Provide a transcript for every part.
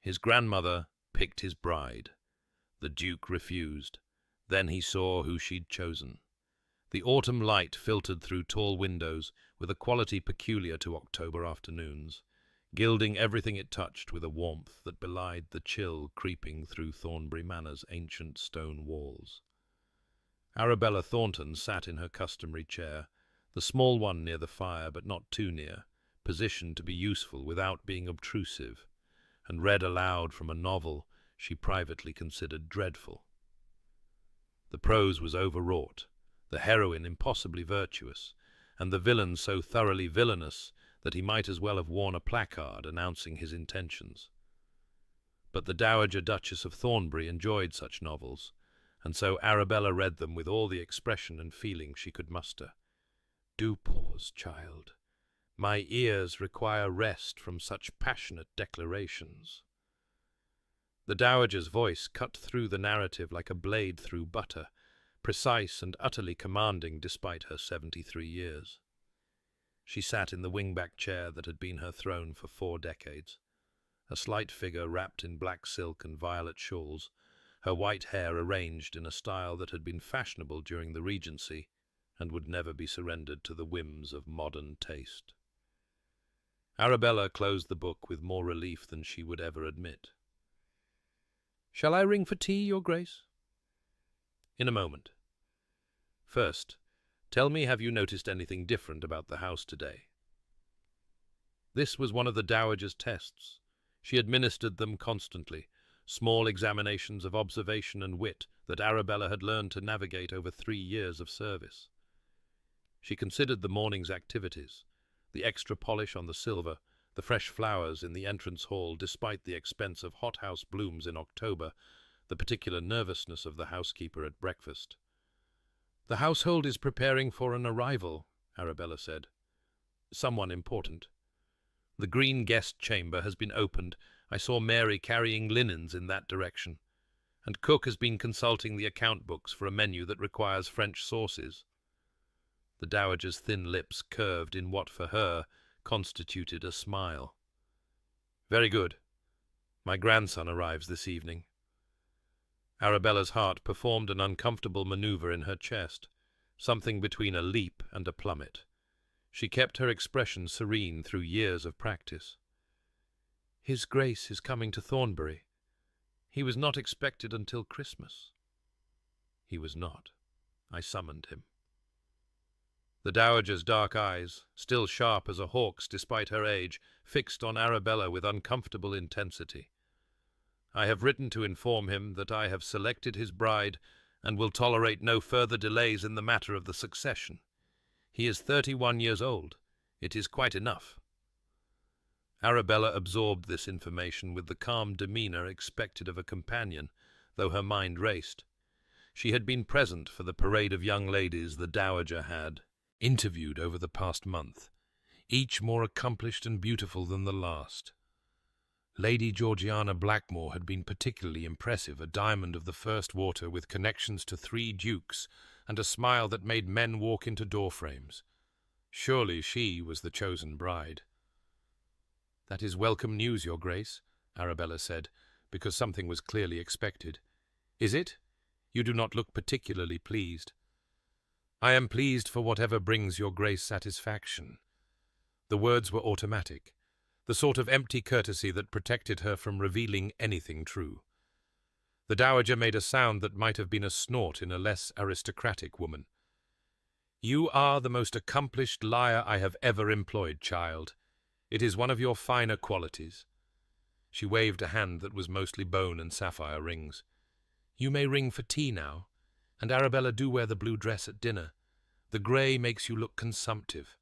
His grandmother picked his bride. The Duke refused. Then he saw who she'd chosen. The autumn light filtered through tall windows with a quality peculiar to October afternoons, gilding everything it touched with a warmth that belied the chill creeping through Thornbury Manor's ancient stone walls. Arabella Thornton sat in her customary chair, the small one near the fire but not too near, positioned to be useful without being obtrusive, and read aloud from a novel she privately considered dreadful. The prose was overwrought, the heroine impossibly virtuous, and the villain so thoroughly villainous that he might as well have worn a placard announcing his intentions. But the Dowager Duchess of Thornbury enjoyed such novels, and so Arabella read them with all the expression and feeling she could muster. "Do pause, child. My ears require rest from such passionate declarations." The Dowager's voice cut through the narrative like a blade through butter, precise and utterly commanding despite her 73 years. She sat in the wing-back chair that had been her throne for 4 decades, a slight figure wrapped in black silk and violet shawls, her white hair arranged in a style that had been fashionable during the Regency and would never be surrendered to the whims of modern taste. Arabella closed the book with more relief than she would ever admit. "Shall I ring for tea, Your Grace?" "In a moment. First, tell me, have you noticed anything different about the house today?" This was one of the Dowager's tests. She administered them constantly, small examinations of observation and wit that Arabella had learned to navigate over 3 years of service. She considered the morning's activities, the extra polish on the silver, the fresh flowers in the entrance hall despite the expense of hothouse blooms in October, the particular nervousness of the housekeeper at breakfast. "The household is preparing for an arrival," Arabella said. "Someone important. The green guest chamber has been opened. I saw Mary carrying linens in that direction. And cook has been consulting the account books for a menu that requires French sauces." The Dowager's thin lips curved in what, for her, constituted a smile. "Very good. My grandson arrives this evening." Arabella's heart performed an uncomfortable maneuver in her chest, something between a leap and a plummet. She kept her expression serene through years of practice. "His Grace is coming to Thornbury. He was not expected until Christmas." "He was not. I summoned him." The Dowager's dark eyes, still sharp as a hawk's despite her age, fixed on Arabella with uncomfortable intensity. "I have written to inform him that I have selected his bride and will tolerate no further delays in the matter of the succession. He is 31 years old. It is quite enough." Arabella absorbed this information with the calm demeanour expected of a companion, though her mind raced. She had been present for the parade of young ladies the Dowager had interviewed over the past month, each more accomplished and beautiful than the last. Lady Georgiana Blackmore had been particularly impressive, a diamond of the first water with connections to 3 dukes and a smile that made men walk into doorframes. Surely she was the chosen bride. "That is welcome news, Your Grace," Arabella said, because something was clearly expected. "Is it? You do not look particularly pleased." "I am pleased for whatever brings Your Grace satisfaction." The words were automatic, the sort of empty courtesy that protected her from revealing anything true. The Dowager made a sound that might have been a snort in a less aristocratic woman. "You are the most accomplished liar I have ever employed, child. It is one of your finer qualities." She waved a hand that was mostly bone and sapphire rings. "You may ring for tea now. And Arabella, do wear the blue dress at dinner. The grey makes you look consumptive."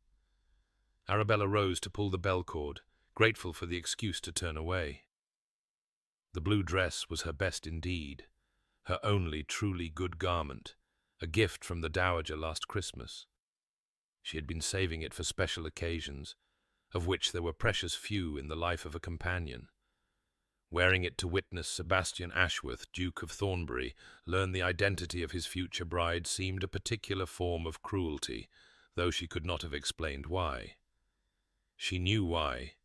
Arabella rose to pull the bell cord, grateful for the excuse to turn away. The blue dress was her best indeed, her only truly good garment, a gift from the Dowager last Christmas. She had been saving it for special occasions, of which there were precious few in the life of a companion. Wearing it to witness Sebastian Ashworth, Duke of Thornbury, learn the identity of his future bride seemed a particular form of cruelty, though she could not have explained why. She knew why.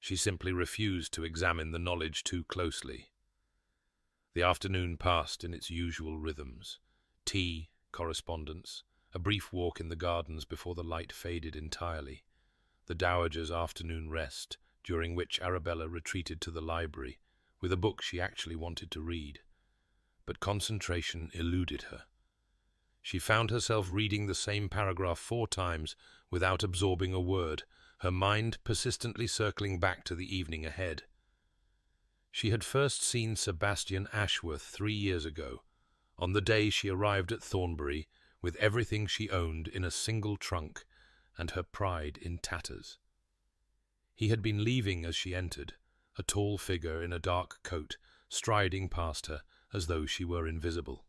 She simply refused to examine the knowledge too closely. The afternoon passed in its usual rhythms. Tea, correspondence, a brief walk in the gardens before the light faded entirely, the dowager's afternoon rest, during which Arabella retreated to the library with a book she actually wanted to read. But concentration eluded her. She found herself reading the same paragraph 4 times without absorbing a word, her mind persistently circling back to the evening ahead. She had first seen Sebastian Ashworth 3 years ago, on the day she arrived at Thornbury with everything she owned in a single trunk and her pride in tatters. He had been leaving as she entered, a tall figure in a dark coat, striding past her as though she were invisible.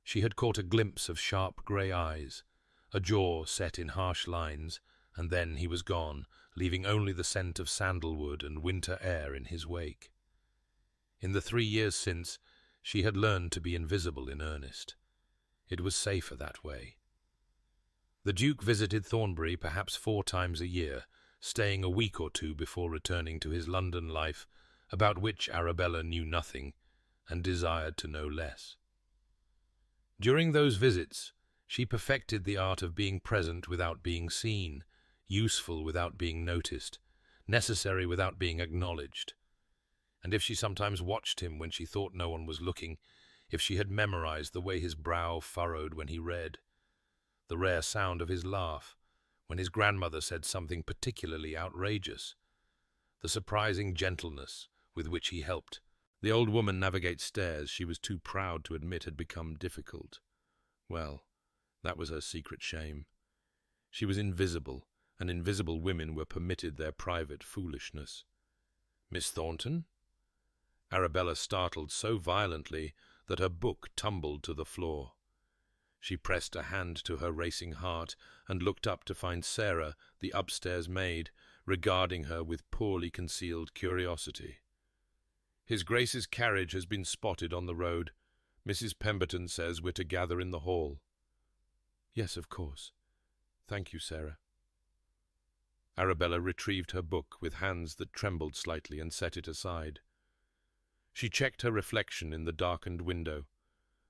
She had caught a glimpse of sharp grey eyes, a jaw set in harsh lines, and then he was gone, leaving only the scent of sandalwood and winter air in his wake. In the 3 years since, she had learned to be invisible in earnest. It was safer that way. The Duke visited Thornbury perhaps 4 times a year, staying a week or 2 before returning to his London life, about which Arabella knew nothing and desired to know less. During those visits, she perfected the art of being present without being seen, useful without being noticed, necessary without being acknowledged. And if she sometimes watched him when she thought no one was looking, if she had memorized the way his brow furrowed when he read, the rare sound of his laugh, when his grandmother said something particularly outrageous, the surprising gentleness with which he helped the old woman navigate stairs she was too proud to admit had become difficult, well, that was her secret shame. She was invisible, and invisible women were permitted their private foolishness. Miss Thornton? Arabella startled so violently that her book tumbled to the floor. She pressed a hand to her racing heart and looked up to find Sarah, the upstairs maid, regarding her with poorly concealed curiosity. "His Grace's carriage has been spotted on the road. Mrs. Pemberton says we're to gather in the hall." "Yes, of course. Thank you, Sarah." Arabella retrieved her book with hands that trembled slightly and set it aside. She checked her reflection in the darkened window.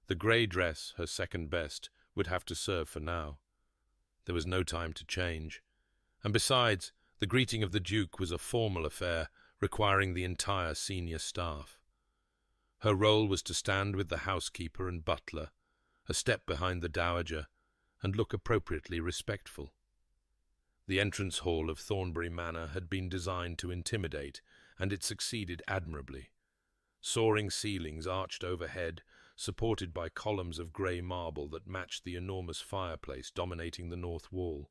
The grey dress, her second best, would have to serve for now. There was no time to change. And besides, the greeting of the Duke was a formal affair, requiring the entire senior staff. Her role was to stand with the housekeeper and butler, a step behind the dowager, and look appropriately respectful. The entrance hall of Thornbury Manor had been designed to intimidate, and it succeeded admirably. Soaring ceilings arched overhead, supported by columns of grey marble that matched the enormous fireplace dominating the north wall.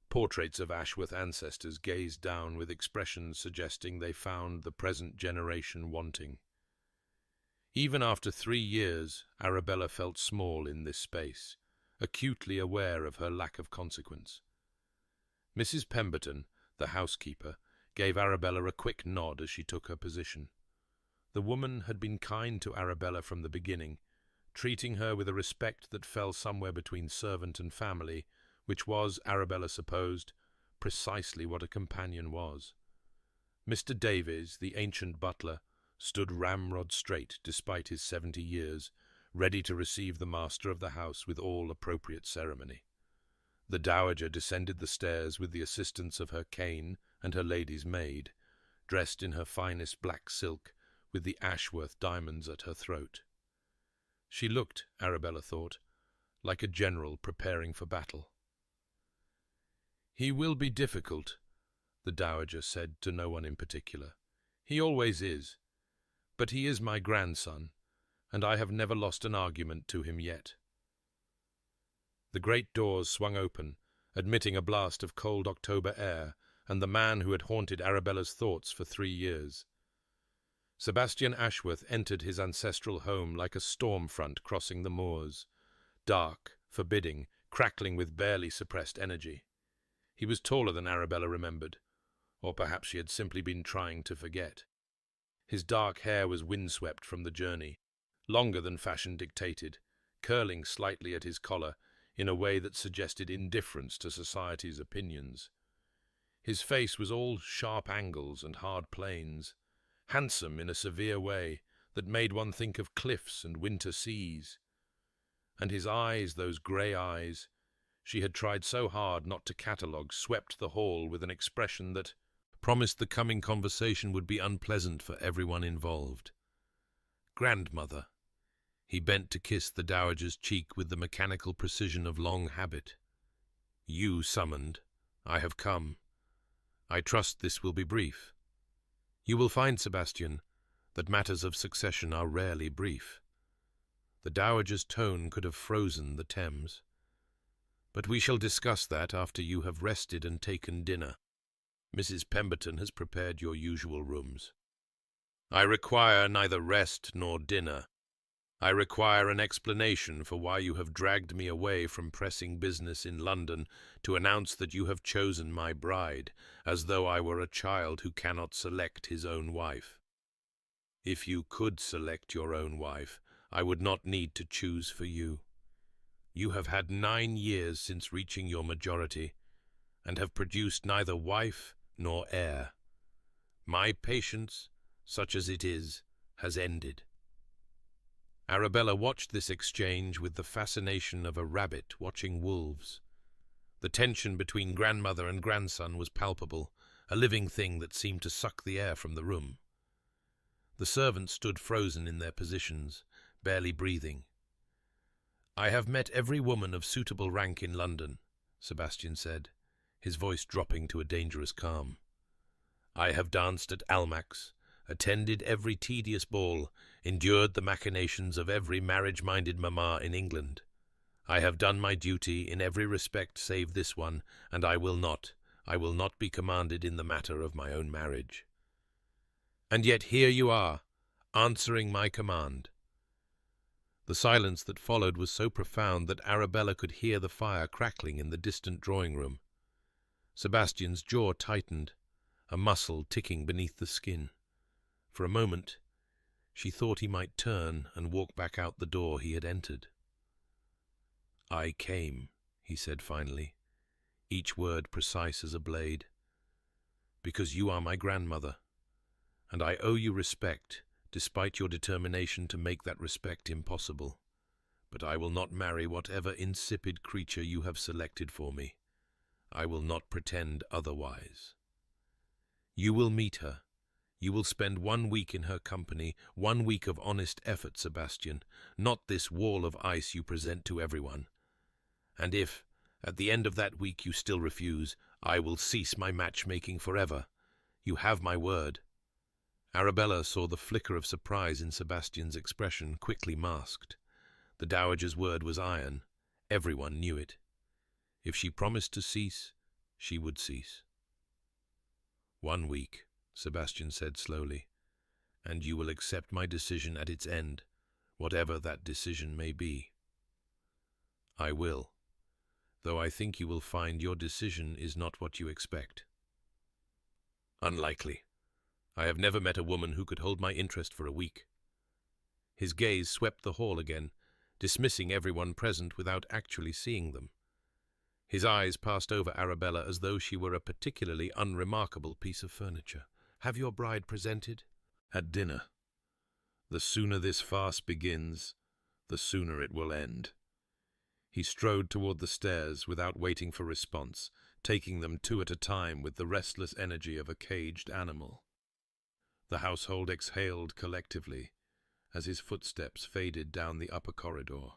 Portraits of Ashworth ancestors gazed down with expressions suggesting they found the present generation wanting. Even after 3 years, Arabella felt small in this space, acutely aware of her lack of consequence. Mrs. Pemberton, the housekeeper, gave Arabella a quick nod as she took her position. The woman had been kind to Arabella from the beginning, treating her with a respect that fell somewhere between servant and family, which was, Arabella supposed, precisely what a companion was. Mr. Davies, the ancient butler, stood ramrod straight despite his 70 years, ready to receive the master of the house with all appropriate ceremony. The dowager descended the stairs with the assistance of her cane and her lady's maid, dressed in her finest black silk, with the Ashworth diamonds at her throat. She looked, Arabella thought, like a general preparing for battle. "He will be difficult," the dowager said to no one in particular. "He always is. But he is my grandson, and I have never lost an argument to him yet." The great doors swung open, admitting a blast of cold October air and the man who had haunted Arabella's thoughts for 3 years. Sebastian Ashworth entered his ancestral home like a storm front crossing the moors, dark, forbidding, crackling with barely suppressed energy. He was taller than Arabella remembered, or perhaps she had simply been trying to forget. His dark hair was windswept from the journey, longer than fashion dictated, curling slightly at his collar in a way that suggested indifference to society's opinions. His face was all sharp angles and hard planes, handsome in a severe way that made one think of cliffs and winter seas. And his eyes, those grey eyes, she had tried so hard not to catalogue, swept the hall with an expression that promised the coming conversation would be unpleasant for everyone involved. "Grandmother." He bent to kiss the dowager's cheek with the mechanical precision of long habit. "You summoned. I have come. I trust this will be brief. You will find, Sebastian, that matters of succession are rarely brief." The dowager's tone could have frozen the Thames. "But we shall discuss that after you have rested and taken dinner. Mrs. Pemberton has prepared your usual rooms." "I require neither rest nor dinner. I require an explanation for why you have dragged me away from pressing business in London to announce that you have chosen my bride, as though I were a child who cannot select his own wife. If you could select your own wife, I would not need to choose for you. You have had 9 years since reaching your majority, and have produced neither wife nor heir. My patience, such as it is, has ended." Arabella watched this exchange with the fascination of a rabbit watching wolves. The tension between grandmother and grandson was palpable, a living thing that seemed to suck the air from the room. The servants stood frozen in their positions, barely breathing. "I have met every woman of suitable rank in London," Sebastian said, his voice dropping to a dangerous calm. "I have danced at Almack's, attended every tedious ball, endured the machinations of every marriage-minded mamma in England. I have done my duty in every respect save this one, and I will not be commanded in the matter of my own marriage. And yet here you are, answering my command." The silence that followed was so profound that Arabella could hear the fire crackling in the distant drawing-room. Sebastian's jaw tightened, a muscle ticking beneath the skin. For a moment, she thought he might turn and walk back out the door he had entered. "I came," he said finally, each word precise as a blade, "because you are my grandmother, and I owe you respect, despite your determination to make that respect impossible. But I will not marry whatever insipid creature you have selected for me. I will not pretend otherwise. You will meet her. You will spend 1 week in her company, 1 week of honest effort, Sebastian, not this wall of ice you present to everyone. And if, at the end of that week, you still refuse, I will cease my matchmaking forever. You have my word." Arabella saw the flicker of surprise in Sebastian's expression, quickly masked. The dowager's word was iron. Everyone knew it. If she promised to cease, she would cease. 1 week, Sebastian said slowly, "and you will accept my decision at its end, whatever that decision may be." "I will, though I think you will find your decision is not what you expect." "Unlikely. I have never met a woman who could hold my interest for a week." His gaze swept the hall again, dismissing everyone present without actually seeing them. His eyes passed over Arabella as though she were a particularly unremarkable piece of furniture. "Have your bride presented?" "At dinner. The sooner this farce begins, the sooner it will end." He strode toward the stairs without waiting for response, taking them 2 at a time with the restless energy of a caged animal. The household exhaled collectively as his footsteps faded down the upper corridor.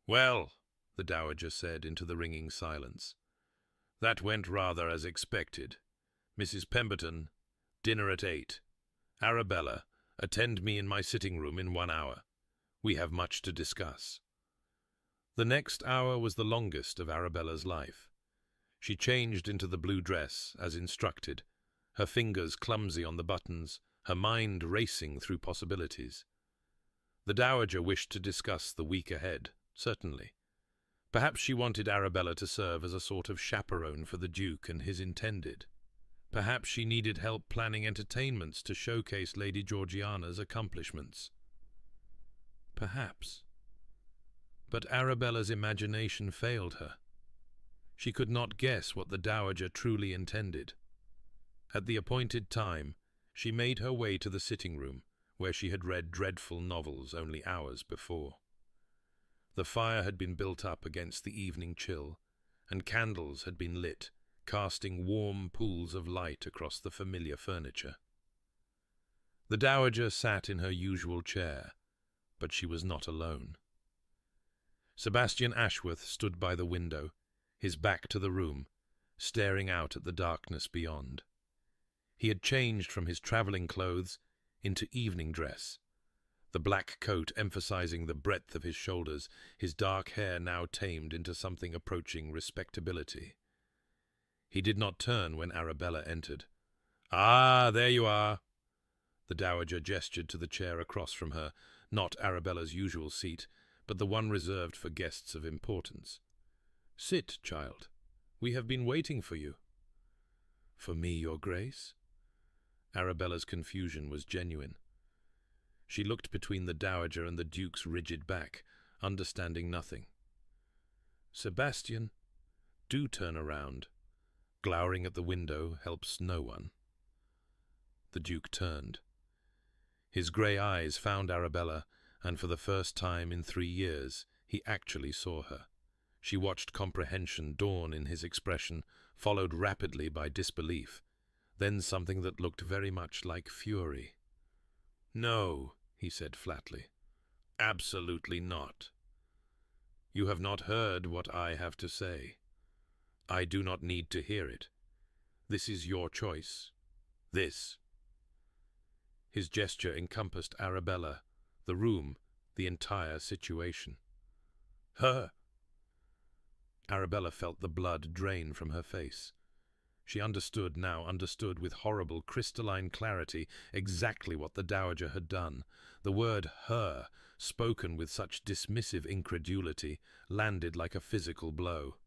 "Well," the dowager said into the ringing silence, "that went rather as expected. Mrs. Pemberton, dinner at 8. Arabella, attend me in my sitting-room in 1 hour. We have much to discuss." The next hour was the longest of Arabella's life. She changed into the blue dress, as instructed, her fingers clumsy on the buttons, her mind racing through possibilities. The dowager wished to discuss the week ahead, certainly. Perhaps she wanted Arabella to serve as a sort of chaperone for the Duke and his intended. Perhaps she needed help planning entertainments to showcase Lady Georgiana's accomplishments. Perhaps. But Arabella's imagination failed her. She could not guess what the dowager truly intended. At the appointed time, she made her way to the sitting room, where she had read dreadful novels only hours before. The fire had been built up against the evening chill, and candles had been lit, casting warm pools of light across the familiar furniture. The dowager sat in her usual chair, but she was not alone. Sebastian Ashworth stood by the window, his back to the room, staring out at the darkness beyond. He had changed from his travelling clothes into evening dress, the black coat emphasizing the breadth of his shoulders, his dark hair now tamed into something approaching respectability. He did not turn when Arabella entered. "Ah, there you are." The dowager gestured to the chair across from her, not Arabella's usual seat, but the one reserved for guests of importance. "Sit, child. We have been waiting for you." "For me, your grace?" Arabella's confusion was genuine. She looked between the dowager and the duke's rigid back, understanding nothing. "Sebastian, do turn around. Glowering at the window helps no one." The duke turned. His grey eyes found Arabella, and for the first time in 3 years he actually saw her. She watched comprehension dawn in his expression, followed rapidly by disbelief, then something that looked very much like fury. "No," he said flatly. "Absolutely not. You have not heard what I have to say. I do not need to hear it. This is your choice. This." His gesture encompassed Arabella, the room, the entire situation. "Her!" Arabella felt the blood drain from her face. She understood with horrible crystalline clarity exactly what the dowager had done. The word "her," spoken with such dismissive incredulity, landed like a physical blow.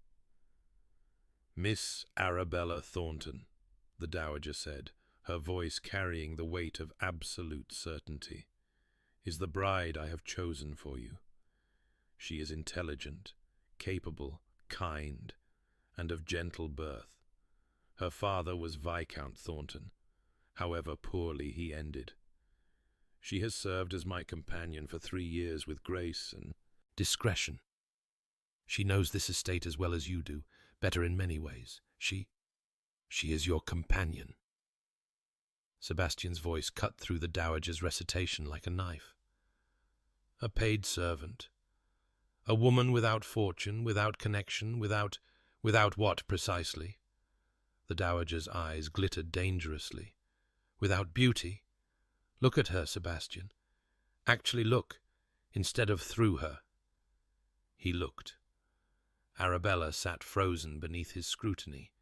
"Miss Arabella Thornton," the dowager said, her voice carrying the weight of absolute certainty, "is the bride I have chosen for you. She is intelligent, capable, kind, and of gentle birth. Her father was Viscount Thornton, however poorly he ended. She has served as my companion for 3 years with grace and discretion. She knows this estate as well as you do, better in many ways. She is your companion." Sebastian's voice cut through the dowager's recitation like a knife. "A paid servant. A woman without fortune, without connection, without what precisely?" The dowager's eyes glittered dangerously. "Without beauty? Look at her, Sebastian. Actually look, instead of through her." He looked. Arabella sat frozen beneath his scrutiny,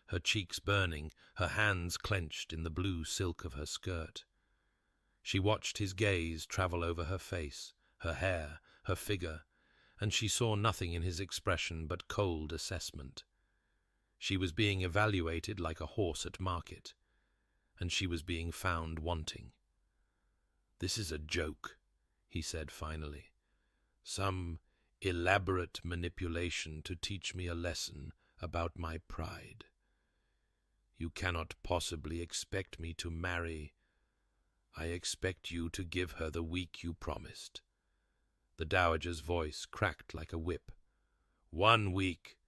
her cheeks burning, her hands clenched in the blue silk of her skirt. She watched his gaze travel over her face, her hair, her figure, and she saw nothing in his expression but cold assessment. She was being evaluated like a horse at market, and she was being found wanting. "This is a joke," he said finally. "Some elaborate manipulation to teach me a lesson about my pride. You cannot possibly expect me to marry. I expect you to give her the week you promised." The dowager's voice cracked like a whip. "1 week,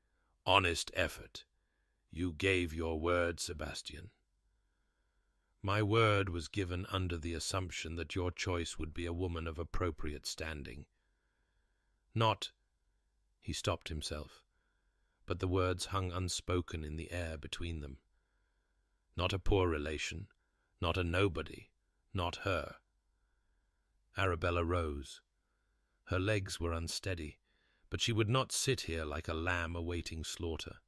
honest effort. You gave your word, Sebastian." "My word was given under the assumption that your choice would be a woman of appropriate standing. Not—" He stopped himself, but the words hung unspoken in the air between them. "Not a poor relation, not a nobody, not her." Arabella rose. Her legs were unsteady, but she would not sit here like a lamb awaiting slaughter.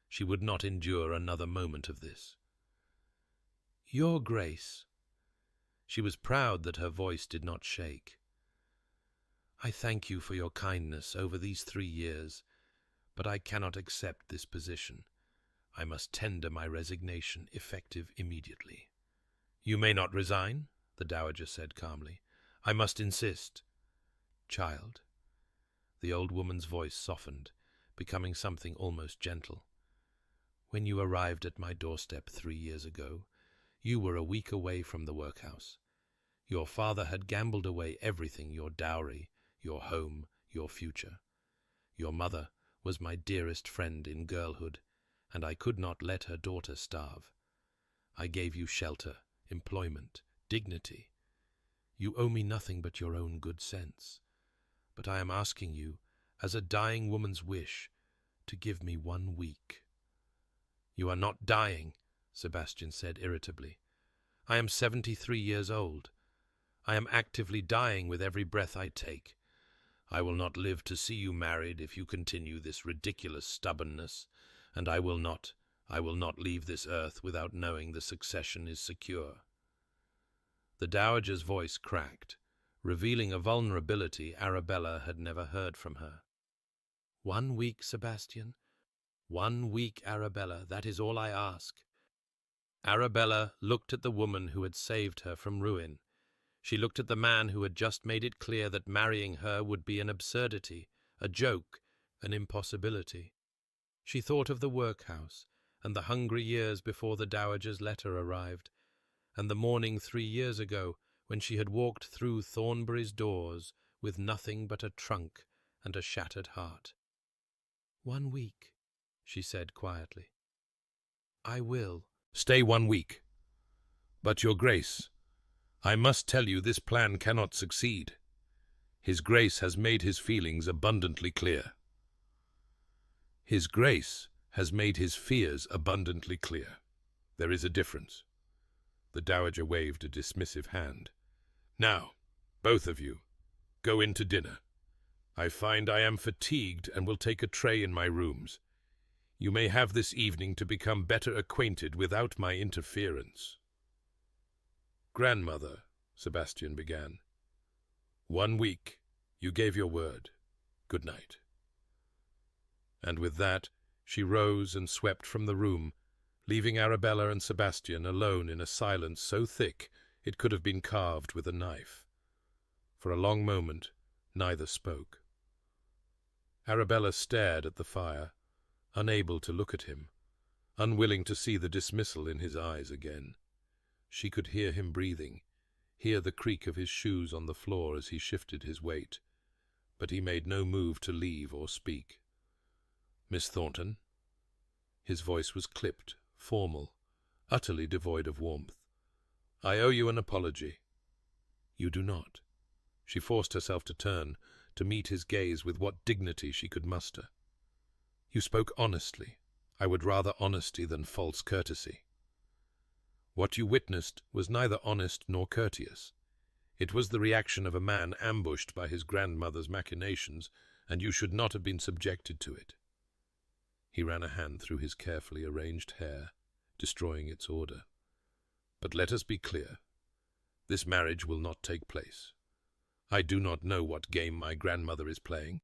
She would not endure another moment of this. "Your Grace." She was proud that her voice did not shake. "I thank you for your kindness over these 3 years, but I cannot accept this position. I must tender my resignation, effective immediately." "You may not resign," the dowager said calmly. "I must insist." "Child." The old woman's voice softened, becoming something almost gentle. "When you arrived at my doorstep 3 years ago, you were a week away from the workhouse. Your father had gambled away everything, your dowry, your home, your future. Your mother was my dearest friend in girlhood, and I could not let her daughter starve. I gave you shelter, employment, dignity. You owe me nothing but your own good sense. But I am asking you, as a dying woman's wish, to give me 1 week." "You are not dying," Sebastian said irritably. "I am 73 years old. I am actively dying with every breath I take. I will not live to see you married if you continue this ridiculous stubbornness, and I will not leave this earth without knowing the succession is secure." The dowager's voice cracked, revealing a vulnerability Arabella had never heard from her. 1 week, Sebastian. 1 week, Arabella, that is all I ask." Arabella looked at the woman who had saved her from ruin. She looked at the man who had just made it clear that marrying her would be an absurdity, a joke, an impossibility. She thought of the workhouse, and the hungry years before the dowager's letter arrived, and the morning 3 years ago when she had walked through Thornbury's doors with nothing but a trunk and a shattered heart. 1 week, she said quietly. "I will." "Stay 1 week. But, Your Grace, I must tell you this plan cannot succeed. His Grace has made his feelings abundantly clear." "His Grace has made his fears abundantly clear. There is a difference." The dowager waved a dismissive hand. "Now, both of you, go in to dinner. I find I am fatigued and will take a tray in my rooms. You may have this evening to become better acquainted without my interference." "Grandmother," Sebastian began. 1 week. You gave your word. Good night." And with that, she rose and swept from the room, leaving Arabella and Sebastian alone in a silence so thick it could have been carved with a knife. For a long moment, neither spoke. Arabella stared at the fire, unable to look at him, unwilling to see the dismissal in his eyes again. She could hear him breathing, hear the creak of his shoes on the floor as he shifted his weight, but he made no move to leave or speak. "Miss Thornton?" His voice was clipped, formal, utterly devoid of warmth. "I owe you an apology." "You do not." She forced herself to turn, to meet his gaze with what dignity she could muster. "You spoke honestly. I would rather honesty than false courtesy." "What you witnessed was neither honest nor courteous. It was the reaction of a man ambushed by his grandmother's machinations, and you should not have been subjected to it." He ran a hand through his carefully arranged hair, destroying its order. "But let us be clear. This marriage will not take place. I do not know what game my grandmother is playing,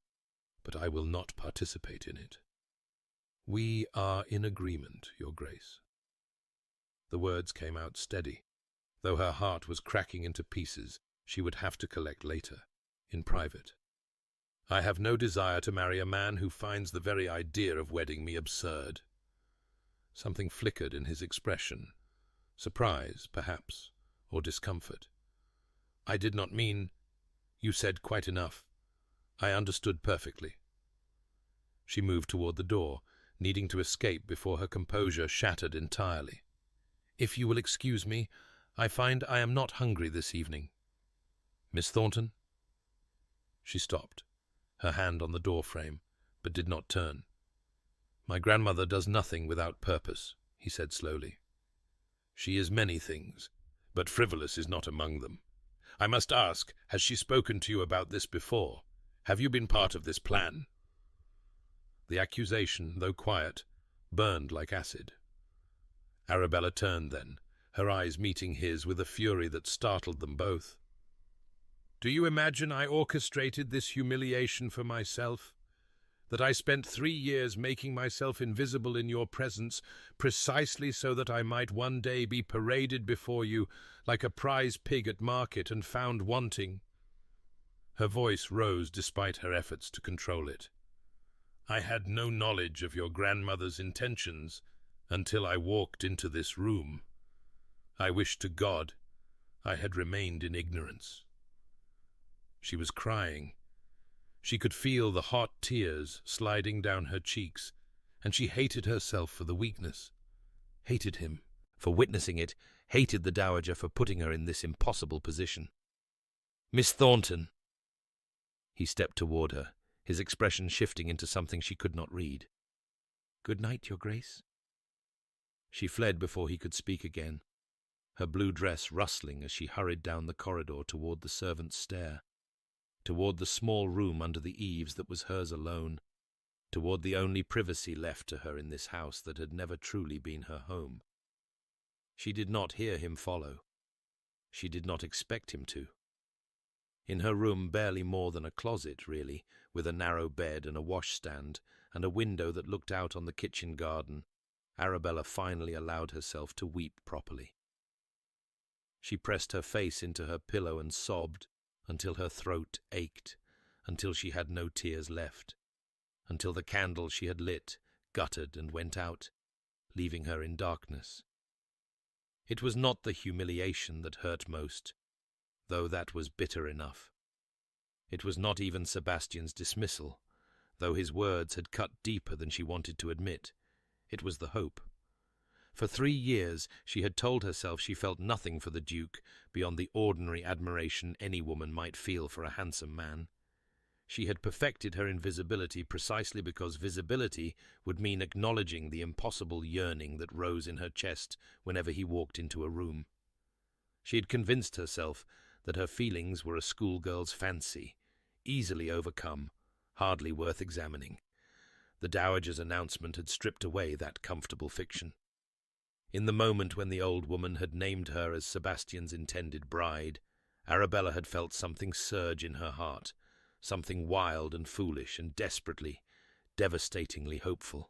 but I will not participate in it." "We are in agreement, Your Grace." The words came out steady. Though her heart was cracking into pieces, she would have to collect later, in private. "I have no desire to marry a man who finds the very idea of wedding me absurd." Something flickered in his expression. Surprise, perhaps, or discomfort. "I did not mean—" "You said quite enough. I understood perfectly." She moved toward the door, needing to escape before her composure shattered entirely. "If you will excuse me, I find I am not hungry this evening." "Miss Thornton?" She stopped, her hand on the door frame, but did not turn. "My grandmother does nothing without purpose," he said slowly. "She is many things, but frivolous is not among them. I must ask, has she spoken to you about this before? Have you been part of this plan?" The accusation, though quiet, burned like acid. Arabella turned then, her eyes meeting his with a fury that startled them both. "Do you imagine I orchestrated this humiliation for myself? That I spent 3 years making myself invisible in your presence precisely so that I might one day be paraded before you like a prize pig at market and found wanting?" Her voice rose despite her efforts to control it. I had no knowledge of your grandmother's intentions until I walked into this room. I wish to God I had remained in ignorance." She was crying. She could feel the hot tears sliding down her cheeks, and she hated herself for the weakness, hated him for witnessing it, hated the Dowager for putting her in this impossible position. "Miss Thornton!" He stepped toward her, his expression shifting into something she could not read. "Good night, Your Grace." She fled before he could speak again, her blue dress rustling as she hurried down the corridor toward the servants' stair, toward the small room under the eaves that was hers alone, toward the only privacy left to her in this house that had never truly been her home. She did not hear him follow. She did not expect him to. In her room, barely more than a closet, really, with a narrow bed and a washstand and a window that looked out on the kitchen garden, Arabella finally allowed herself to weep properly. She pressed her face into her pillow and sobbed until her throat ached, until she had no tears left, until the candle she had lit guttered and went out, leaving her in darkness. It was not the humiliation that hurt most, though that was bitter enough. It was not even Sebastian's dismissal, though his words had cut deeper than she wanted to admit. It was the hope. For 3 years she had told herself she felt nothing for the Duke beyond the ordinary admiration any woman might feel for a handsome man. She had perfected her invisibility precisely because visibility would mean acknowledging the impossible yearning that rose in her chest whenever he walked into a room. She had convinced herself that her feelings were a schoolgirl's fancy, easily overcome, hardly worth examining. The Dowager's announcement had stripped away that comfortable fiction. In the moment when the old woman had named her as Sebastian's intended bride, Arabella had felt something surge in her heart, something wild and foolish and desperately, devastatingly hopeful.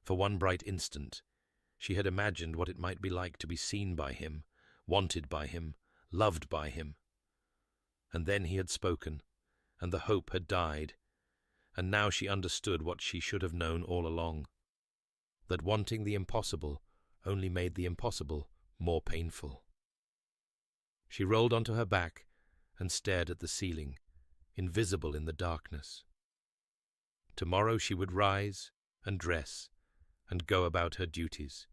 For one bright instant, she had imagined what it might be like to be seen by him, wanted by him, loved by him. And then he had spoken, and the hope had died, and now she understood what she should have known all along, that wanting the impossible only made the impossible more painful. She rolled onto her back and stared at the ceiling, invisible in the darkness. Tomorrow she would rise and dress and go about her duties,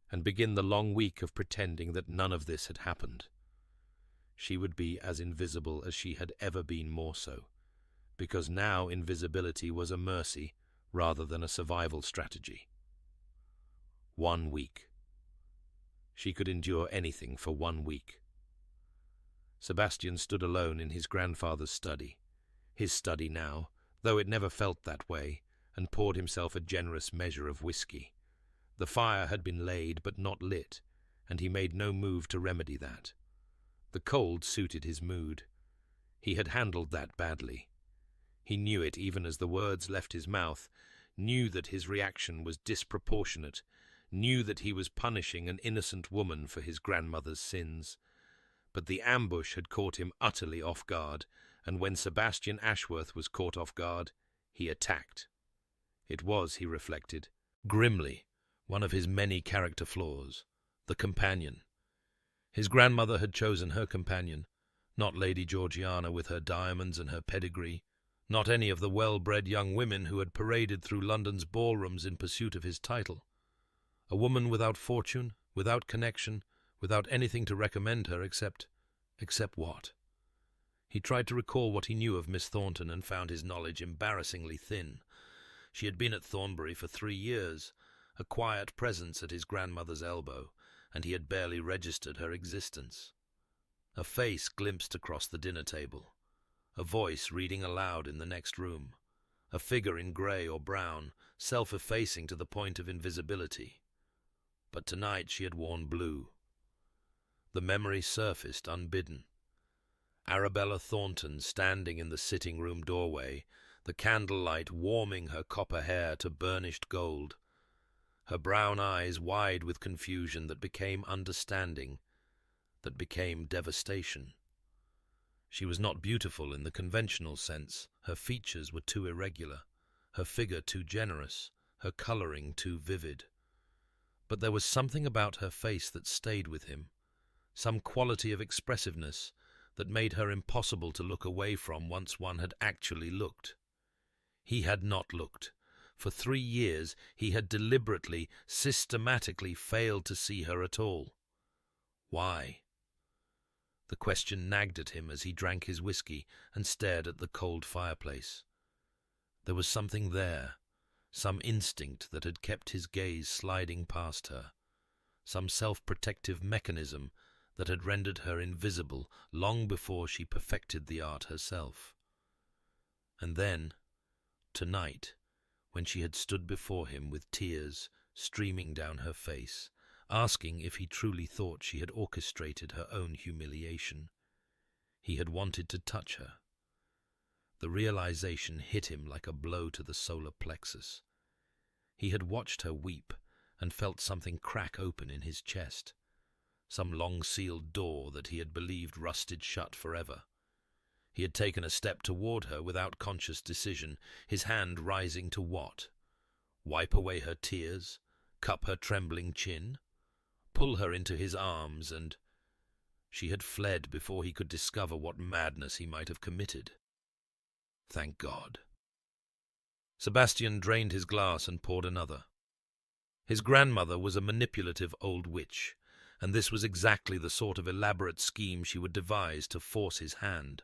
and begin the long week of pretending that none of this had happened. She would be as invisible as she had ever been, more so, because now invisibility was a mercy rather than a survival strategy. 1 week. She could endure anything for 1 week. Sebastian stood alone in his grandfather's study, his study now, though it never felt that way, and poured himself a generous measure of whiskey. The fire had been laid but not lit, and he made no move to remedy that. The cold suited his mood. He had handled that badly. He knew it even as the words left his mouth, knew that his reaction was disproportionate, knew that he was punishing an innocent woman for his grandmother's sins. But the ambush had caught him utterly off guard, and when Sebastian Ashworth was caught off guard, he attacked. It was, he reflected, grimly, one of his many character flaws, the companion. His grandmother had chosen her companion, not Lady Georgiana with her diamonds and her pedigree, not any of the well-bred young women who had paraded through London's ballrooms in pursuit of his title. A woman without fortune, without connection, without anything to recommend her except what? He tried to recall what he knew of Miss Thornton and found his knowledge embarrassingly thin. She had been at Thornbury for 3 years, a quiet presence at his grandmother's elbow, and he had barely registered her existence. A face glimpsed across the dinner table, a voice reading aloud in the next room, a figure in grey or brown, self-effacing to the point of invisibility. But tonight she had worn blue. The memory surfaced unbidden. Arabella Thornton standing in the sitting-room doorway, the candlelight warming her copper hair to burnished gold, her brown eyes wide with confusion that became understanding, that became devastation. She was not beautiful in the conventional sense. Her features were too irregular. her figure too generous, her coloring too vivid. But there was something about her face that stayed with him, some quality of expressiveness that made her impossible to look away from once one had actually looked. He had not looked. For 3 years he had deliberately, systematically failed to see her at all. Why? The question nagged at him as he drank his whiskey and stared at the cold fireplace. There was something there, some instinct that had kept his gaze sliding past her, some self-protective mechanism that had rendered her invisible long before she perfected the art herself. And then, tonight, when she had stood before him with tears streaming down her face, asking if he truly thought she had orchestrated her own humiliation, he had wanted to touch her. The realization hit him like a blow to the solar plexus. He had watched her weep and felt something crack open in his chest, some long-sealed door that he had believed rusted shut forever. He had taken a step toward her without conscious decision, his hand rising to what? Wipe away her tears? Cup her trembling chin? Pull her into his arms and... She had fled before he could discover what madness he might have committed. Thank God. Sebastian drained his glass and poured another. His grandmother was a manipulative old witch, and this was exactly the sort of elaborate scheme she would devise to force his hand.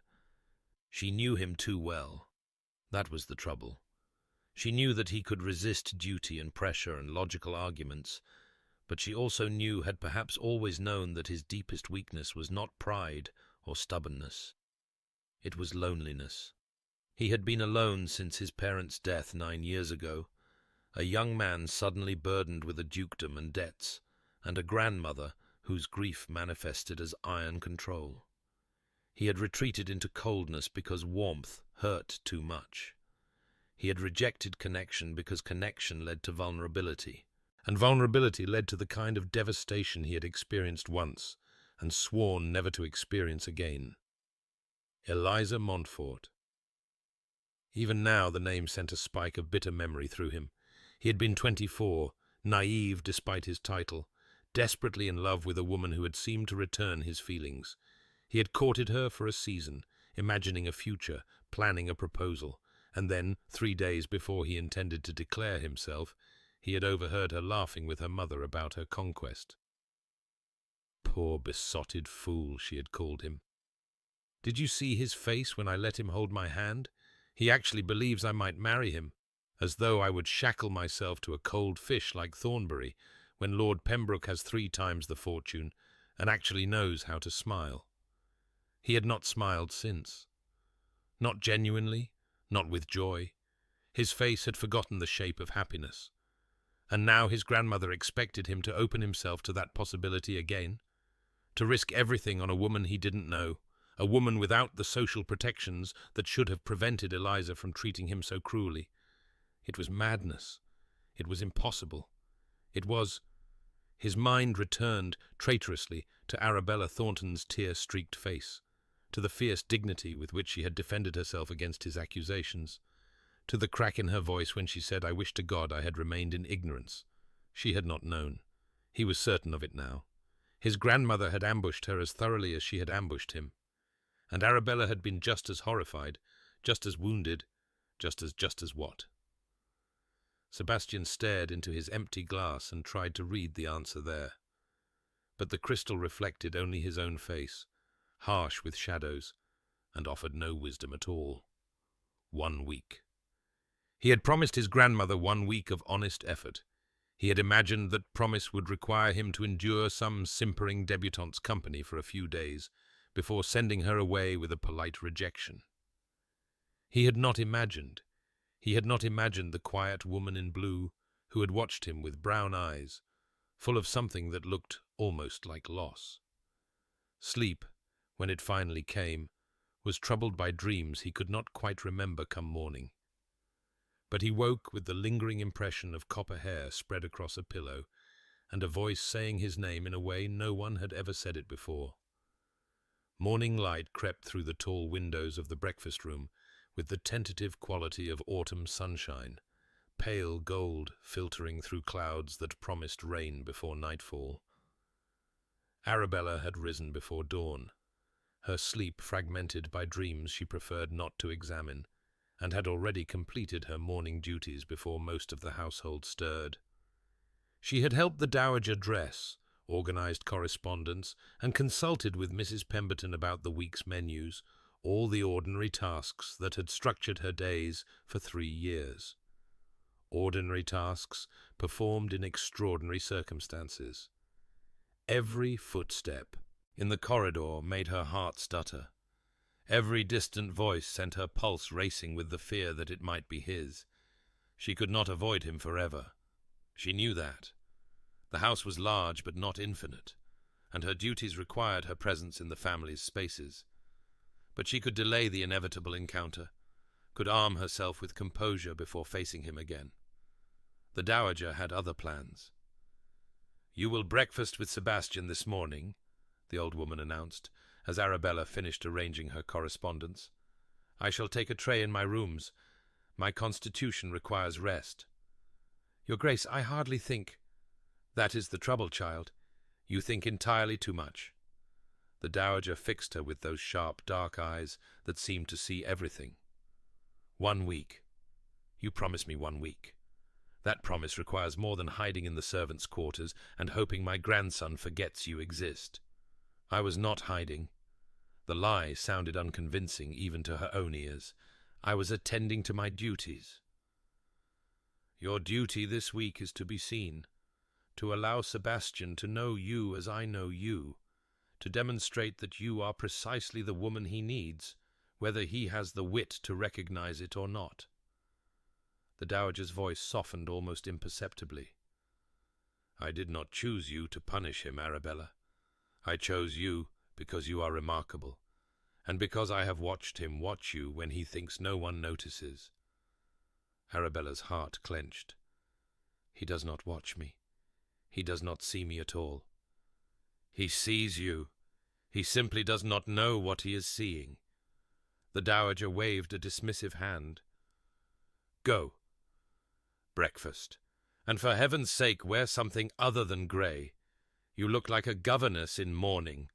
She knew him too well. That was the trouble. She knew that he could resist duty and pressure and logical arguments, but she also had perhaps always known that his deepest weakness was not pride or stubbornness. It was loneliness. He had been alone since his parents' death 9 years ago, a young man suddenly burdened with a dukedom and debts, and a grandmother whose grief manifested as iron control. He had retreated into coldness because warmth hurt too much. He had rejected connection because connection led to vulnerability, and vulnerability led to the kind of devastation he had experienced once and sworn never to experience again. Eliza Montfort. Even now the name sent a spike of bitter memory through him. He had been 24, naive despite his title, desperately in love with a woman who had seemed to return his feelings. He had courted her for a season, imagining a future, planning a proposal, and then, 3 days before he intended to declare himself, he had overheard her laughing with her mother about her conquest. Poor besotted fool, she had called him. Did you see his face when I let him hold my hand? He actually believes I might marry him, as though I would shackle myself to a cold fish like Thornbury, when Lord Pembroke has 3 times the fortune and actually knows how to smile. He had not smiled since. Not genuinely, not with joy. His face had forgotten the shape of happiness. And now his grandmother expected him to open himself to that possibility again, to risk everything on a woman he didn't know, a woman without the social protections that should have prevented Eliza from treating him so cruelly. It was madness. It was impossible. It was... His mind returned traitorously to Arabella Thornton's tear-streaked face, to the fierce dignity with which she had defended herself against his accusations, to the crack in her voice when she said, "I wish to God I had remained in ignorance." She had not known. He was certain of it now. His grandmother had ambushed her as thoroughly as she had ambushed him. And Arabella had been just as horrified, just as wounded, just as what? Sebastian stared into his empty glass and tried to read the answer there. But the crystal reflected only his own face, harsh with shadows, and offered no wisdom at all. 1 week. He had promised his grandmother 1 week of honest effort. He had imagined that promise would require him to endure some simpering debutante's company for a few days, before sending her away with a polite rejection. He had not imagined the quiet woman in blue who had watched him with brown eyes, full of something that looked almost like loss. Sleep, when it finally came, was troubled by dreams he could not quite remember come morning. But he woke with the lingering impression of copper hair spread across a pillow, and a voice saying his name in a way no one had ever said it before. Morning light crept through the tall windows of the breakfast room, with the tentative quality of autumn sunshine, pale gold filtering through clouds that promised rain before nightfall. Arabella had risen before dawn, her sleep fragmented by dreams she preferred not to examine, and had already completed her morning duties before most of the household stirred. She had helped the dowager dress, organized correspondence, and consulted with Mrs. Pemberton about the week's menus, all the ordinary tasks that had structured her days for 3 years. Ordinary tasks performed in extraordinary circumstances. Every footstep in the corridor made her heart stutter. Every distant voice sent her pulse racing with the fear that it might be his. She could not avoid him forever. She knew that. The house was large but not infinite, and her duties required her presence in the family's spaces. But she could delay the inevitable encounter, could arm herself with composure before facing him again. The dowager had other plans. "You will breakfast with Sebastian this morning," the old woman announced, as Arabella finished arranging her correspondence. "I shall take a tray in my rooms. My constitution requires rest." "Your Grace, I hardly think—" "That is the trouble, child. You think entirely too much." The dowager fixed her with those sharp, dark eyes that seemed to see everything. 1 week. You promised me 1 week. That promise requires more than hiding in the servants' quarters and hoping my grandson forgets you exist. I was not hiding. The lie sounded unconvincing even to her own ears. I was attending to my duties. Your duty this week is to be seen, to allow Sebastian to know you as I know you, to demonstrate that you are precisely the woman he needs, whether he has the wit to recognize it or not. The dowager's voice softened almost imperceptibly. I did not choose you to punish him, Arabella. I chose you because you are remarkable, and because I have watched him watch you when he thinks no one notices. Arabella's heart clenched. He does not watch me. He does not see me at all. He sees you. He simply does not know what he is seeing. The dowager waved a dismissive hand. Go. Breakfast. And for heaven's sake, wear something other than grey. You look like a governess in mourning.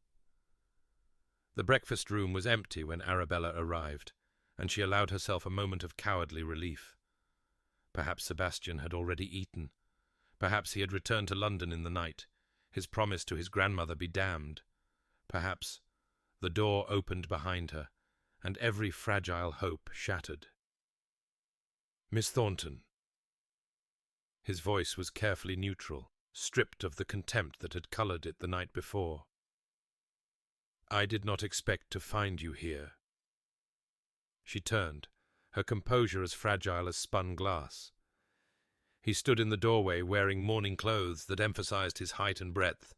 The breakfast room was empty when Arabella arrived, and she allowed herself a moment of cowardly relief. Perhaps Sebastian had already eaten. Perhaps he had returned to London in the night, his promise to his grandmother be damned. Perhaps the door opened behind her, and every fragile hope shattered. Miss Thornton. His voice was carefully neutral, stripped of the contempt that had coloured it the night before. I did not expect to find you here. She turned, her composure as fragile as spun glass. He stood in the doorway wearing morning clothes that emphasized his height and breadth,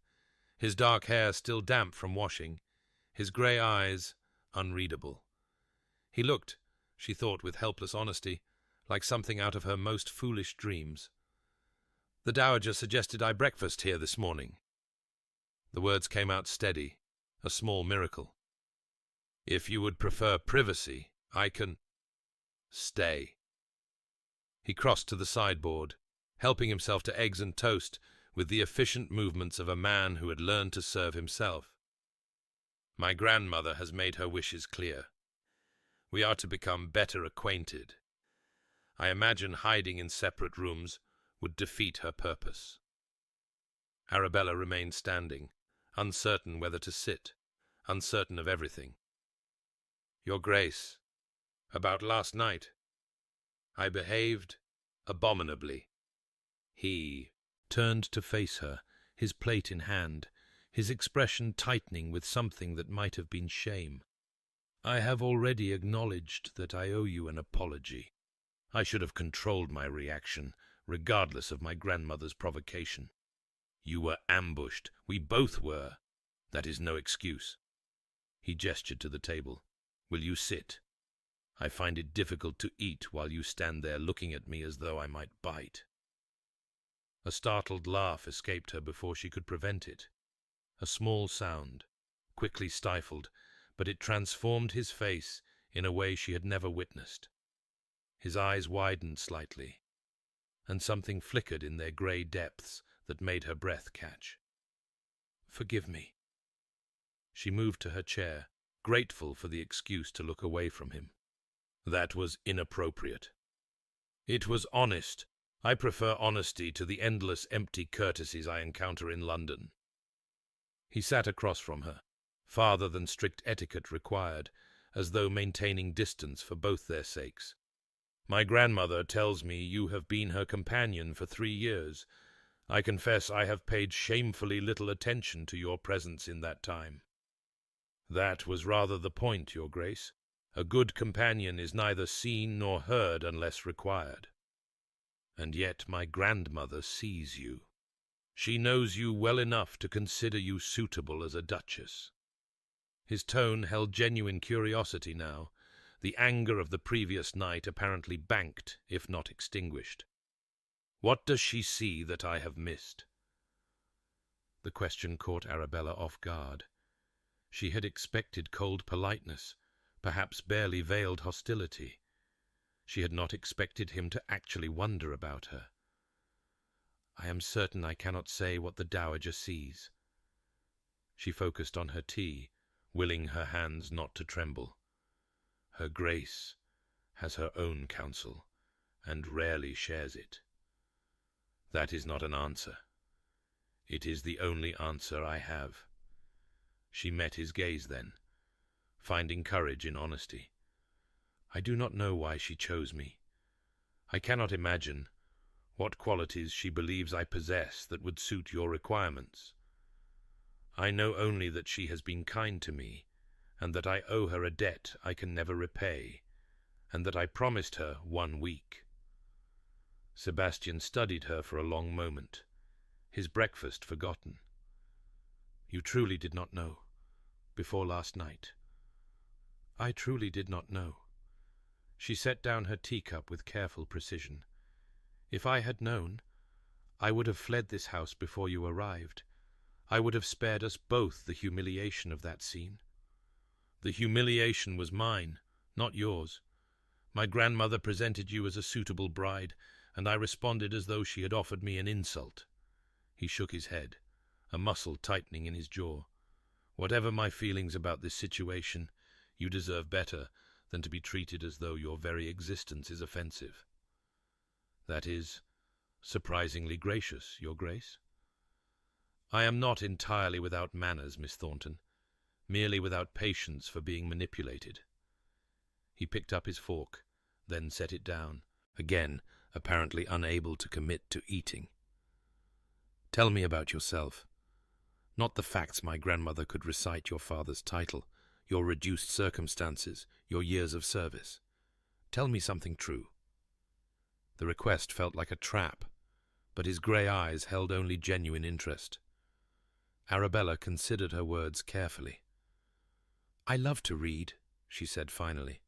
his dark hair still damp from washing, his grey eyes unreadable. He looked, she thought with helpless honesty, like something out of her most foolish dreams. The dowager suggested I breakfast here this morning. The words came out steady, a small miracle. If you would prefer privacy, I can... Stay. He crossed to the sideboard, helping himself to eggs and toast with the efficient movements of a man who had learned to serve himself. My grandmother has made her wishes clear. We are to become better acquainted. I imagine hiding in separate rooms would defeat her purpose. Arabella remained standing, uncertain whether to sit, uncertain of everything. Your Grace, about last night, I behaved abominably. He turned to face her, his plate in hand, his expression tightening with something that might have been shame. I have already acknowledged that I owe you an apology. I should have controlled my reaction, regardless of my grandmother's provocation. You were ambushed. We both were. That is no excuse. He gestured to the table. Will you sit? I find it difficult to eat while you stand there looking at me as though I might bite. A startled laugh escaped her before she could prevent it. A small sound, quickly stifled, but it transformed his face in a way she had never witnessed. His eyes widened slightly, and something flickered in their grey depths that made her breath catch. "Forgive me." She moved to her chair, grateful for the excuse to look away from him. "That was inappropriate. It was honest. I prefer honesty to the endless empty courtesies I encounter in London." He sat across from her, farther than strict etiquette required, as though maintaining distance for both their sakes. "My grandmother tells me you have been her companion for 3 years. I confess I have paid shamefully little attention to your presence in that time." "That was rather the point, Your Grace. A good companion is neither seen nor heard unless required. And yet my grandmother sees you. She knows you well enough to consider you suitable as a duchess." His tone held genuine curiosity now, the anger of the previous night apparently banked, if not extinguished. "What does she see that I have missed?" The question caught Arabella off guard. She had expected cold politeness, perhaps barely veiled hostility. She had not expected him to actually wonder about her. "I am certain I cannot say what the dowager sees." She focused on her tea, willing her hands not to tremble. "Her Grace has her own counsel, and rarely shares it." "That is not an answer." "It is the only answer I have." She met his gaze then, finding courage in honesty. "I do not know why she chose me. I cannot imagine what qualities she believes I possess that would suit your requirements. I know only that she has been kind to me, and that I owe her a debt I can never repay, and that I promised her 1 week." Sebastian studied her for a long moment, his breakfast forgotten. "You truly did not know, before last night?" "I truly did not know." She set down her teacup with careful precision. "If I had known, I would have fled this house before you arrived. I would have spared us both the humiliation of that scene." "The humiliation was mine, not yours. My grandmother presented you as a suitable bride, and I responded as though she had offered me an insult." He shook his head, a muscle tightening in his jaw. "Whatever my feelings about this situation, you deserve better than to be treated as though your very existence is offensive." "That is surprisingly gracious, Your Grace." "I am not entirely without manners, Miss Thornton, merely without patience for being manipulated." He picked up his fork, then set it down, again apparently unable to commit to eating. "Tell me about yourself. Not the facts my grandmother could recite, your father's title, your reduced circumstances, your years of service. Tell me something true." The request felt like a trap, but his grey eyes held only genuine interest. Arabella considered her words carefully. "I love to read," she said finally.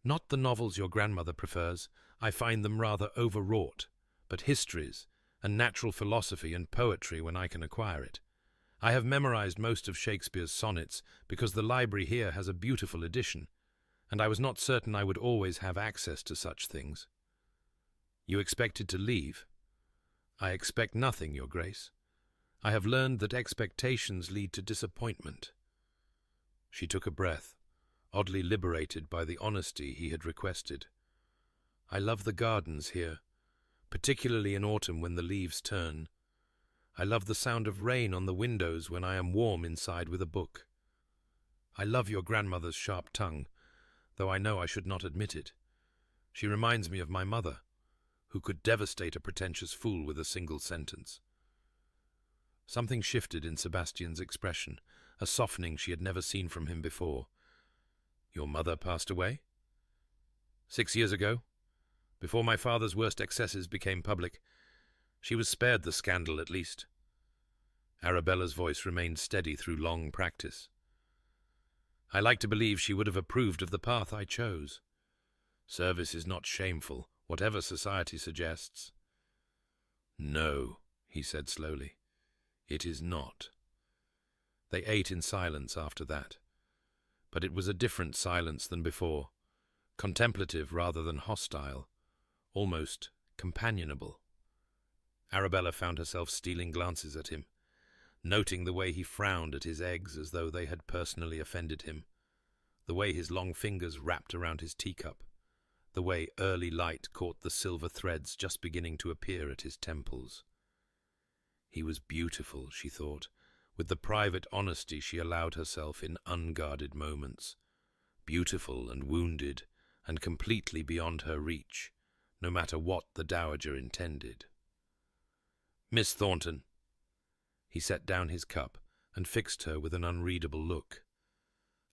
"Not the novels your grandmother prefers. I find them rather overwrought, but histories and natural philosophy and poetry when I can acquire it. I have memorized most of Shakespeare's sonnets because the library here has a beautiful edition, and I was not certain I would always have access to such things." "You expected to leave?" "I expect nothing, Your Grace. I have learned that expectations lead to disappointment." She took a breath, oddly liberated by the honesty he had requested. "I love the gardens here, particularly in autumn when the leaves turn. I love the sound of rain on the windows when I am warm inside with a book. I love your grandmother's sharp tongue, though I know I should not admit it. She reminds me of my mother, who could devastate a pretentious fool with a single sentence." Something shifted in Sebastian's expression, a softening she had never seen from him before. "Your mother passed away?" "6 years ago, before my father's worst excesses became public. She was spared the scandal, at least." Arabella's voice remained steady through long practice. "I like to believe she would have approved of the path I chose. Service is not shameful, whatever society suggests." "No," he said slowly, "it is not." They ate in silence after that. But it was a different silence than before, contemplative rather than hostile, almost companionable. Arabella found herself stealing glances at him, noting the way he frowned at his eggs as though they had personally offended him, the way his long fingers wrapped around his teacup, the way early light caught the silver threads just beginning to appear at his temples. He was beautiful, she thought, with the private honesty she allowed herself in unguarded moments, beautiful and wounded and completely beyond her reach, no matter what the dowager intended. "Miss Thornton." He set down his cup and fixed her with an unreadable look.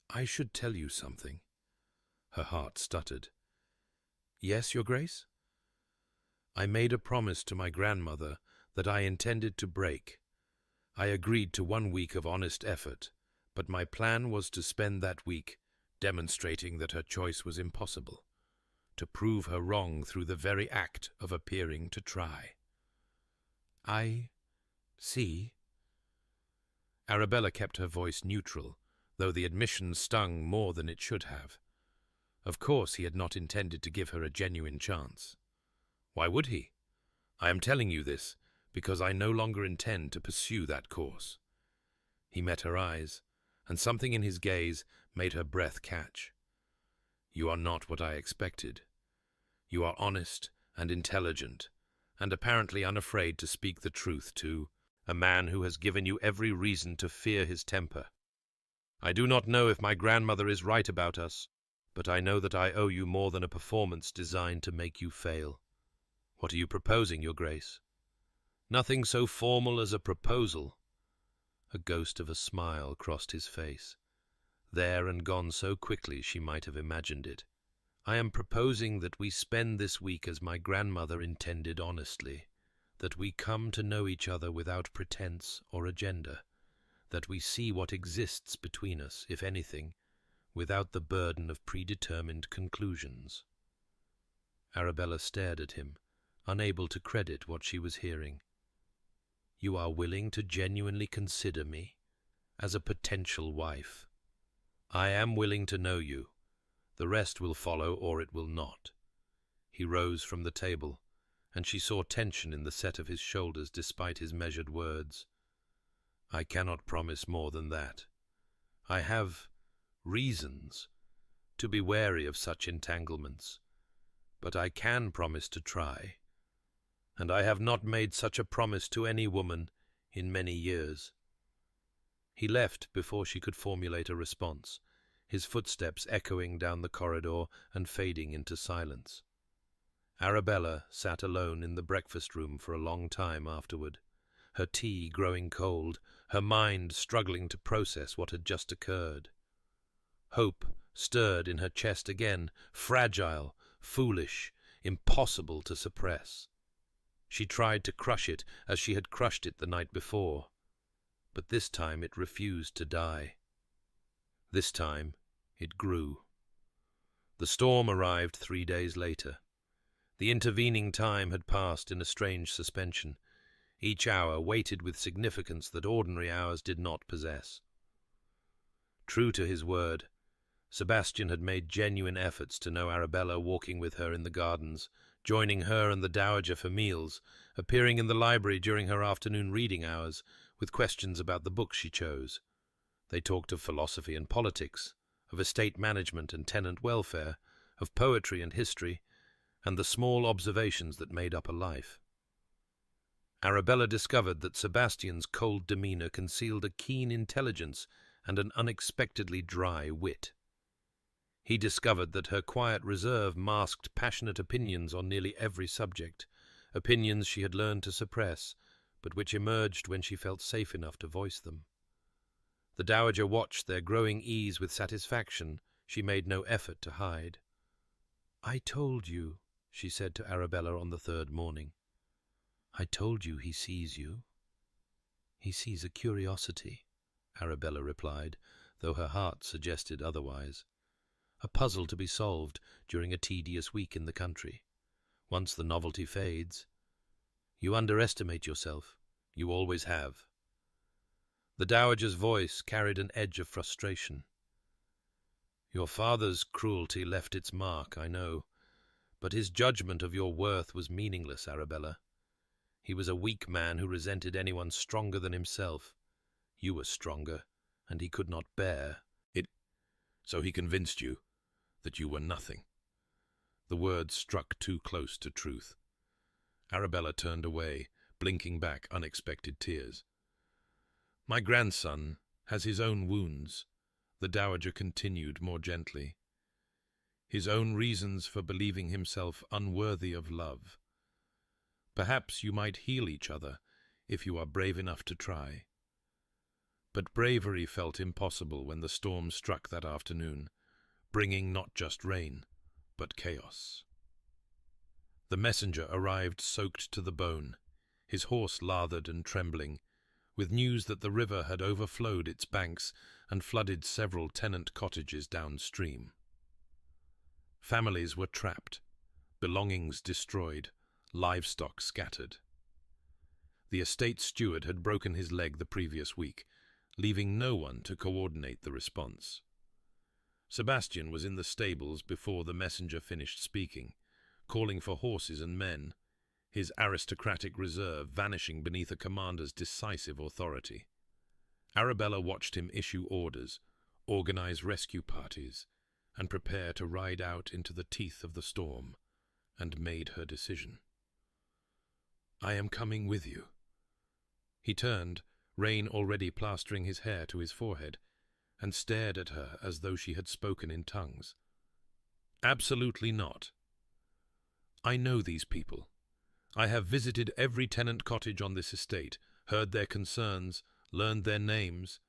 "I should tell you something." Her heart stuttered. "Yes, Your Grace?" "I made a promise to my grandmother that I intended to break. I agreed to 1 week of honest effort, but my plan was to spend that week demonstrating that her choice was impossible, to prove her wrong through the very act of appearing to try." "I see." Arabella kept her voice neutral, though the admission stung more than it should have. Of course he had not intended to give her a genuine chance. Why would he? "I am telling you this because I no longer intend to pursue that course." He met her eyes, and something in his gaze made her breath catch. "You are not what I expected. You are honest and intelligent, and apparently unafraid to speak the truth to a man who has given you every reason to fear his temper. I do not know if my grandmother is right about us, but I know that I owe you more than a performance designed to make you fail." "What are you proposing, Your Grace?" "Nothing so formal as a proposal." A ghost of a smile crossed his face, there and gone so quickly she might have imagined it. "I am proposing that we spend this week as my grandmother intended honestly, that we come to know each other without pretense or agenda, that we see what exists between us, if anything, without the burden of predetermined conclusions." Arabella stared at him, unable to credit what she was hearing. "You are willing to genuinely consider me as a potential wife?" "I am willing to know you. The rest will follow or it will not." He rose from the table, and she saw tension in the set of his shoulders despite his measured words. "I cannot promise more than that. I have reasons to be wary of such entanglements, but I can promise to try, and I have not made such a promise to any woman in many years." He left before she could formulate a response, his footsteps echoing down the corridor and fading into silence. Arabella sat alone in the breakfast room for a long time afterward, her tea growing cold, her mind struggling to process what had just occurred. Hope stirred in her chest again, fragile, foolish, impossible to suppress. She tried to crush it as she had crushed it the night before, but this time it refused to die. This time it grew. The storm arrived 3 days later. The intervening time had passed in a strange suspension, each hour weighted with significance that ordinary hours did not possess. True to his word, Sebastian had made genuine efforts to know Arabella, walking with her in the gardens, joining her and the dowager for meals, appearing in the library during her afternoon reading hours, with questions about the books she chose. They talked of philosophy and politics, of estate management and tenant welfare, of poetry and history, and the small observations that made up a life. Arabella discovered that Sebastian's cold demeanour concealed a keen intelligence and an unexpectedly dry wit. He discovered that her quiet reserve masked passionate opinions on nearly every subject, opinions she had learned to suppress, but which emerged when she felt safe enough to voice them. The dowager watched their growing ease with satisfaction she made no effort to hide. "I told you," she said to Arabella on the 3rd morning. "I told you he sees you." "He sees a curiosity," Arabella replied, though her heart suggested otherwise. "A puzzle to be solved during a tedious week in the country. Once the novelty fades, you underestimate yourself. You always have." The dowager's voice carried an edge of frustration. Your father's cruelty left its mark, I know, but his judgment of your worth was meaningless, Arabella. He was a weak man who resented anyone stronger than himself. You were stronger, and he could not bear it. So he convinced you that you were nothing. The words struck too close to truth. Arabella turned away, blinking back unexpected tears. My grandson has his own wounds, the dowager continued more gently. His own reasons for believing himself unworthy of love. Perhaps you might heal each other if you are brave enough to try. But bravery felt impossible when the storm struck that afternoon, bringing not just rain, but chaos. The messenger arrived soaked to the bone, his horse lathered and trembling, with news that the river had overflowed its banks and flooded several tenant cottages downstream. Families were trapped, belongings destroyed, livestock scattered. The estate steward had broken his leg the previous week, leaving no one to coordinate the response. Sebastian was in the stables before the messenger finished speaking, calling for horses and men, his aristocratic reserve vanishing beneath a commander's decisive authority. Arabella watched him issue orders, organize rescue parties, and prepare to ride out into the teeth of the storm, and made her decision. I am coming with you. He turned, rain already plastering his hair to his forehead, and stared at her as though she had spoken in tongues. Absolutely not. I know these people. I have visited every tenant cottage on this estate, heard their concerns, learned their names.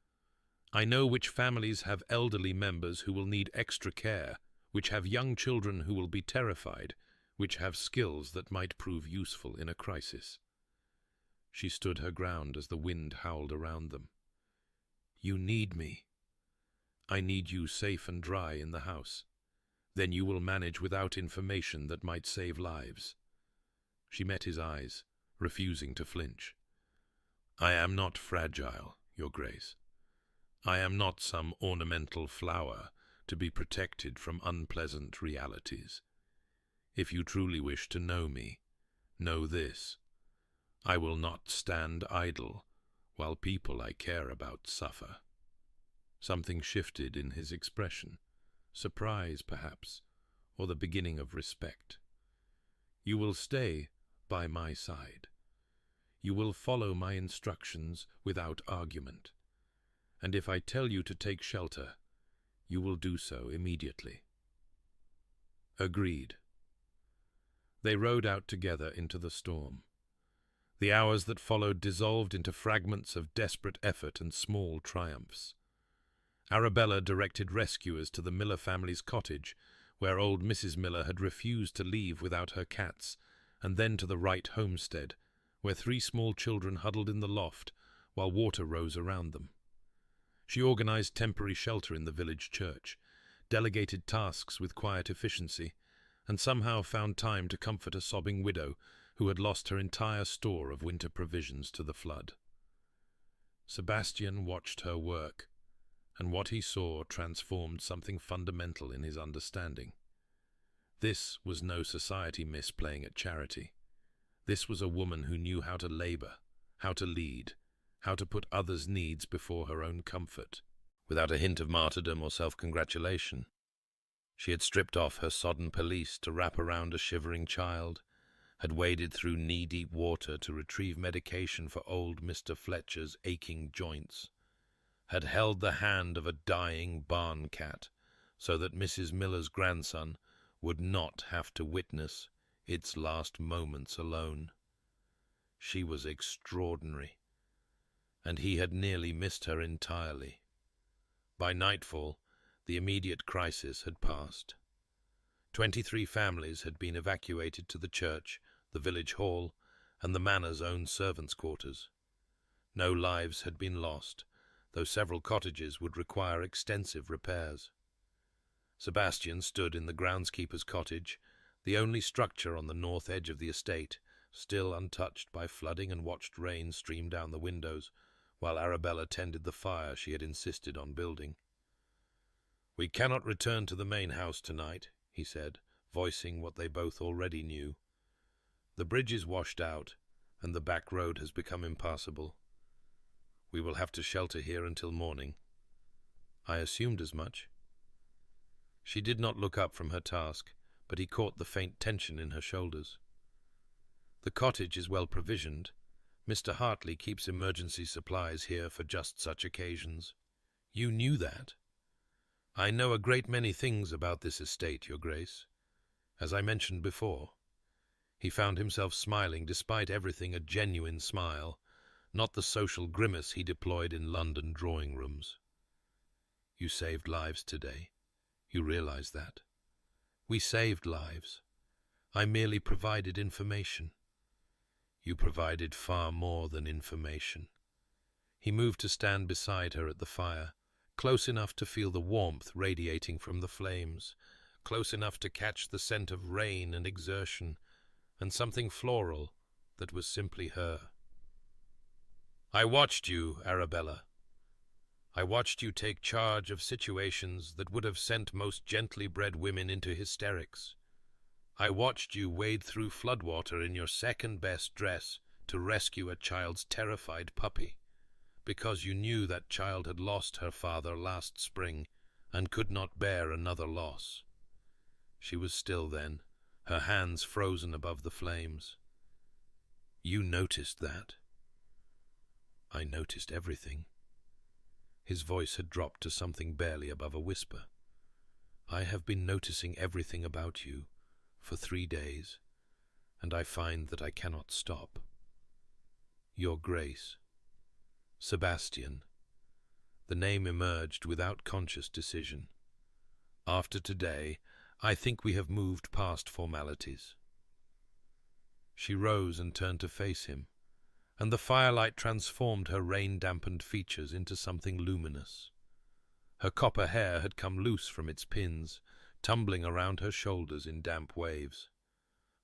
I know which families have elderly members who will need extra care, which have young children who will be terrified, which have skills that might prove useful in a crisis. She stood her ground as the wind howled around them. You need me. I need you safe and dry in the house. Then you will manage without information that might save lives. She met his eyes, refusing to flinch. I am not fragile, Your Grace. I am not some ornamental flower to be protected from unpleasant realities. If you truly wish to know me, know this. I will not stand idle while people I care about suffer. Something shifted in his expression, surprise perhaps, or the beginning of respect. You will stay by my side. You will follow my instructions without argument. And if I tell you to take shelter, you will do so immediately. Agreed. They rode out together into the storm. The hours that followed dissolved into fragments of desperate effort and small triumphs. Arabella directed rescuers to the Miller family's cottage, where old Mrs. Miller had refused to leave without her cats, and then to the Wright homestead, where 3 small children huddled in the loft while water rose around them. She organized temporary shelter in the village church, delegated tasks with quiet efficiency, and somehow found time to comfort a sobbing widow who had lost her entire store of winter provisions to the flood. Sebastian watched her work, and what he saw transformed something fundamental in his understanding. This was no society miss playing at charity. This was a woman who knew how to labor, how to lead, how to put others' needs before her own comfort, without a hint of martyrdom or self-congratulation. She had stripped off her sodden pelisse to wrap around a shivering child, had waded through knee-deep water to retrieve medication for old Mr. Fletcher's aching joints, had held the hand of a dying barn cat so that Mrs. Miller's grandson would not have to witness its last moments alone. She was extraordinary, and he had nearly missed her entirely. By nightfall, the immediate crisis had passed. 23 families had been evacuated to the church, the village hall, and the manor's own servants' quarters. No lives had been lost, though several cottages would require extensive repairs. Sebastian stood in the groundskeeper's cottage, the only structure on the north edge of the estate, still untouched by flooding, and watched rain stream down the windows, while Arabella tended the fire she had insisted on building. "We cannot return to the main house tonight," he said, voicing what they both already knew. "The bridge is washed out, and the back road has become impassable. We will have to shelter here until morning." I assumed as much. She did not look up from her task, but he caught the faint tension in her shoulders. "The cottage is well provisioned. Mr. Hartley keeps emergency supplies here for just such occasions." "You knew that?" "I know a great many things about this estate, Your Grace. As I mentioned before." He found himself smiling, despite everything a genuine smile, not the social grimace he deployed in London drawing-rooms. "You saved lives today. You realize that?" "We saved lives. I merely provided information." "You provided far more than information." He moved to stand beside her at the fire, close enough to feel the warmth radiating from the flames, close enough to catch the scent of rain and exertion, and something floral that was simply her. "I watched you, Arabella. I watched you take charge of situations that would have sent most gently bred women into hysterics. I watched you wade through floodwater in your second-best dress to rescue a child's terrified puppy, because you knew that child had lost her father last spring and could not bear another loss." She was still then, her hands frozen above the flames. "You noticed that?" "I noticed everything." His voice had dropped to something barely above a whisper. "I have been noticing everything about you for 3 days, and I find that I cannot stop. Your Grace." "Sebastian." The name emerged without conscious decision. "After today, I think we have moved past formalities." She rose and turned to face him, and the firelight transformed her rain-dampened features into something luminous. Her copper hair had come loose from its pins, tumbling around her shoulders in damp waves.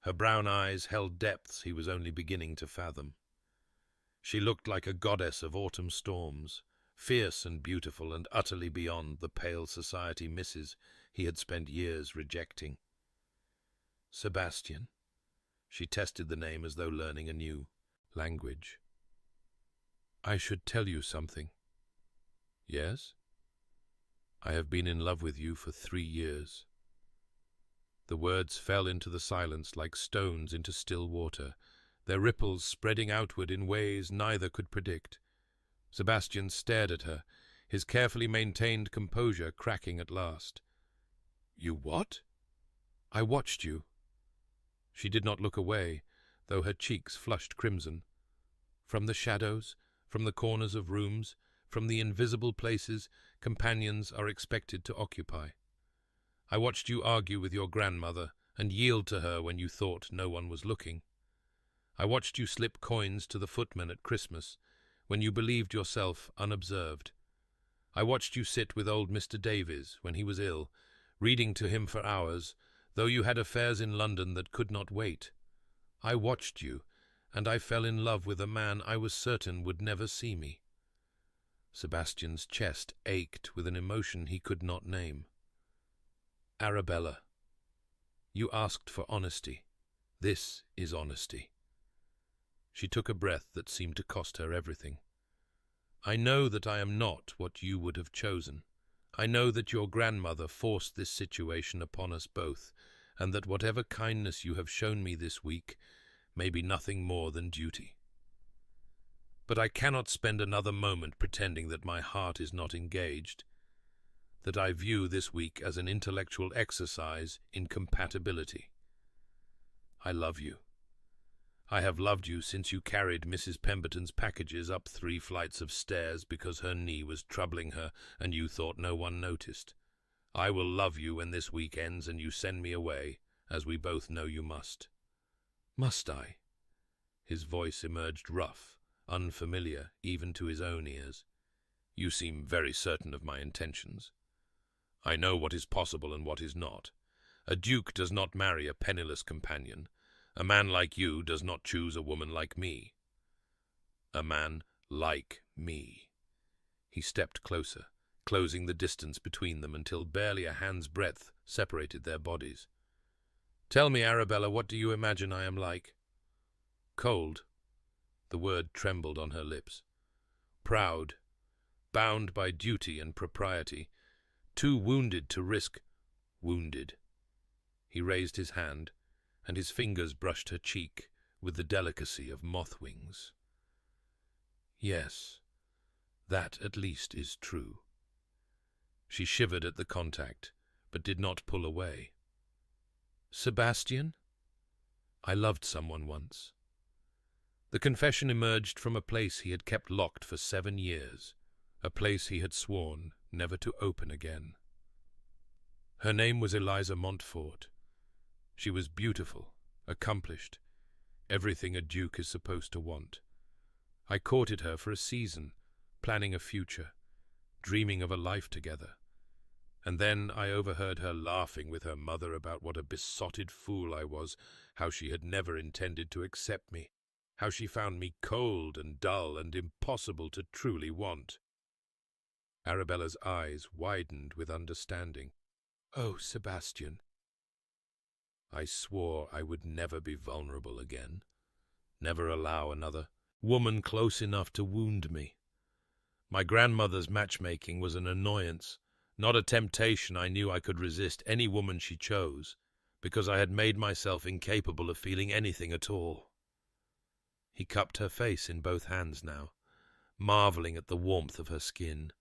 Her brown eyes held depths he was only beginning to fathom. She looked like a goddess of autumn storms, fierce and beautiful and utterly beyond the pale society misses he had spent years rejecting. "Sebastian." She tested the name as though learning a new language. "I should tell you something." "Yes?" "I have been in love with you for 3 years." The words fell into the silence like stones into still water, their ripples spreading outward in ways neither could predict. Sebastian stared at her, his carefully maintained composure cracking at last. "You what?" "I watched you." She did not look away, though her cheeks flushed crimson. "From the shadows, from the corners of rooms, from the invisible places companions are expected to occupy. I watched you argue with your grandmother and yield to her when you thought no one was looking. I watched you slip coins to the footman at Christmas when you believed yourself unobserved. I watched you sit with old Mr. Davies when he was ill, reading to him for hours, though you had affairs in London that could not wait. I watched you, and I fell in love with a man I was certain would never see me." Sebastian's chest ached with an emotion he could not name. "Arabella, you asked for honesty. This is honesty." She took a breath that seemed to cost her everything. "I know that I am not what you would have chosen. I know that your grandmother forced this situation upon us both, and that whatever kindness you have shown me this week may be nothing more than duty. But I cannot spend another moment pretending that my heart is not engaged, that I view this week as an intellectual exercise in compatibility. I love you. I have loved you since you carried Mrs. Pemberton's packages up 3 flights of stairs because her knee was troubling her and you thought no one noticed. I will love you when this week ends and you send me away, as we both know you must." "Must I?" His voice emerged rough, unfamiliar even to his own ears. "You seem very certain of my intentions. I know what is possible and what is not. A duke does not marry a penniless companion. A man like you does not choose a woman like me." "A man like me." He stepped closer, closing the distance between them until barely a hand's breadth separated their bodies. "Tell me, Arabella, what do you imagine I am like?" "Cold." The word trembled on her lips. "Proud, bound by duty and propriety, too wounded to risk—" "Wounded." He raised his hand, and his fingers brushed her cheek with the delicacy of moth wings. "Yes, that at least is true." She shivered at the contact, but did not pull away. "Sebastian? I loved someone once." The confession emerged from a place he had kept locked for 7 years, a place he had sworn never to open again. Her name was Eliza Montfort. She was beautiful, accomplished, everything a duke is supposed to want. I courted her for a season, planning a future, dreaming of a life together. And then I overheard her laughing with her mother about what a besotted fool I was, how she had never intended to accept me, how she found me cold and dull and impossible to truly want. Arabella's eyes widened with understanding. "Oh, Sebastian." I swore I would never be vulnerable again, never allow another woman close enough to wound me. My grandmother's matchmaking was an annoyance, not a temptation I knew I could resist any woman she chose, because I had made myself incapable of feeling anything at all. He cupped her face in both hands now, marveling at the warmth of her skin,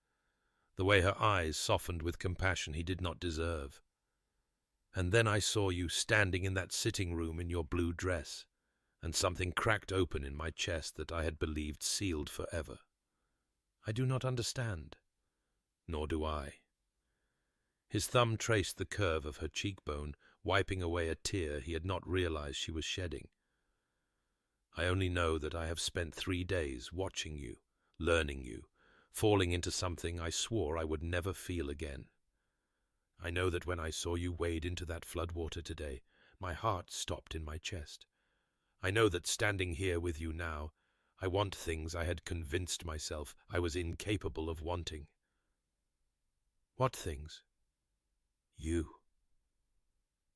the way her eyes softened with compassion he did not deserve. "And then I saw you standing in that sitting room in your blue dress, and something cracked open in my chest that I had believed sealed forever. I do not understand, nor do I." His thumb traced the curve of her cheekbone, wiping away a tear he had not realized she was shedding. "I only know that I have spent 3 days watching you, learning you, falling into something I swore I would never feel again. I know that when I saw you wade into that floodwater today, my heart stopped in my chest. I know that standing here with you now, I want things I had convinced myself I was incapable of wanting." "What things?" "You."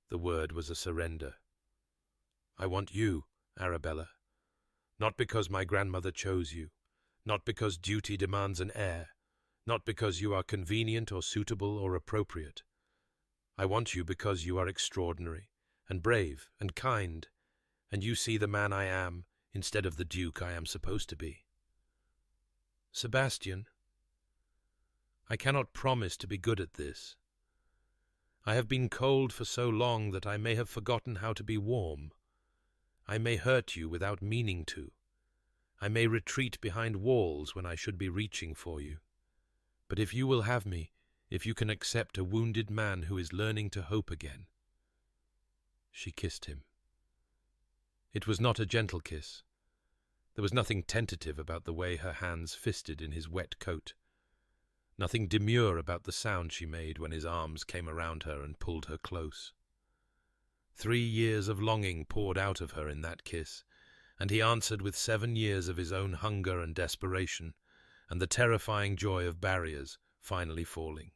The word was a surrender. "I want you, Arabella. Not because my grandmother chose you, not because duty demands an heir, not because you are convenient or suitable or appropriate. I want you because you are extraordinary and brave and kind, and you see the man I am instead of the duke I am supposed to be." "Sebastian, I cannot promise to be good at this. I have been cold for so long that I may have forgotten how to be warm. I may hurt you without meaning to. I may retreat behind walls when I should be reaching for you. But if you will have me, if you can accept a wounded man who is learning to hope again—" She kissed him. It was not a gentle kiss. There was nothing tentative about the way her hands fisted in his wet coat, nothing demure about the sound she made when his arms came around her and pulled her close. 3 years of longing poured out of her in that kiss, and he answered with 7 years of his own hunger and desperation, and the terrifying joy of barriers finally falling.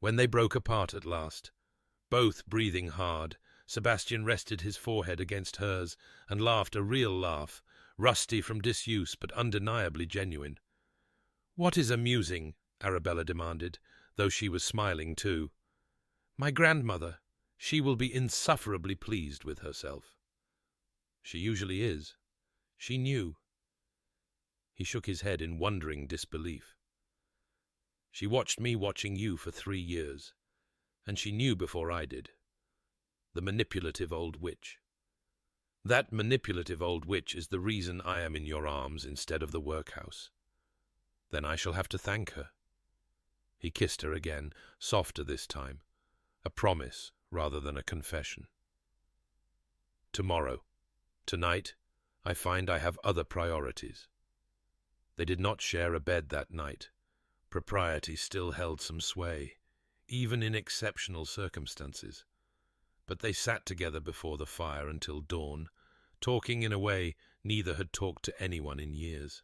When they broke apart at last, both breathing hard, Sebastian rested his forehead against hers and laughed a real laugh, rusty from disuse but undeniably genuine. "What is amusing?" Arabella demanded, though she was smiling too. "My grandmother. She will be insufferably pleased with herself." "She usually is. She knew." He shook his head in wondering disbelief. "She watched me watching you for 3 years, and she knew before I did. The manipulative old witch. That manipulative old witch is the reason I am in your arms instead of the workhouse. Then I shall have to thank her." He kissed her again, softer this time, a promise rather than a confession. "Tomorrow. Tonight, I find I have other priorities." They did not share a bed that night. Propriety still held some sway, even in exceptional circumstances. But they sat together before the fire until dawn, talking in a way neither had talked to anyone in years.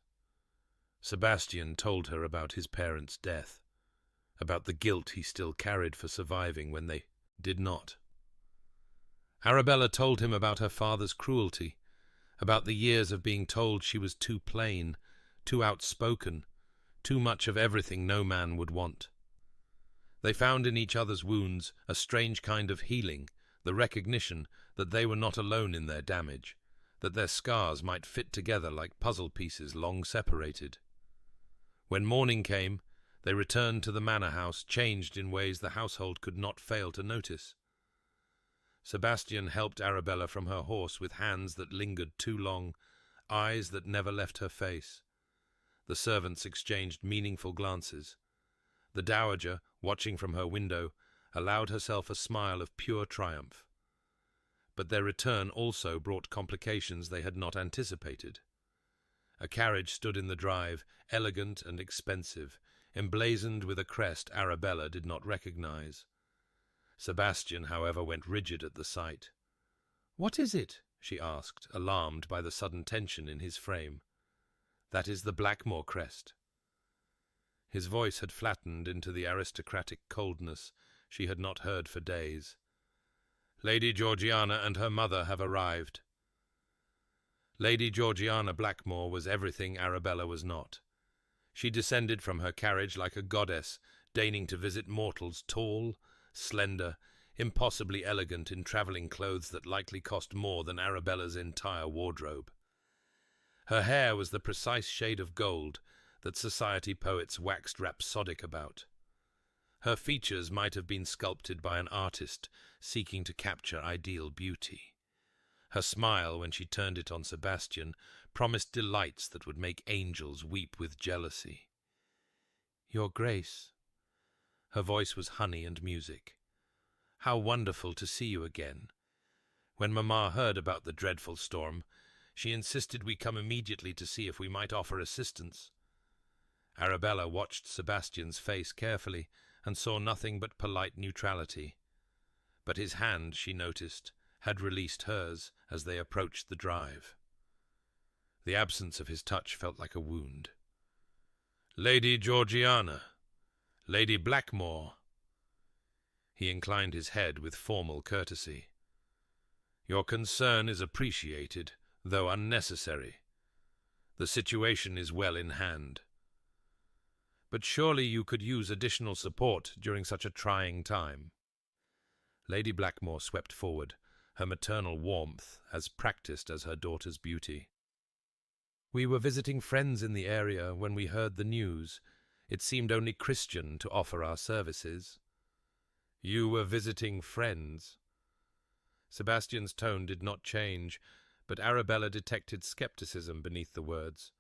Sebastian told her about his parents' death, about the guilt he still carried for surviving when they did not. Arabella told him about her father's cruelty, about the years of being told she was too plain, too outspoken, too much of everything no man would want. They found in each other's wounds a strange kind of healing, the recognition that they were not alone in their damage, that their scars might fit together like puzzle pieces long separated. When morning came, they returned to the manor house, changed in ways the household could not fail to notice. Sebastian helped Arabella from her horse with hands that lingered too long, eyes that never left her face. The servants exchanged meaningful glances. The dowager, watching from her window, allowed herself a smile of pure triumph. But their return also brought complications they had not anticipated. A carriage stood in the drive, elegant and expensive, emblazoned with a crest Arabella did not recognize. Sebastian, however, went rigid at the sight. "What is it?" she asked, alarmed by the sudden tension in his frame. "That is the Blackmore crest." His voice had flattened into the aristocratic coldness she had not heard for days. "Lady Georgiana and her mother have arrived." Lady Georgiana Blackmore was everything Arabella was not. She descended from her carriage like a goddess, deigning to visit mortals, tall, slender, impossibly elegant in travelling clothes that likely cost more than Arabella's entire wardrobe. Her hair was the precise shade of gold that society poets waxed rhapsodic about. Her features might have been sculpted by an artist seeking to capture ideal beauty. Her smile, when she turned it on Sebastian, promised delights that would make angels weep with jealousy. "Your Grace." Her voice was honey and music. "How wonderful to see you again. When Mamma heard about the dreadful storm, she insisted we come immediately to see if we might offer assistance." Arabella watched Sebastian's face carefully and saw nothing but polite neutrality. But his hand, she noticed, had released hers as they approached the drive. The absence of his touch felt like a wound. "Lady Georgiana, Lady Blackmore." He inclined his head with formal courtesy. "Your concern is appreciated, though unnecessary. The situation is well in hand. But surely you could use additional support during such a trying time." Lady Blackmore swept forward, her maternal warmth as practiced as her daughter's beauty. "We were visiting friends in the area when we heard the news. It seemed only Christian to offer our services." "You were visiting friends?" Sebastian's tone did not change, but Arabella detected skepticism beneath the words.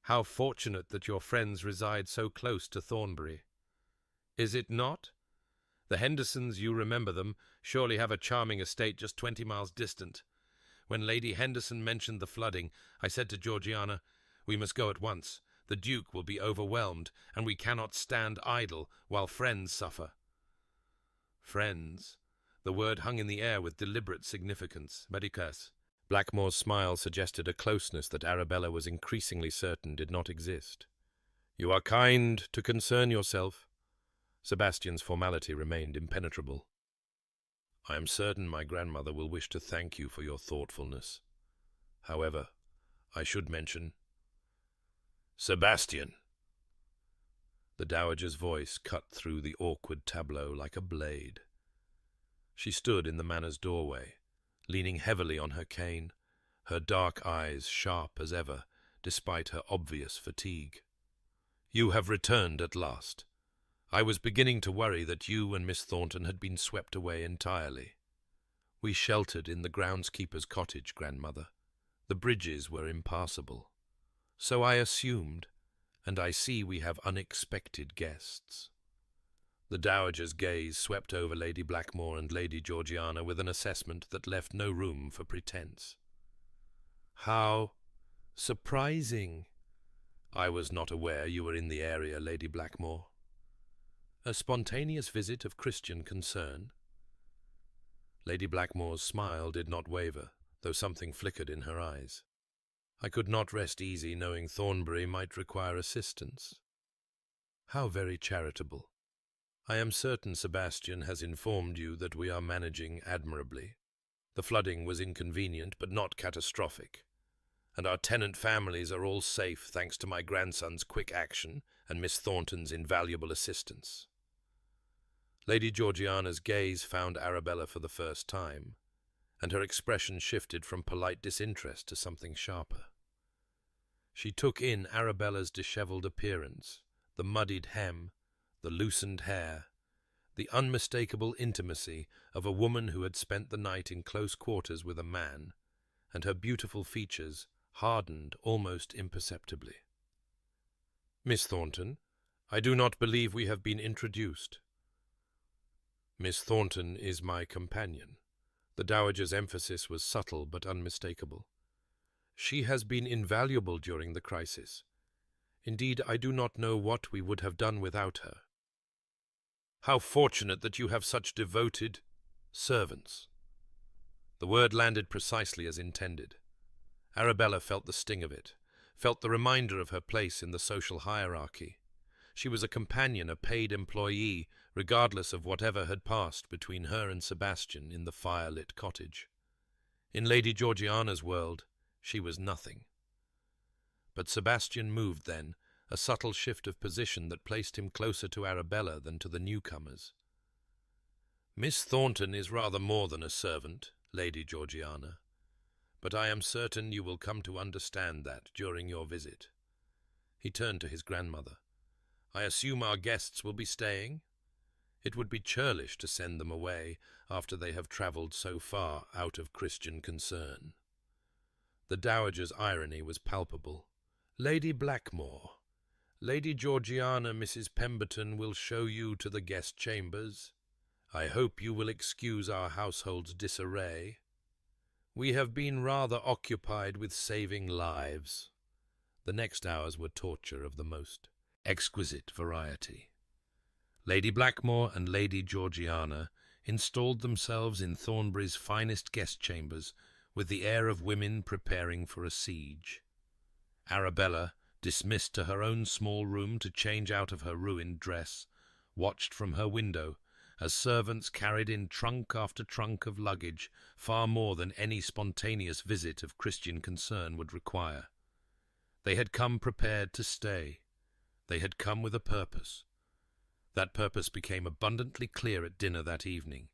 "How fortunate that your friends reside so close to Thornbury." "Is it not? The Hendersons, you remember them, surely have a charming estate just 20 miles distant. When Lady Henderson mentioned the flooding, I said to Georgiana, 'We must go at once. The Duke will be overwhelmed, and we cannot stand idle while friends suffer.'" Friends. The word hung in the air with deliberate significance. Medicus. Blackmore's smile suggested a closeness that Arabella was increasingly certain did not exist. "You are kind to concern yourself." Sebastian's formality remained impenetrable. "I am certain my grandmother will wish to thank you for your thoughtfulness. However, I should mention—" "Sebastian!" The dowager's voice cut through the awkward tableau like a blade. She stood in the manor's doorway, leaning heavily on her cane, her dark eyes sharp as ever, despite her obvious fatigue. "You have returned at last. I was beginning to worry that you and Miss Thornton had been swept away entirely. We sheltered in the groundskeeper's cottage, grandmother. The bridges were impassable. So I assumed, and I see we have unexpected guests." The dowager's gaze swept over Lady Blackmore and Lady Georgiana with an assessment that left no room for pretense. "How surprising! I was not aware you were in the area, Lady Blackmore." "A spontaneous visit of Christian concern." Lady Blackmore's smile did not waver, though something flickered in her eyes. I could not rest easy knowing Thornbury might require assistance. How very charitable. I am certain Sebastian has informed you that we are managing admirably. The flooding was inconvenient but not catastrophic, and our tenant families are all safe thanks to my grandson's quick action and Miss Thornton's invaluable assistance. Lady Georgiana's gaze found Arabella for the first time, and her expression shifted from polite disinterest to something sharper. She took in Arabella's dishevelled appearance, the muddied hem, the loosened hair, the unmistakable intimacy of a woman who had spent the night in close quarters with a man, and her beautiful features hardened almost imperceptibly. "Miss Thornton, I do not believe we have been introduced." "Miss Thornton is my companion." The dowager's emphasis was subtle but unmistakable. "She has been invaluable during the crisis. Indeed, I do not know what we would have done without her." "How fortunate that you have such devoted servants." The word landed precisely as intended. Arabella felt the sting of it, felt the reminder of her place in the social hierarchy. She was a companion, a paid employee, regardless of whatever had passed between her and Sebastian in the fire-lit cottage. In Lady Georgiana's world, she was nothing. But Sebastian moved then, a subtle shift of position that placed him closer to Arabella than to the newcomers. "Miss Thornton is rather more than a servant, Lady Georgiana, but I am certain you will come to understand that during your visit." He turned to his grandmother. "I assume our guests will be staying? It would be churlish to send them away after they have travelled so far out of Christian concern." The dowager's irony was palpable. "Lady Blackmore, Lady Georgiana, Mrs. Pemberton will show you to the guest chambers. I hope you will excuse our household's disarray. We have been rather occupied with saving lives." The next hours were torture of the most exquisite variety. Lady Blackmore and Lady Georgiana installed themselves in Thornbury's finest guest chambers with the air of women preparing for a siege. Arabella, dismissed to her own small room to change out of her ruined dress, watched from her window as servants carried in trunk after trunk of luggage, far more than any spontaneous visit of Christian concern would require. They had come prepared to stay. They had come with a purpose. That purpose became abundantly clear at dinner that evening.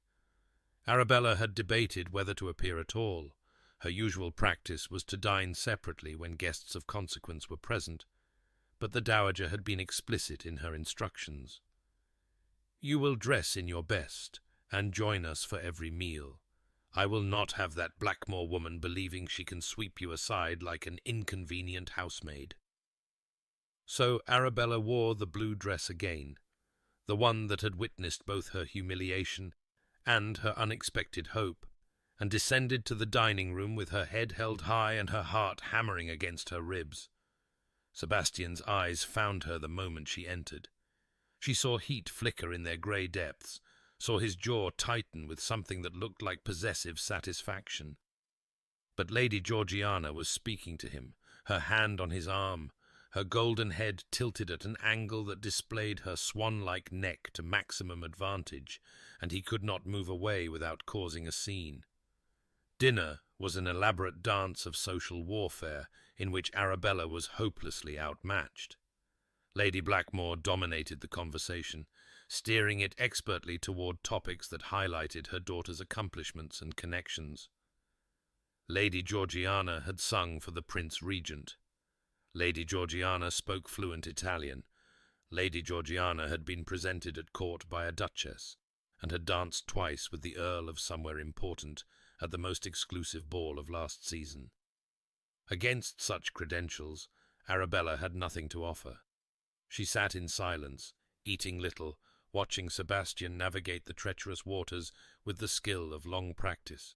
Arabella had debated whether to appear at all. Her usual practice was to dine separately when guests of consequence were present, but the dowager had been explicit in her instructions. "You will dress in your best, and join us for every meal. I will not have that Blackmore woman believing she can sweep you aside like an inconvenient housemaid." So Arabella wore the blue dress again, the one that had witnessed both her humiliation and her unexpected hope, and descended to the dining-room with her head held high and her heart hammering against her ribs. Sebastian's eyes found her the moment she entered. She saw heat flicker in their grey depths, saw his jaw tighten with something that looked like possessive satisfaction. But Lady Georgiana was speaking to him, her hand on his arm, her golden head tilted at an angle that displayed her swan-like neck to maximum advantage, and he could not move away without causing a scene. Dinner was an elaborate dance of social warfare in which Arabella was hopelessly outmatched. Lady Blackmore dominated the conversation, steering it expertly toward topics that highlighted her daughter's accomplishments and connections. Lady Georgiana had sung for the Prince Regent. Lady Georgiana spoke fluent Italian. Lady Georgiana had been presented at court by a duchess, and had danced twice with the Earl of somewhere important at the most exclusive ball of last season. Against such credentials, Arabella had nothing to offer. She sat in silence, eating little, watching Sebastian navigate the treacherous waters with the skill of long practice.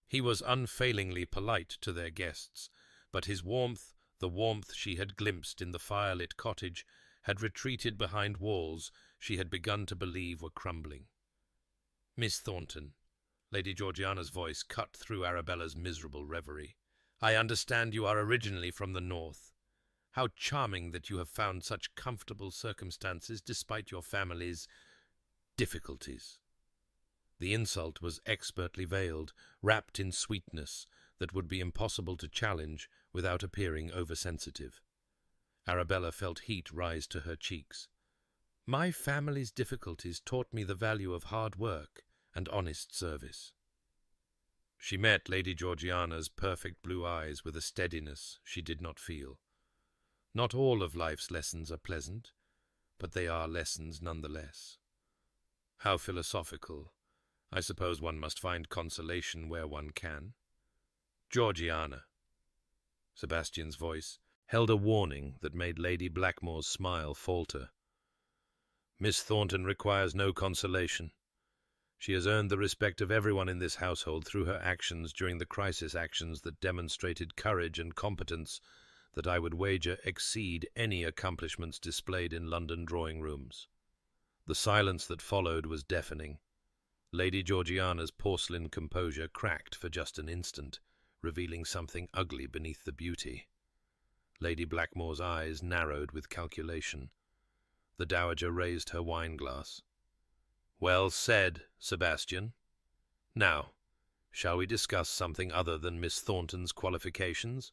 He was unfailingly polite to their guests, but his warmth, the warmth she had glimpsed in the fire-lit cottage, had retreated behind walls she had begun to believe were crumbling. "Miss Thornton," Lady Georgiana's voice cut through Arabella's miserable reverie, I understand you are originally from the north. How charming that you have found such comfortable circumstances despite your family's difficulties." The insult was expertly veiled, wrapped in sweetness that would be impossible to challenge without appearing oversensitive. Arabella felt heat rise to her cheeks. "My family's difficulties taught me the value of hard work and honest service." She met Lady Georgiana's perfect blue eyes with a steadiness she did not feel. Not all of life's lessons are pleasant, but they are lessons nonetheless. How philosophical. I suppose one must find consolation where one can. Georgiana. Sebastian's voice held a warning that made Lady Blackmore's smile falter. "Miss Thornton requires no consolation. She has earned the respect of everyone in this household through her actions during the crisis actions that demonstrated courage and competence that I would wager exceed any accomplishments displayed in London drawing-rooms." The silence that followed was deafening. Lady Georgiana's porcelain composure cracked for just an instant, revealing something ugly beneath the beauty. Lady Blackmore's eyes narrowed with calculation. The dowager raised her wine-glass. "Well said, Sebastian. Now, shall we discuss something other than Miss Thornton's qualifications?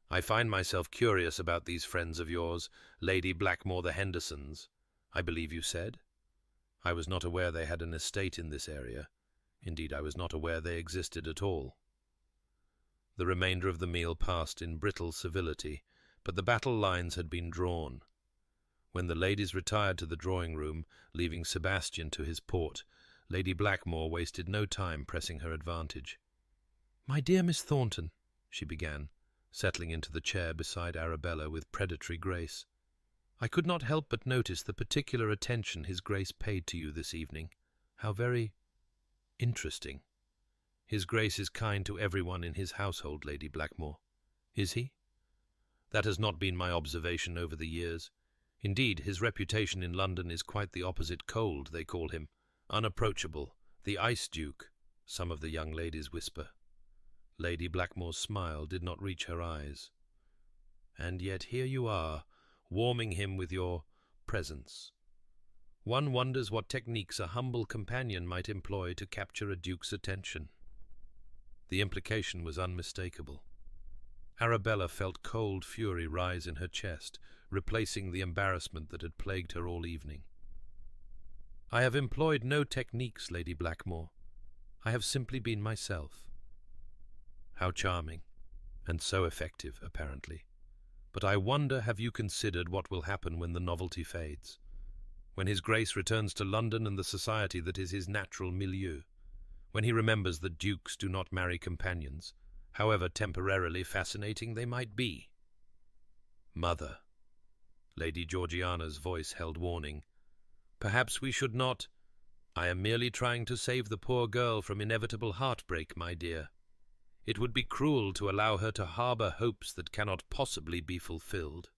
I find myself curious about these friends of yours, Lady Blackmore the Hendersons, I believe you said. I was not aware they had an estate in this area. Indeed, I was not aware they existed at all." The remainder of the meal passed in brittle civility, but the battle lines had been drawn. When the ladies retired to the drawing-room, leaving Sebastian to his port, Lady Blackmore wasted no time pressing her advantage. "My dear Miss Thornton," she began, settling into the chair beside Arabella with predatory grace, "I could not help but notice the particular attention His Grace paid to you this evening. How very interesting. His Grace is kind to everyone in his household, Lady Blackmore. Is he? That has not been my observation over the years. Indeed, his reputation in London is quite the opposite. Cold, they call him. Unapproachable. The Ice Duke, some of the young ladies whisper." Lady Blackmore's smile did not reach her eyes. "And yet here you are, warming him with your presence. One wonders what techniques a humble companion might employ to capture a duke's attention." The implication was unmistakable. Arabella felt cold fury rise in her chest, replacing the embarrassment that had plagued her all evening. "I have employed no techniques, Lady Blackmore. I have simply been myself." How charming, and so effective, apparently. But I wonder, have you considered what will happen when the novelty fades? When His Grace returns to London and the society that is his natural milieu? When he remembers that dukes do not marry companions, however temporarily fascinating they might be? "Mother," Lady Georgiana's voice held warning, "perhaps we should not—" "I am merely trying to save the poor girl from inevitable heartbreak, my dear. It would be cruel to allow her to harbour hopes that cannot possibly be fulfilled."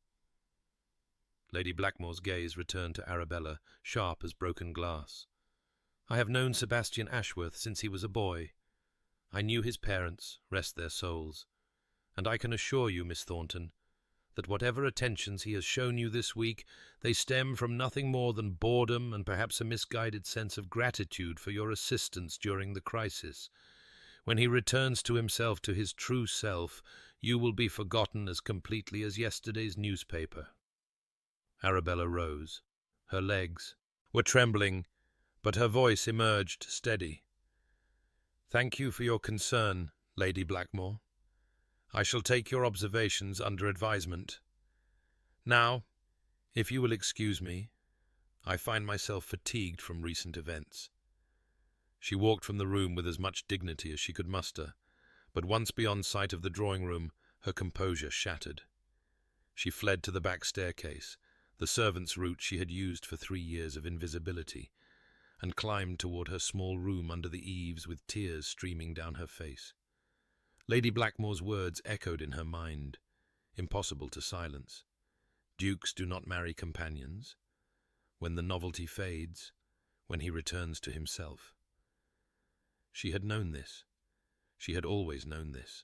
Lady Blackmore's gaze returned to Arabella, sharp as broken glass. "I have known Sebastian Ashworth since he was a boy. I knew his parents, rest their souls, and I can assure you, Miss Thornton, that whatever attentions he has shown you this week, they stem from nothing more than boredom and perhaps a misguided sense of gratitude for your assistance during the crisis. When he returns to himself, to his true self, you will be forgotten as completely as yesterday's newspaper." Arabella rose. Her legs were trembling, but her voice emerged steady. "Thank you for your concern, Lady Blackmore. I shall take your observations under advisement. Now, if you will excuse me, I find myself fatigued from recent events." She walked from the room with as much dignity as she could muster, but once beyond sight of the drawing-room, her composure shattered. She fled to the back staircase, the servant's route she had used for 3 years of invisibility, and climbed toward her small room under the eaves with tears streaming down her face. Lady Blackmore's words echoed in her mind, impossible to silence. Dukes do not marry companions. When the novelty fades, when he returns to himself. She had known this. She had always known this.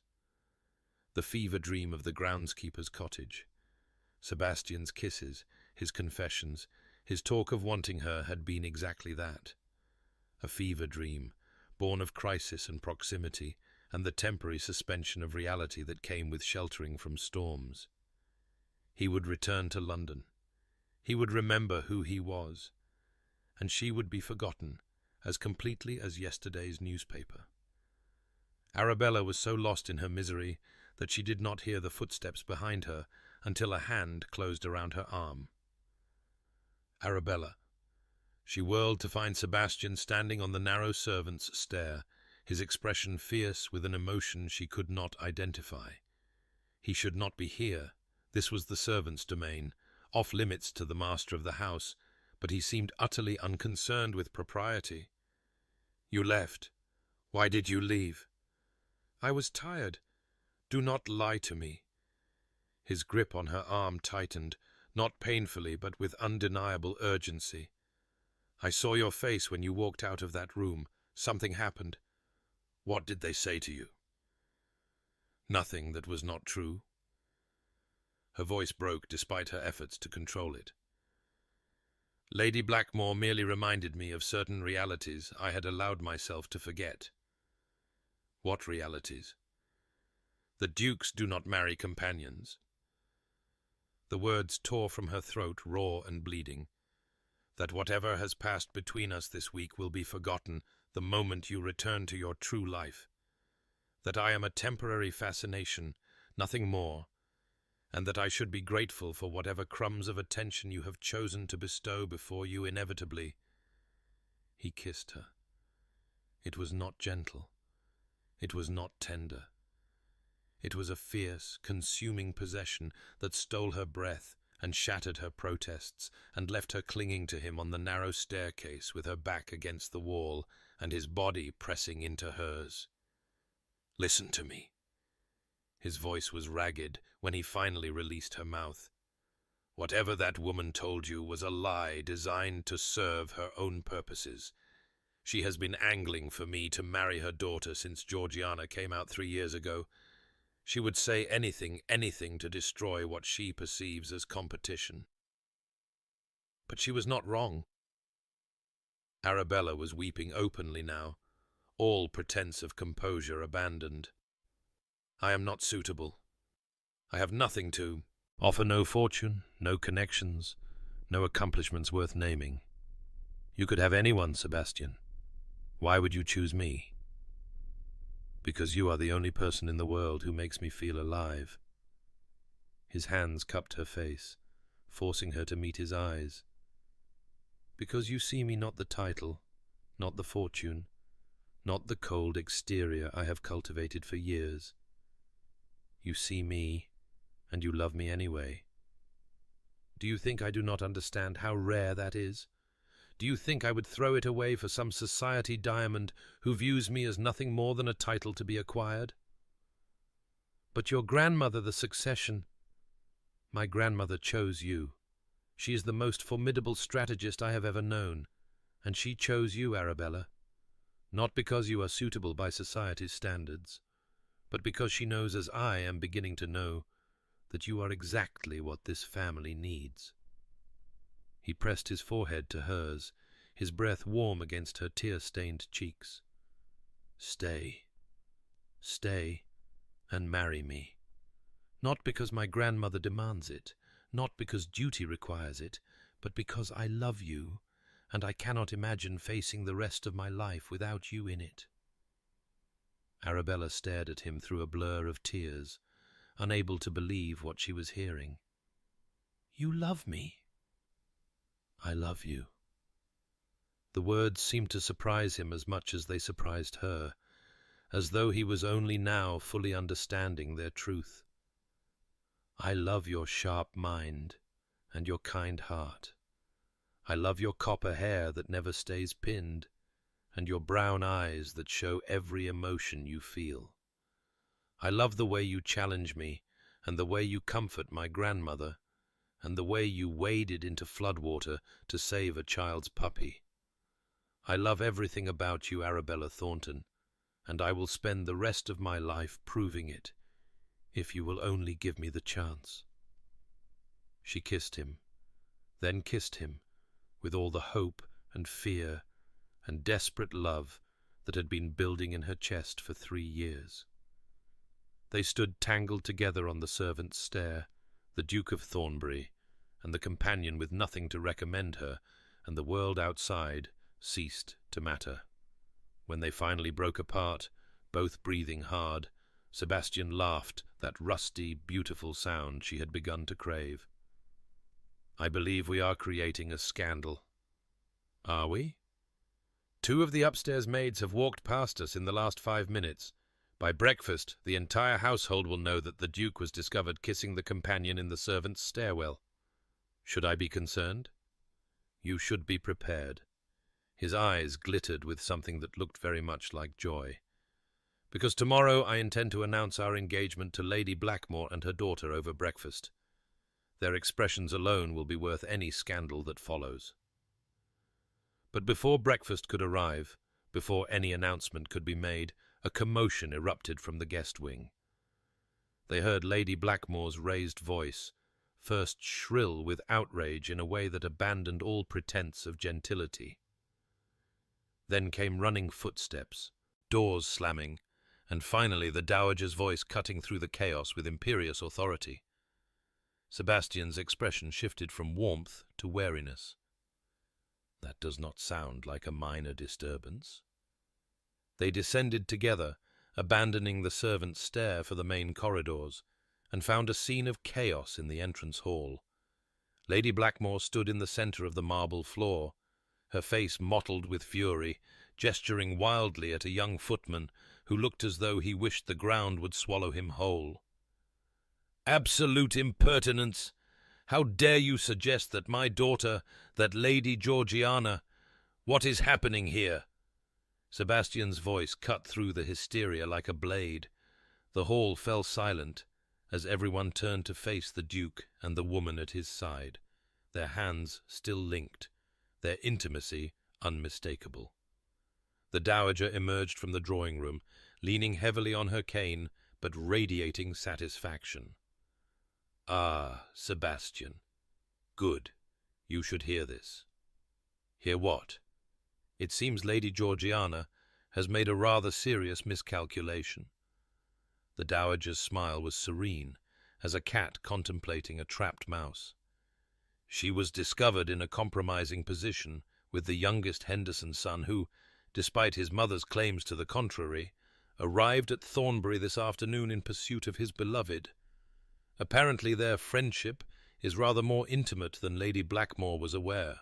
The fever dream of the groundskeeper's cottage. Sebastian's kisses, his confessions, his talk of wanting her had been exactly that. A fever dream, born of crisis and proximity, and the temporary suspension of reality that came with sheltering from storms. He would return to London. He would remember who he was, and she would be forgotten as completely as yesterday's newspaper. Arabella was so lost in her misery that she did not hear the footsteps behind her until a hand closed around her arm. Arabella. She whirled to find Sebastian standing on the narrow servants' stair, his expression fierce with an emotion she could not identify. He should not be here. This was the servants' domain, off limits to the master of the house, but he seemed utterly unconcerned with propriety. "You left. Why did you leave?" "I was tired. Do not lie to me." His grip on her arm tightened, not painfully but with undeniable urgency. "I saw your face when you walked out of that room. Something happened." "What did they say to you?" "Nothing that was not true." Her voice broke despite her efforts to control it. "Lady Blackmore merely reminded me of certain realities I had allowed myself to forget." "What realities?" "The dukes do not marry companions." The words tore from her throat, raw and bleeding. "That whatever has passed between us this week will be forgotten the moment you return to your true life. That I am a temporary fascination, nothing more, and that I should be grateful for whatever crumbs of attention you have chosen to bestow before you inevitably—" He kissed her. It was not gentle. It was not tender. It was a fierce, consuming possession that stole her breath and shattered her protests and left her clinging to him on the narrow staircase with her back against the wall and his body pressing into hers. "Listen to me." His voice was ragged when he finally released her mouth. "Whatever that woman told you was a lie designed to serve her own purposes. She has been angling for me to marry her daughter since Georgiana came out 3 years ago. She would say anything to destroy what she perceives as competition. But she was not wrong." Arabella was weeping openly now, all pretense of composure abandoned. "I am not suitable. I have nothing to offer, no fortune, no connections, no accomplishments worth naming. You could have anyone, Sebastian. Why would you choose me?" "Because you are the only person in the world who makes me feel alive." His hands cupped her face, forcing her to meet his eyes. "Because you see me not the title, not the fortune, not the cold exterior I have cultivated for years. You see me, and you love me anyway. Do you think I do not understand how rare that is? Do you think I would throw it away for some society diamond who views me as nothing more than a title to be acquired? But your grandmother, the succession— My grandmother chose you. She is the most formidable strategist I have ever known, and she chose you, Arabella, not because you are suitable by society's standards, but because she knows, as I am beginning to know, that you are exactly what this family needs." He pressed his forehead to hers, his breath warm against her tear-stained cheeks. "Stay, stay, and marry me. Not because my grandmother demands it, not because duty requires it, but because I love you, and I cannot imagine facing the rest of my life without you in it." Arabella stared at him through a blur of tears, unable to believe what she was hearing. "You love me?" "I love you." The words seemed to surprise him as much as they surprised her, as though he was only now fully understanding their truth. "I love your sharp mind and your kind heart. I love your copper hair that never stays pinned, and your brown eyes that show every emotion you feel. I love the way you challenge me, and the way you comfort my grandmother, and the way you waded into floodwater to save a child's puppy. I love everything about you, Arabella Thornton, and I will spend the rest of my life proving it. if you will only give me the chance." She kissed him, then kissed him, with all the hope and fear and desperate love that had been building in her chest for 3 years. They stood tangled together on the servants' stair, the Duke of Thornbury, and the companion with nothing to recommend her, and the world outside ceased to matter. When they finally broke apart, both breathing hard, Sebastian laughed that rusty, beautiful sound she had begun to crave. "I believe we are creating a scandal." "Are we?" "2 of the upstairs maids have walked past us in the last 5 minutes. By breakfast, the entire household will know that the Duke was discovered kissing the companion in the servants' stairwell. Should I be concerned?" "You should be prepared." His eyes glittered with something that looked very much like joy. "Because tomorrow I intend to announce our engagement to Lady Blackmore and her daughter over breakfast. Their expressions alone will be worth any scandal that follows." But before breakfast could arrive, before any announcement could be made, a commotion erupted from the guest wing. They heard Lady Blackmore's raised voice, first shrill with outrage in a way that abandoned all pretense of gentility. Then came running footsteps, doors slamming, and finally the dowager's voice cutting through the chaos with imperious authority. Sebastian's expression shifted from warmth to wariness. That does not sound like a minor disturbance. They descended together, abandoning the servants' stair for the main corridors, and found a scene of chaos in the entrance hall. Lady Blackmore stood in the centre of the marble floor, her face mottled with fury, gesturing wildly at a young footman who looked as though he wished the ground would swallow him whole. "Absolute impertinence! How dare you suggest that my daughter, that Lady Georgiana— What is happening here?" Sebastian's voice cut through the hysteria like a blade. The hall fell silent as everyone turned to face the Duke and the woman at his side, their hands still linked, their intimacy unmistakable. The dowager emerged from the drawing-room, leaning heavily on her cane, but radiating satisfaction. "Ah, Sebastian. Good. You should hear this." "Hear what?" "It seems Lady Georgiana has made a rather serious miscalculation." The dowager's smile was serene, as a cat contemplating a trapped mouse. "She was discovered in a compromising position with the youngest Henderson son who, despite his mother's claims to the contrary, arrived at Thornbury this afternoon in pursuit of his beloved. Apparently their friendship is rather more intimate than Lady Blackmore was aware."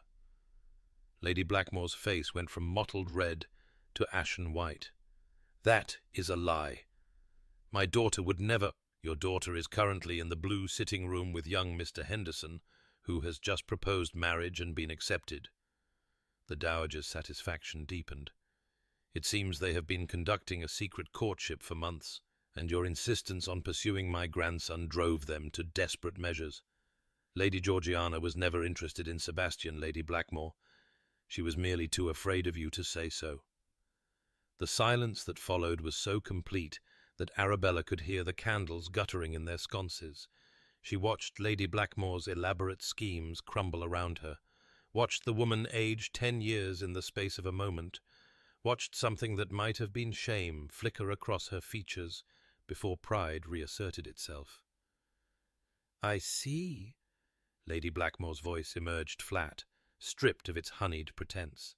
Lady Blackmore's face went from mottled red to ashen white. "That is a lie. My daughter would never—" "Your daughter is currently in the blue sitting room with young Mr. Henderson, who has just proposed marriage and been accepted." The dowager's satisfaction deepened. "It seems they have been conducting a secret courtship for months, and your insistence on pursuing my grandson drove them to desperate measures. Lady Georgiana was never interested in Sebastian, Lady Blackmore. She was merely too afraid of you to say so." The silence that followed was so complete that Arabella could hear the candles guttering in their sconces. She watched Lady Blackmore's elaborate schemes crumble around her, watched the woman age 10 years in the space of a moment, watched something that might have been shame flicker across her features before pride reasserted itself. "I see." Lady Blackmore's voice emerged flat, stripped of its honeyed pretense.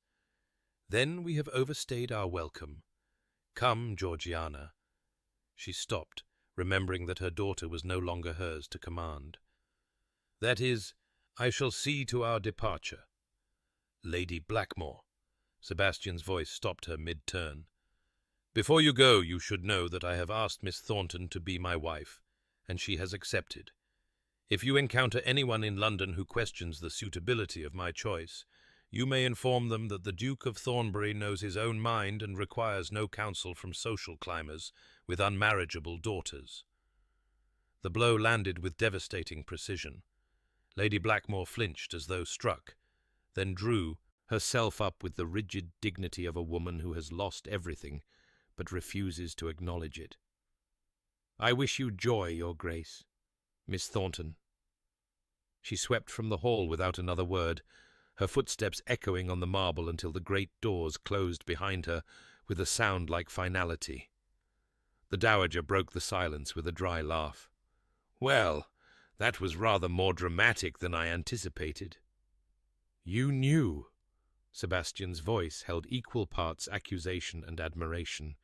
"Then we have overstayed our welcome. Come, Georgiana." She stopped, remembering that her daughter was no longer hers to command. "That is, I shall see to our departure." "Lady Blackmore." Sebastian's voice stopped her mid-turn. "Before you go, you should know that I have asked Miss Thornton to be my wife, and she has accepted. If you encounter anyone in London who questions the suitability of my choice, you may inform them that the Duke of Thornbury knows his own mind and requires no counsel from social climbers with unmarriageable daughters." The blow landed with devastating precision. Lady Blackmore flinched as though struck, then drew herself up with the rigid dignity of a woman who has lost everything but refuses to acknowledge it. I wish you joy, your grace. Miss Thornton. She swept from the hall without another word, her footsteps echoing on the marble until the great doors closed behind her with a sound like finality. The dowager broke the silence with a dry laugh. Well, that was rather more dramatic than I anticipated. You knew. Sebastian's voice held equal parts accusation and admiration.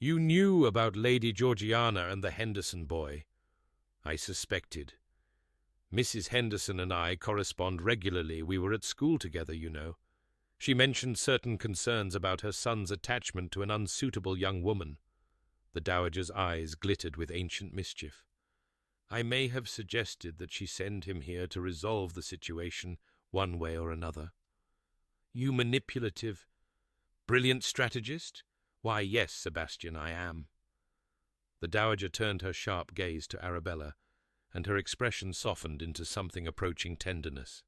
You knew about Lady Georgiana and the Henderson boy. I suspected. Mrs. Henderson and I correspond regularly. We were at school together, you know. She mentioned certain concerns about her son's attachment to an unsuitable young woman. The dowager's eyes glittered with ancient mischief. I may have suggested that she send him here to resolve the situation one way or another. You manipulative, brilliant strategist? Why, yes, Sebastian, I am. The dowager turned her sharp gaze to Arabella, and her expression softened into something approaching tenderness.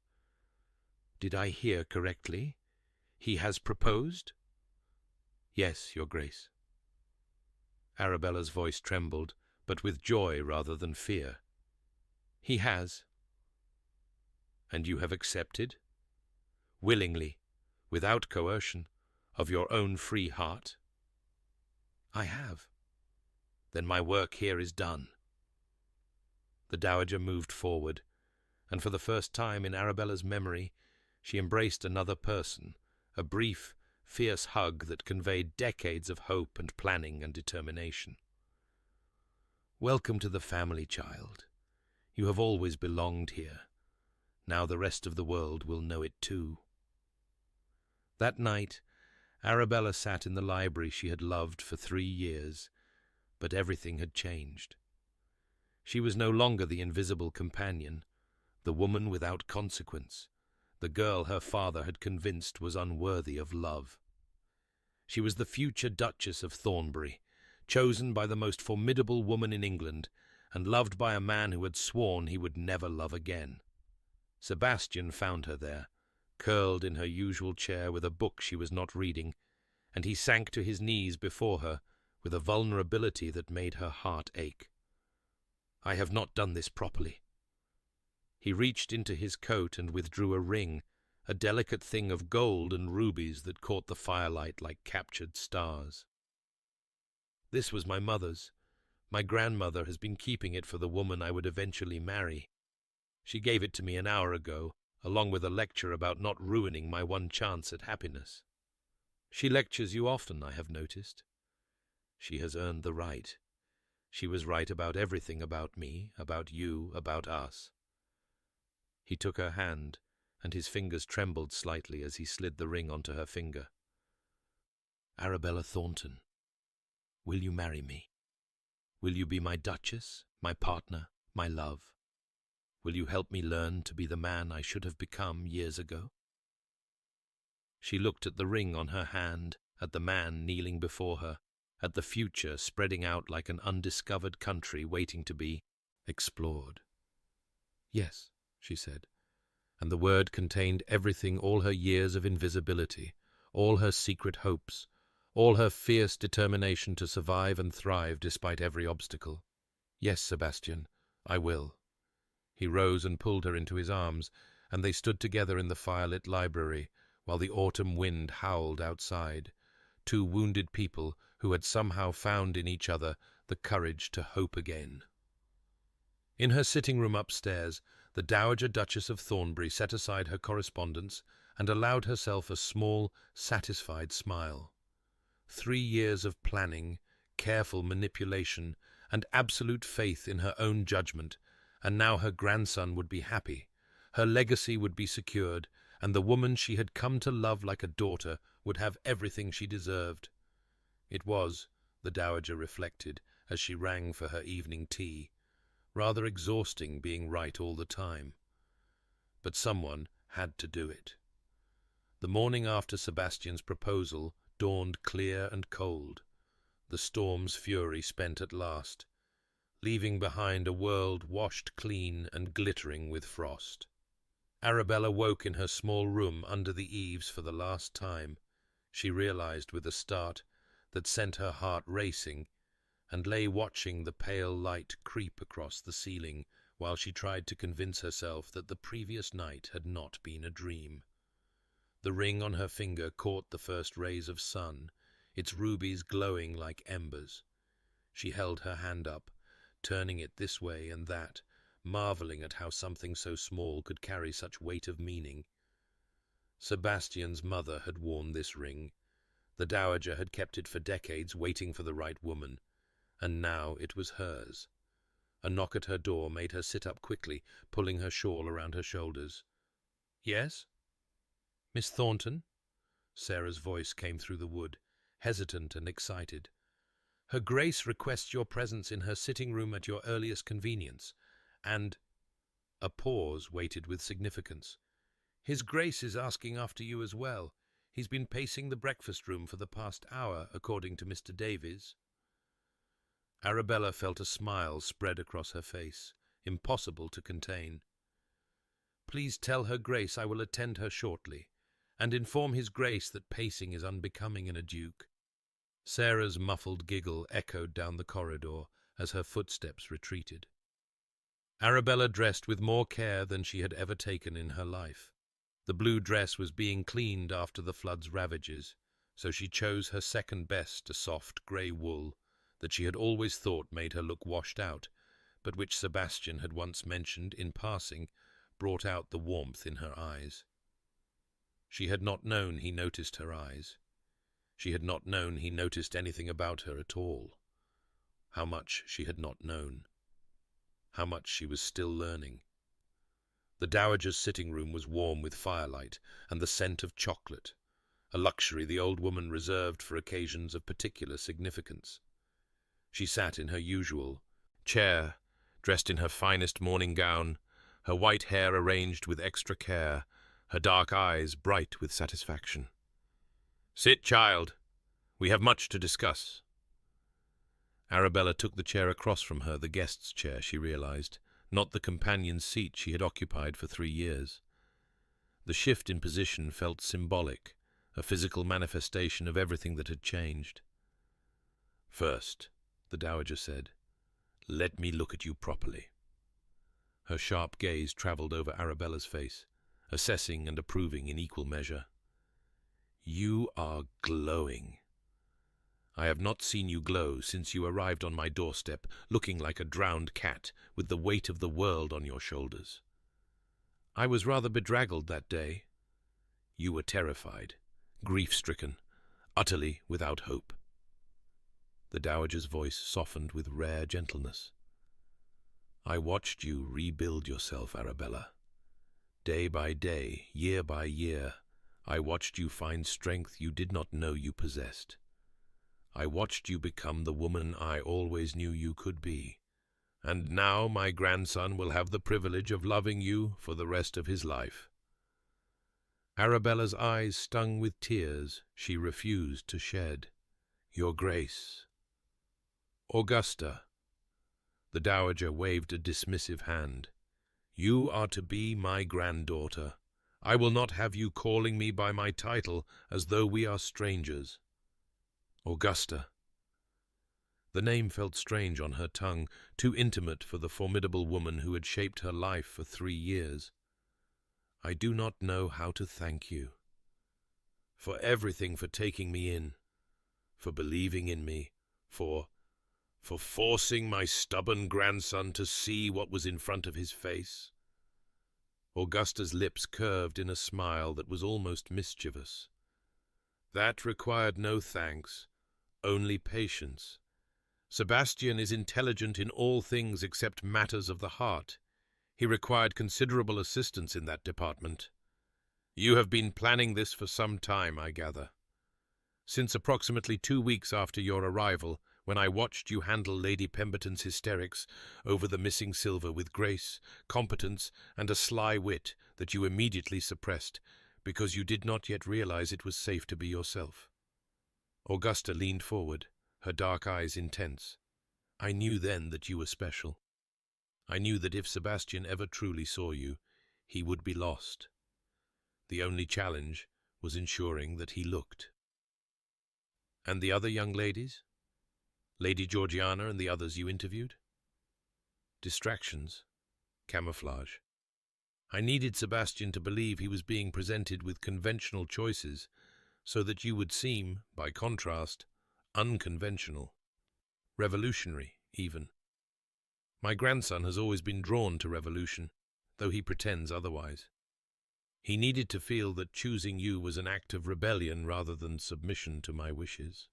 Did I hear correctly? He has proposed? Yes, your grace. Arabella's voice trembled, but with joy rather than fear. He has. And you have accepted? Willingly, without coercion, of your own free heart? I have. Then my work here is done. The dowager moved forward, and for the first time in Arabella's memory, she embraced another person, a brief, fierce hug that conveyed decades of hope and planning and determination. Welcome to the family, child. You have always belonged here. Now the rest of the world will know it too. That night, Arabella sat in the library she had loved for 3 years, but everything had changed. She was no longer the invisible companion, the woman without consequence, the girl her father had convinced was unworthy of love. She was the future Duchess of Thornbury, chosen by the most formidable woman in England, and loved by a man who had sworn he would never love again. Sebastian found her there, curled in her usual chair with a book she was not reading, and he sank to his knees before her with a vulnerability that made her heart ache. I have not done this properly. He reached into his coat and withdrew a ring, a delicate thing of gold and rubies that caught the firelight like captured stars. This was my mother's. My grandmother has been keeping it for the woman I would eventually marry. She gave it to me an hour ago, along with a lecture about not ruining my one chance at happiness. She lectures you often, I have noticed. She has earned the right. She was right about everything about me, about you, about us. He took her hand, and his fingers trembled slightly as he slid the ring onto her finger. Arabella Thornton, will you marry me? Will you be my Duchess, my partner, my love? Will you help me learn to be the man I should have become years ago? She looked at the ring on her hand, at the man kneeling before her, at the future spreading out like an undiscovered country waiting to be explored. Yes, she said, and the word contained everything, all her years of invisibility, all her secret hopes, all her fierce determination to survive and thrive despite every obstacle. Yes, Sebastian, I will. He rose and pulled her into his arms, and they stood together in the firelit library while the autumn wind howled outside, two wounded people who had somehow found in each other the courage to hope again. In her sitting-room upstairs, the Dowager Duchess of Thornbury set aside her correspondence and allowed herself a small, satisfied smile. 3 years of planning, careful manipulation, and absolute faith in her own judgment, and now her grandson would be happy, her legacy would be secured, and the woman she had come to love like a daughter would have everything she deserved. It was, the Dowager reflected, as she rang for her evening tea, rather exhausting being right all the time. But someone had to do it. The morning after Sebastian's proposal dawned clear and cold, the storm's fury spent at last, leaving behind a world washed clean and glittering with frost. Arabella woke in her small room under the eaves for the last time. She realized with a start that sent her heart racing, and lay watching the pale light creep across the ceiling while she tried to convince herself that the previous night had not been a dream. The ring on her finger caught the first rays of sun, its rubies glowing like embers. She held her hand up, turning it this way and that, marveling at how something so small could carry such weight of meaning. Sebastian's mother had worn this ring. The dowager had kept it for decades, waiting for the right woman, and now it was hers. A knock at her door made her sit up quickly, pulling her shawl around her shoulders. "Yes? Miss Thornton?" Sarah's voice came through the wood, hesitant and excited. "Her Grace requests your presence in her sitting room at your earliest convenience, and—" A pause waited with significance. "His Grace is asking after you as well. He's been pacing the breakfast room for the past hour, according to Mr. Davies." Arabella felt a smile spread across her face, impossible to contain. "Please tell her Grace I will attend her shortly, and inform his Grace that pacing is unbecoming in a duke." Sarah's muffled giggle echoed down the corridor as her footsteps retreated. Arabella dressed with more care than she had ever taken in her life. The blue dress was being cleaned after the flood's ravages, so she chose her second best, a soft grey wool that she had always thought made her look washed out, but which Sebastian had once mentioned in passing brought out the warmth in her eyes. She had not known he noticed her eyes. She had not known he noticed anything about her at all. How much she had not known. How much she was still learning. The dowager's sitting room was warm with firelight and the scent of chocolate, a luxury the old woman reserved for occasions of particular significance. She sat in her usual chair, dressed in her finest morning gown, her white hair arranged with extra care, her dark eyes bright with satisfaction. "Sit, child. We have much to discuss." Arabella took the chair across from her, the guest's chair, she realized, not the companion's seat she had occupied for 3 years. The shift in position felt symbolic, a physical manifestation of everything that had changed. "First," the dowager said, "let me look at you properly." Her sharp gaze travelled over Arabella's face, assessing and approving in equal measure. "You are glowing. I have not seen you glow since you arrived on my doorstep, looking like a drowned cat with the weight of the world on your shoulders. I was rather bedraggled that day. You were terrified, grief-stricken, utterly without hope." The dowager's voice softened with rare gentleness. "I watched you rebuild yourself, Arabella. Day by day, year by year, I watched you find strength you did not know you possessed. I watched you become the woman I always knew you could be. And now my grandson will have the privilege of loving you for the rest of his life." Arabella's eyes stung with tears she refused to shed. "Your Grace." "Augusta." The dowager waved a dismissive hand. "You are to be my granddaughter. I will not have you calling me by my title as though we are strangers." "Augusta." The name felt strange on her tongue, too intimate for the formidable woman who had shaped her life for 3 years. "I do not know how to thank you. For everything, for taking me in, for believing in me, for forcing my stubborn grandson to see what was in front of his face." Augusta's lips curved in a smile that was almost mischievous. "That required no thanks, only patience. Sebastian is intelligent in all things except matters of the heart. He required considerable assistance in that department. You have been planning this for some time, I gather. Since approximately 2 weeks after your arrival, when I watched you handle Lady Pemberton's hysterics over the missing silver with grace, competence, and a sly wit that you immediately suppressed, because you did not yet realize it was safe to be yourself." Augusta leaned forward, her dark eyes intense. "I knew then that you were special. I knew that if Sebastian ever truly saw you, he would be lost. The only challenge was ensuring that he looked." "And the other young ladies?" Lady Georgiana and the others you interviewed? Distractions. Camouflage. I needed Sebastian to believe he was being presented with conventional choices, so that you would seem, by contrast, unconventional. Revolutionary, even. My grandson has always been drawn to revolution, though he pretends otherwise. He needed to feel that choosing you was an act of rebellion rather than submission to my wishes.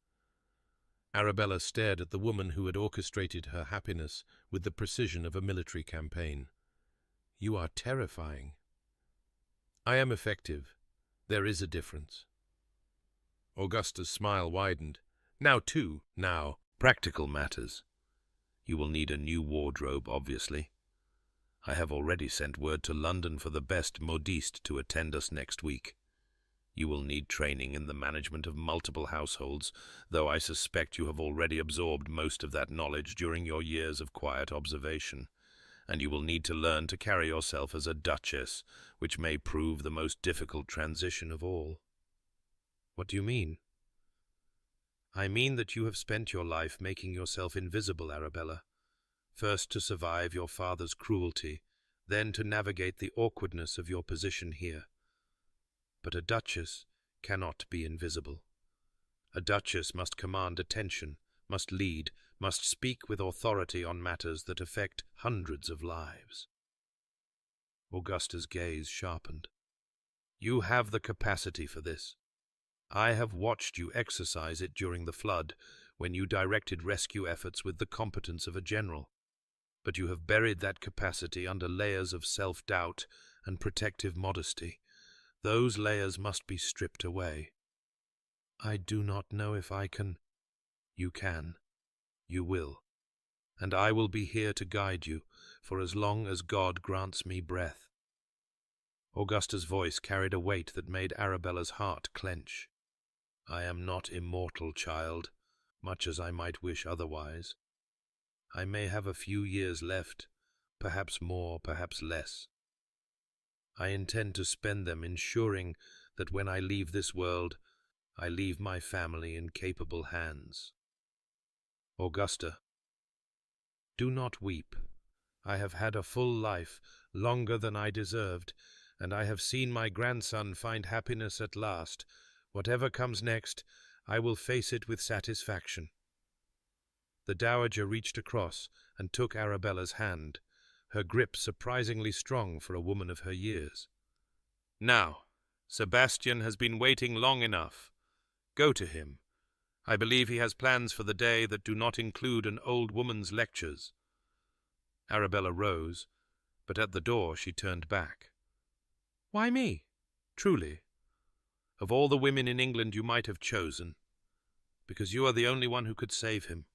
Arabella stared at the woman who had orchestrated her happiness with the precision of a military campaign. You are terrifying. I am effective. There is a difference. Augusta's smile widened. Now, practical matters. You will need a new wardrobe, obviously. I have already sent word to London for the best modiste to attend us next week. You will need training in the management of multiple households, though I suspect you have already absorbed most of that knowledge during your years of quiet observation, and you will need to learn to carry yourself as a duchess, which may prove the most difficult transition of all. What do you mean? I mean that you have spent your life making yourself invisible, Arabella. First to survive your father's cruelty, then to navigate the awkwardness of your position here. But a duchess cannot be invisible. A duchess must command attention, must lead, must speak with authority on matters that affect hundreds of lives. Augusta's gaze sharpened. You have the capacity for this. I have watched you exercise it during the flood, when you directed rescue efforts with the competence of a general. But you have buried that capacity under layers of self-doubt and protective modesty. Those layers must be stripped away. I do not know if I can. You can. You will. And I will be here to guide you, for as long as God grants me breath. Augusta's voice carried a weight that made Arabella's heart clench. I am not immortal, child, much as I might wish otherwise. I may have a few years left, perhaps more, perhaps less. I intend to spend them ensuring that when I leave this world, I leave my family in capable hands. Augusta, do not weep. I have had a full life, longer than I deserved, and I have seen my grandson find happiness at last. Whatever comes next, I will face it with satisfaction. The dowager reached across and took Arabella's hand, her grip surprisingly strong for a woman of her years. Now, Sebastian has been waiting long enough. Go to him. I believe he has plans for the day that do not include an old woman's lectures. Arabella rose, but at the door she turned back. Why me? Truly. Of all the women in England you might have chosen, because you are the only one who could save him.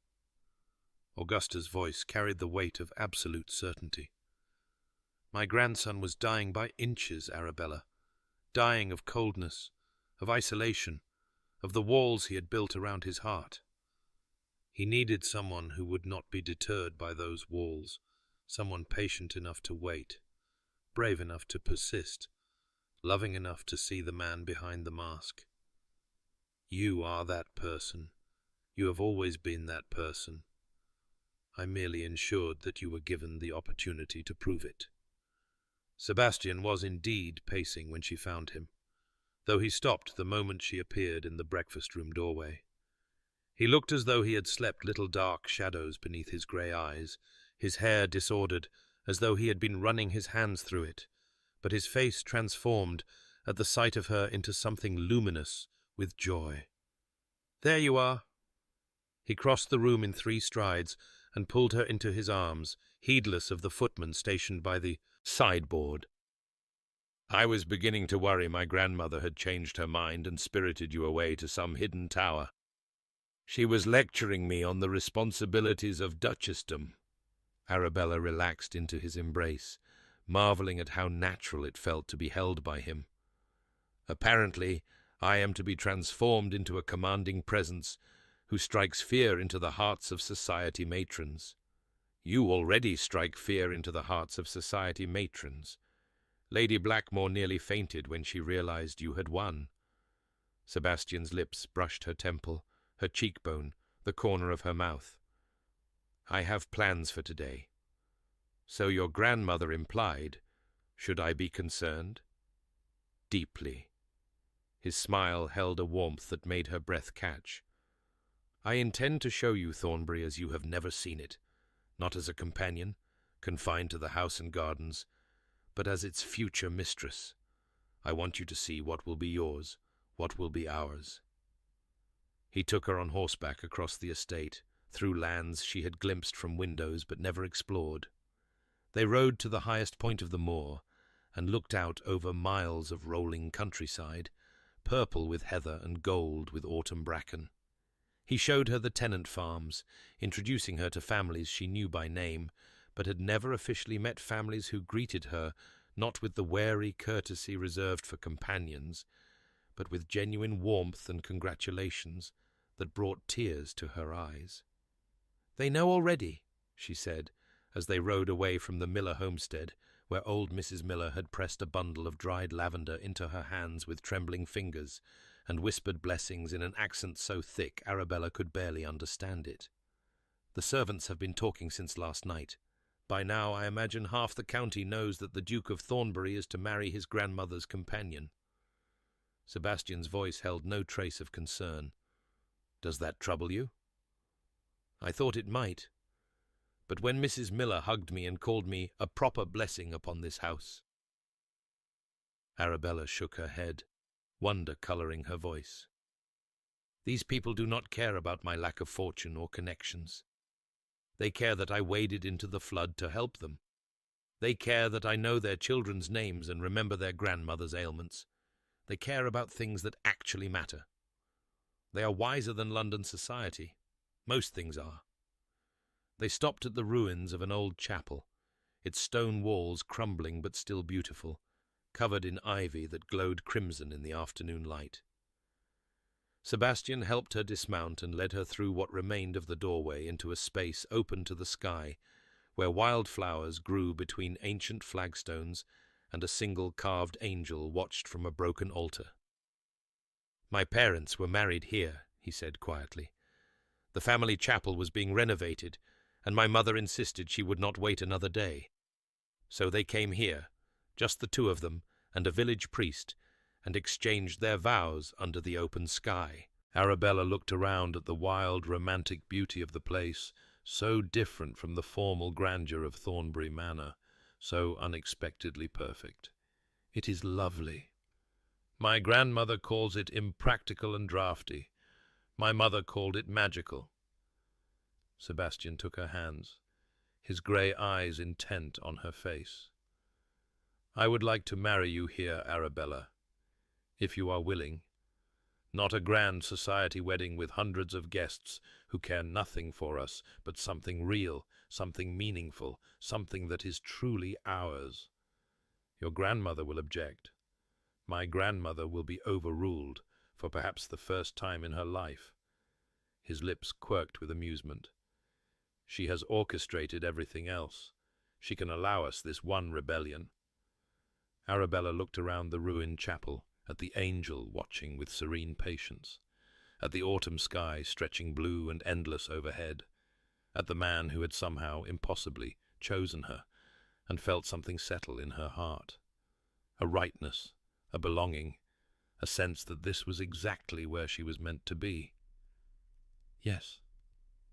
Augusta's voice carried the weight of absolute certainty. My grandson was dying by inches, Arabella, dying of coldness, of isolation, of the walls he had built around his heart. He needed someone who would not be deterred by those walls, someone patient enough to wait, brave enough to persist, loving enough to see the man behind the mask. You are that person. You have always been that person. I merely ensured that you were given the opportunity to prove it. Sebastian was indeed pacing when she found him, though he stopped the moment she appeared in the breakfast-room doorway. He looked as though he had slept little dark shadows beneath his grey eyes, his hair disordered, as though he had been running his hands through it, but his face transformed at the sight of her into something luminous with joy. There you are. He crossed the room in 3 strides and pulled her into his arms, heedless of the footman stationed by the sideboard. I was beginning to worry my grandmother had changed her mind and spirited you away to some hidden tower. She was lecturing me on the responsibilities of duchessdom. Arabella relaxed into his embrace, marvelling at how natural it felt to be held by him. Apparently, I am to be transformed into a commanding presence who strikes fear into the hearts of society matrons. You already strike fear into the hearts of society matrons. Lady Blackmore nearly fainted when she realized you had won. Sebastian's lips brushed her temple, her cheekbone, the corner of her mouth. I have plans for today. So your grandmother implied, should I be concerned? Deeply. His smile held a warmth that made her breath catch. I intend to show you Thornbury as you have never seen it, not as a companion, confined to the house and gardens, but as its future mistress. I want you to see what will be yours, what will be ours. He took her on horseback across the estate, through lands she had glimpsed from windows but never explored. They rode to the highest point of the moor, and looked out over miles of rolling countryside, purple with heather and gold with autumn bracken. He showed her the tenant farms, introducing her to families she knew by name, but had never officially met families who greeted her not with the wary courtesy reserved for companions, but with genuine warmth and congratulations that brought tears to her eyes. "They know already," she said, as they rode away from the Miller homestead, where old Mrs. Miller had pressed a bundle of dried lavender into her hands with trembling fingers, and whispered blessings in an accent so thick Arabella could barely understand it. "The servants have been talking since last night. By now I imagine half the county knows that the Duke of Thornbury is to marry his grandmother's companion." Sebastian's voice held no trace of concern. "Does that trouble you?" "I thought it might. But when Mrs. Miller hugged me and called me a proper blessing upon this house—" Arabella shook her head, wonder colouring her voice. "These people do not care about my lack of fortune or connections. They care that I waded into the flood to help them. They care that I know their children's names and remember their grandmother's ailments. They care about things that actually matter. They are wiser than London society. Most things are." They stopped at the ruins of an old chapel, its stone walls crumbling but still beautiful, covered in ivy that glowed crimson in the afternoon light. Sebastian helped her dismount and led her through what remained of the doorway into a space open to the sky, where wildflowers grew between ancient flagstones and a single carved angel watched from a broken altar. "My parents were married here," he said quietly. "The family chapel was being renovated, and my mother insisted she would not wait another day. So they came here, just the two of them and a village priest, and exchanged their vows under the open sky." Arabella looked around at the wild, romantic beauty of the place, so different from the formal grandeur of Thornbury Manor, so unexpectedly perfect. "It is lovely. My grandmother calls it impractical and draughty. My mother called it magical." Sebastian took her hands, his grey eyes intent on her face. "I would like to marry you here, Arabella, if you are willing. Not a grand society wedding with hundreds of guests who care nothing for us, but something real, something meaningful, something that is truly ours. Your grandmother will object. My grandmother will be overruled, for perhaps the first time in her life." His lips quirked with amusement. "She has orchestrated everything else. She can allow us this one rebellion." Arabella looked around the ruined chapel, at the angel watching with serene patience, at the autumn sky stretching blue and endless overhead, at the man who had somehow, impossibly, chosen her, and felt something settle in her heart. A rightness, a belonging, a sense that this was exactly where she was meant to be. "Yes,"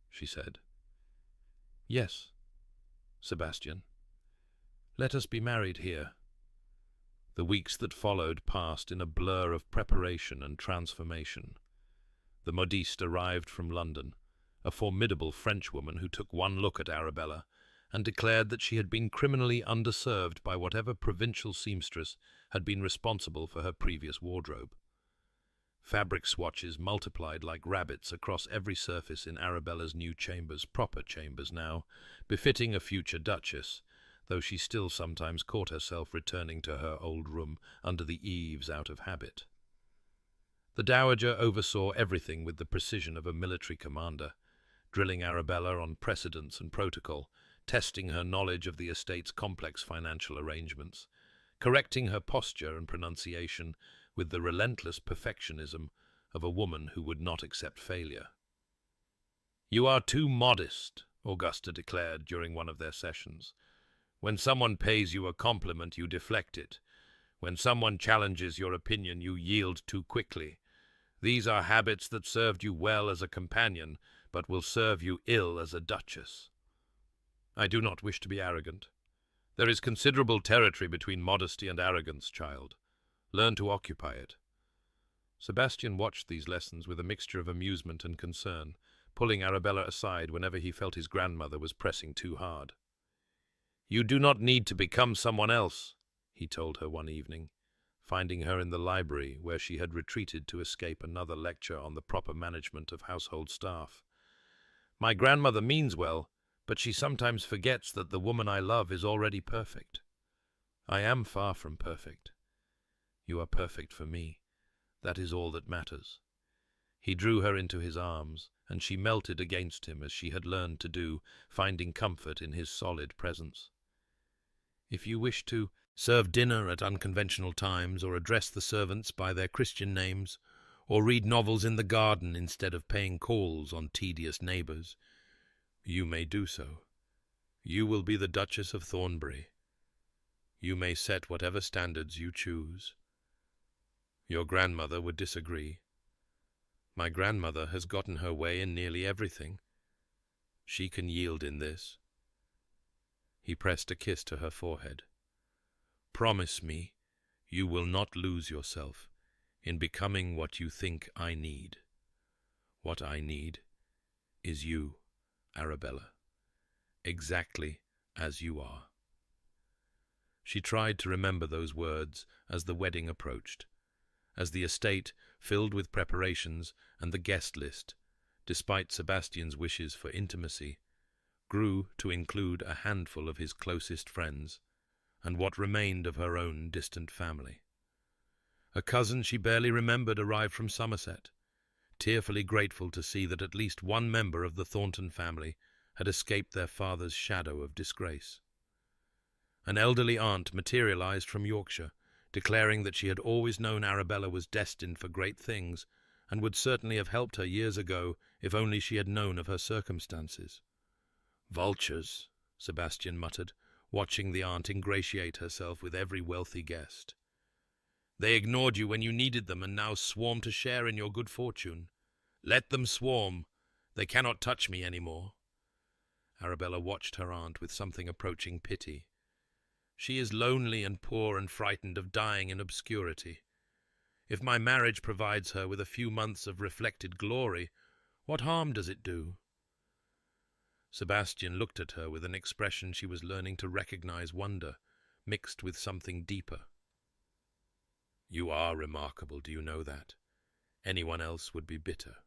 she said. "Yes, Sebastian. Let us be married here." The weeks that followed passed in a blur of preparation and transformation. The modiste arrived from London, a formidable Frenchwoman who took one look at Arabella and declared that she had been criminally underserved by whatever provincial seamstress had been responsible for her previous wardrobe. Fabric swatches multiplied like rabbits across every surface in Arabella's new chambers, proper chambers now, befitting a future duchess, though she still sometimes caught herself returning to her old room under the eaves out of habit. The dowager oversaw everything with the precision of a military commander, drilling Arabella on precedents and protocol, testing her knowledge of the estate's complex financial arrangements, correcting her posture and pronunciation with the relentless perfectionism of a woman who would not accept failure. "You are too modest," Augusta declared during one of their sessions. When someone pays you a compliment, you deflect it. When someone challenges your opinion, you yield too quickly. These are habits that served you well as a companion, but will serve you ill as a duchess. I do not wish to be arrogant. There is considerable territory between modesty and arrogance, child. Learn to occupy it. Sebastian watched these lessons with a mixture of amusement and concern, pulling Arabella aside whenever he felt his grandmother was pressing too hard. "You do not need to become someone else," he told her one evening, finding her in the library where she had retreated to escape another lecture on the proper management of household staff. "My grandmother means well, but she sometimes forgets that the woman I love is already perfect. I am far from perfect. You are perfect for me. That is all that matters." He drew her into his arms, and she melted against him as she had learned to do, finding comfort in his solid presence. "If you wish to serve dinner at unconventional times, or address the servants by their Christian names, or read novels in the garden instead of paying calls on tedious neighbours, you may do so. You will be the Duchess of Thornbury. You may set whatever standards you choose. Your grandmother would disagree. My grandmother has gotten her way in nearly everything. She can yield in this." He pressed a kiss to her forehead. "Promise me you will not lose yourself in becoming what you think I need. What I need is you, Arabella, exactly as you are." She tried to remember those words as the wedding approached, as the estate filled with preparations and the guest list, despite Sebastian's wishes for intimacy, grew to include a handful of his closest friends, and what remained of her own distant family. A cousin she barely remembered arrived from Somerset, tearfully grateful to see that at least one member of the Thornton family had escaped their father's shadow of disgrace. An elderly aunt materialized from Yorkshire, declaring that she had always known Arabella was destined for great things, and would certainly have helped her years ago if only she had known of her circumstances. "Vultures," Sebastian muttered, watching the aunt ingratiate herself with every wealthy guest. "They ignored you when you needed them, and now swarm to share in your good fortune. Let them swarm. They cannot touch me any more." Arabella watched her aunt with something approaching pity. "She is lonely and poor and frightened of dying in obscurity. If my marriage provides her with a few months of reflected glory, what harm does it do?" Sebastian looked at her with an expression she was learning to recognize wonder, mixed with something deeper. "You are remarkable, do you know that? Anyone else would be bitter.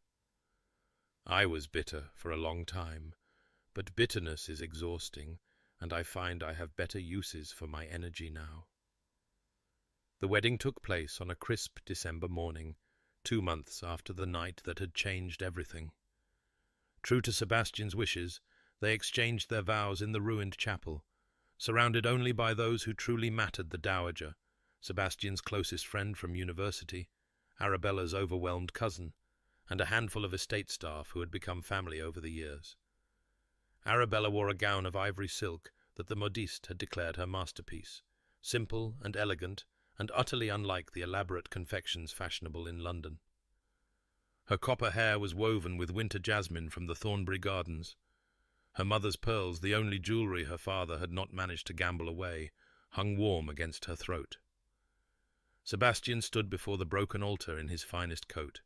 I was bitter for a long time, but bitterness is exhausting, and I find I have better uses for my energy now." The wedding took place on a crisp December morning, 2 months after the night that had changed everything. True to Sebastian's wishes, they exchanged their vows in the ruined chapel, surrounded only by those who truly mattered: the dowager, Sebastian's closest friend from university, Arabella's overwhelmed cousin, and a handful of estate staff who had become family over the years. Arabella wore a gown of ivory silk that the modiste had declared her masterpiece, simple and elegant, and utterly unlike the elaborate confections fashionable in London. Her copper hair was woven with winter jasmine from the Thornbury Gardens. Her mother's pearls, the only jewellery her father had not managed to gamble away, hung warm against her throat. Sebastian stood before the broken altar in his finest coat,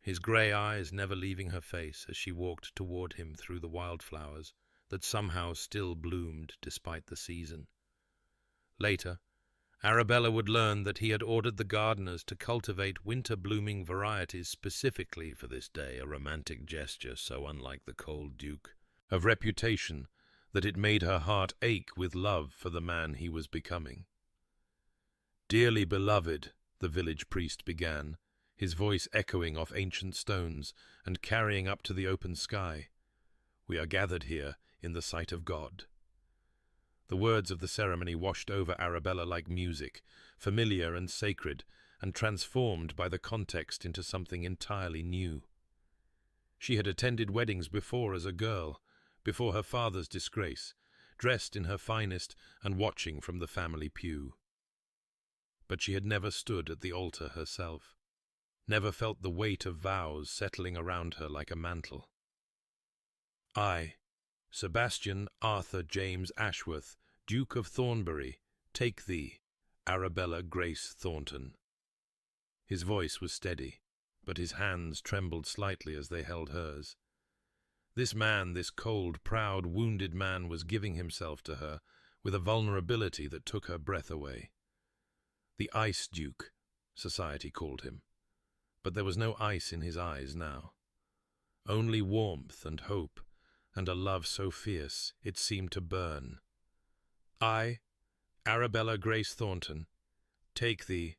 his grey eyes never leaving her face as she walked toward him through the wildflowers that somehow still bloomed despite the season. Later, Arabella would learn that he had ordered the gardeners to cultivate winter-blooming varieties specifically for this day, a romantic gesture so unlike the cold Duke, of reputation that it made her heart ache with love for the man he was becoming. "Dearly beloved," the village priest began, his voice echoing off ancient stones and carrying up to the open sky, "we are gathered here in the sight of God." The words of the ceremony washed over Arabella like music, familiar and sacred, and transformed by the context into something entirely new. She had attended weddings before as a girl, before her father's disgrace, dressed in her finest and watching from the family pew. But she had never stood at the altar herself, never felt the weight of vows settling around her like a mantle. I, Sebastian Arthur James Ashworth, Duke of Thornbury, take thee, Arabella Grace Thornton. His voice was steady, but his hands trembled slightly as they held hers. This man, this cold, proud, wounded man, was giving himself to her with a vulnerability that took her breath away. The Ice Duke, society called him, but there was no ice in his eyes now. Only warmth and hope, and a love so fierce it seemed to burn. I, Arabella Grace Thornton, take thee,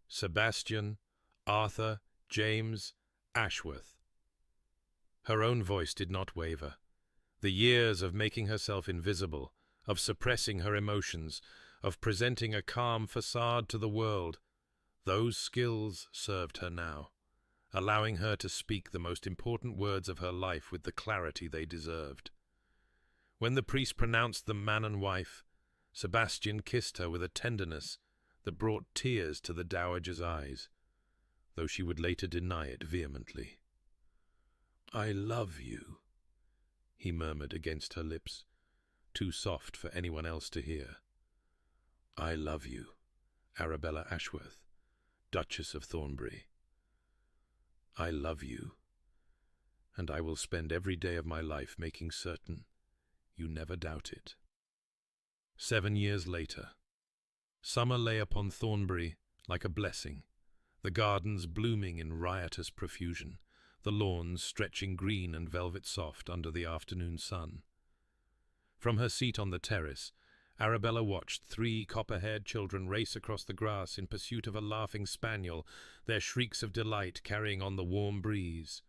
Sebastian Arthur James Ashworth. Her own voice did not waver. The years of making herself invisible, of suppressing her emotions, of presenting a calm facade to the world, those skills served her now, allowing her to speak the most important words of her life with the clarity they deserved. When the priest pronounced them man and wife, Sebastian kissed her with a tenderness that brought tears to the dowager's eyes, though she would later deny it vehemently. "I love you," he murmured against her lips, too soft for anyone else to hear. "I love you, Arabella Ashworth, Duchess of Thornbury. I love you, and I will spend every day of my life making certain you never doubt it." 7 years later, summer lay upon Thornbury like a blessing, the gardens blooming in riotous profusion, the lawns stretching green and velvet soft under the afternoon sun. From her seat on the terrace, Arabella watched 3 copper-haired children race across the grass in pursuit of a laughing spaniel, their shrieks of delight carrying on the warm breeze.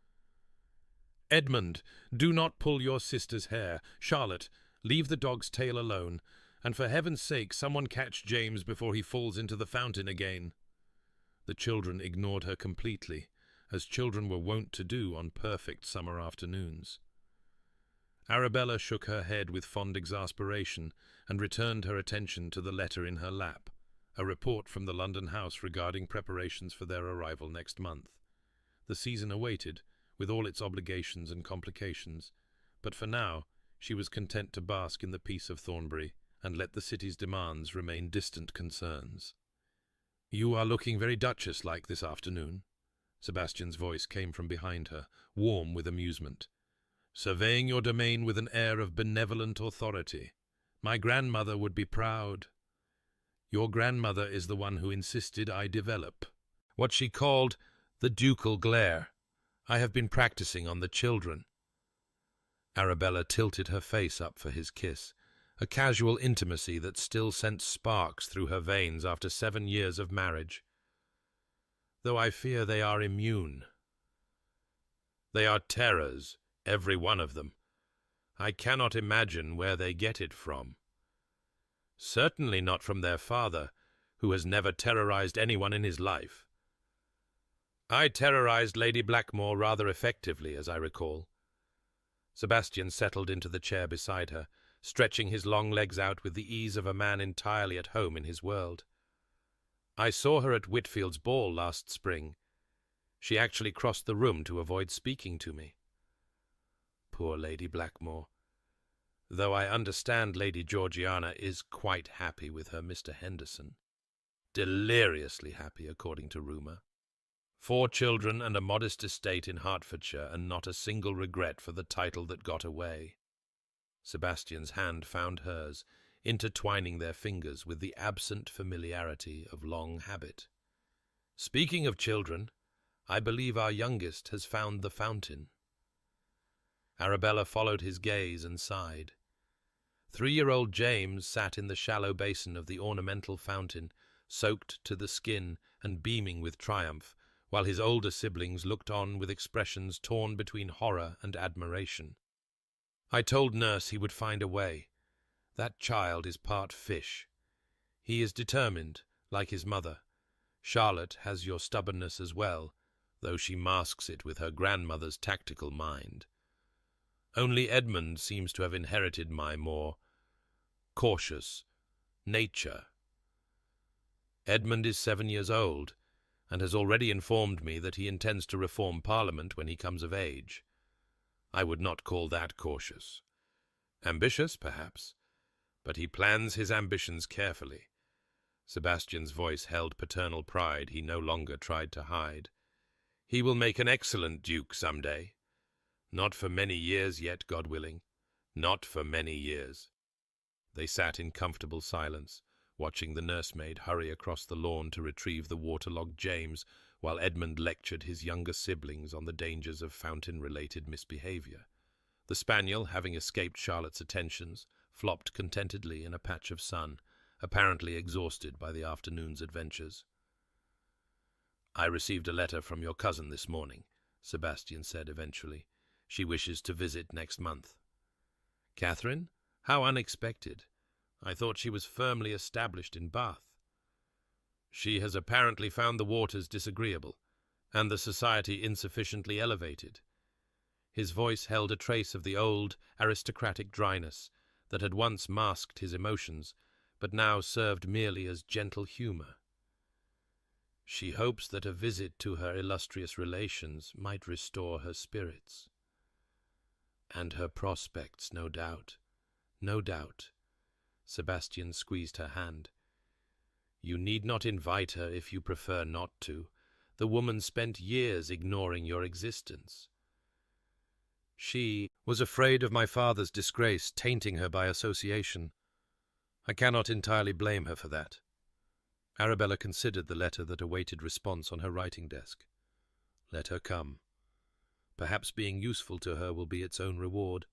"Edmund, do not pull your sister's hair. Charlotte, leave the dog's tail alone. And for heaven's sake, someone catch James before he falls into the fountain again." The children ignored her completely, as children were wont to do on perfect summer afternoons. Arabella shook her head with fond exasperation and returned her attention to the letter in her lap, a report from the London house regarding preparations for their arrival next month. The season awaited, with all its obligations and complications, but for now she was content to bask in the peace of Thornbury and let the city's demands remain distant concerns. "You are looking very Duchess-like this afternoon." Sebastian's voice came from behind her, warm with amusement. "Surveying your domain with an air of benevolent authority. My grandmother would be proud." "Your grandmother is the one who insisted I develop what she called the ducal glare. I have been practicing on the children." Arabella tilted her face up for his kiss, a casual intimacy that still sent sparks through her veins after 7 years of marriage. "Though I fear they are immune. They are terrors, every one of them. I cannot imagine where they get it from. Certainly not from their father, who has never terrorized anyone in his life. I terrorized Lady Blackmore rather effectively, as I recall." Sebastian settled into the chair beside her, stretching his long legs out with the ease of a man entirely at home in his world. "I saw her at Whitfield's ball last spring. She actually crossed the room to avoid speaking to me. Poor Lady Blackmore, though I understand Lady Georgiana is quite happy with her Mr. Henderson. Deliriously happy, according to rumour. 4 children and a modest estate in Hertfordshire, and not a single regret for the title that got away." Sebastian's hand found hers, intertwining their fingers with the absent familiarity of long habit. "Speaking of children, I believe our youngest has found the fountain." Arabella followed his gaze and sighed. 3-year-old James sat in the shallow basin of the ornamental fountain, soaked to the skin and beaming with triumph, while his older siblings looked on with expressions torn between horror and admiration. "I told Nurse he would find a way. That child is part fish. He is determined, like his mother. Charlotte has your stubbornness as well, though she masks it with her grandmother's tactical mind. Only Edmund seems to have inherited my more cautious nature. Edmund is 7 years old, and has already informed me that he intends to reform Parliament when he comes of age. I would not call that cautious. Ambitious, perhaps, but he plans his ambitions carefully. Sebastian's voice held paternal pride he no longer tried to hide. He will make an excellent duke some day. Not for many years yet, God willing. Not for many years. They sat in comfortable silence, watching the nursemaid hurry across the lawn to retrieve the waterlogged James, while Edmund lectured his younger siblings on the dangers of fountain-related misbehavior. The spaniel, having escaped Charlotte's attentions, flopped contentedly in a patch of sun, apparently exhausted by the afternoon's adventures. "I received a letter from your cousin this morning," Sebastian said eventually. "She wishes to visit next month." "Catherine? How unexpected. I thought she was firmly established in Bath." "She has apparently found the waters disagreeable, and the society insufficiently elevated." His voice held a trace of the old, aristocratic dryness that had once masked his emotions, but now served merely as gentle humour. "She hopes that a visit to her illustrious relations might restore her spirits." "And her prospects, no doubt. No doubt." Sebastian squeezed her hand. "You need not invite her if you prefer not to. The woman spent years ignoring your existence." "She was afraid of my father's disgrace tainting her by association. I cannot entirely blame her for that." Arabella considered the letter that awaited response on her writing desk. "Let her come. Perhaps being useful to her will be its own reward,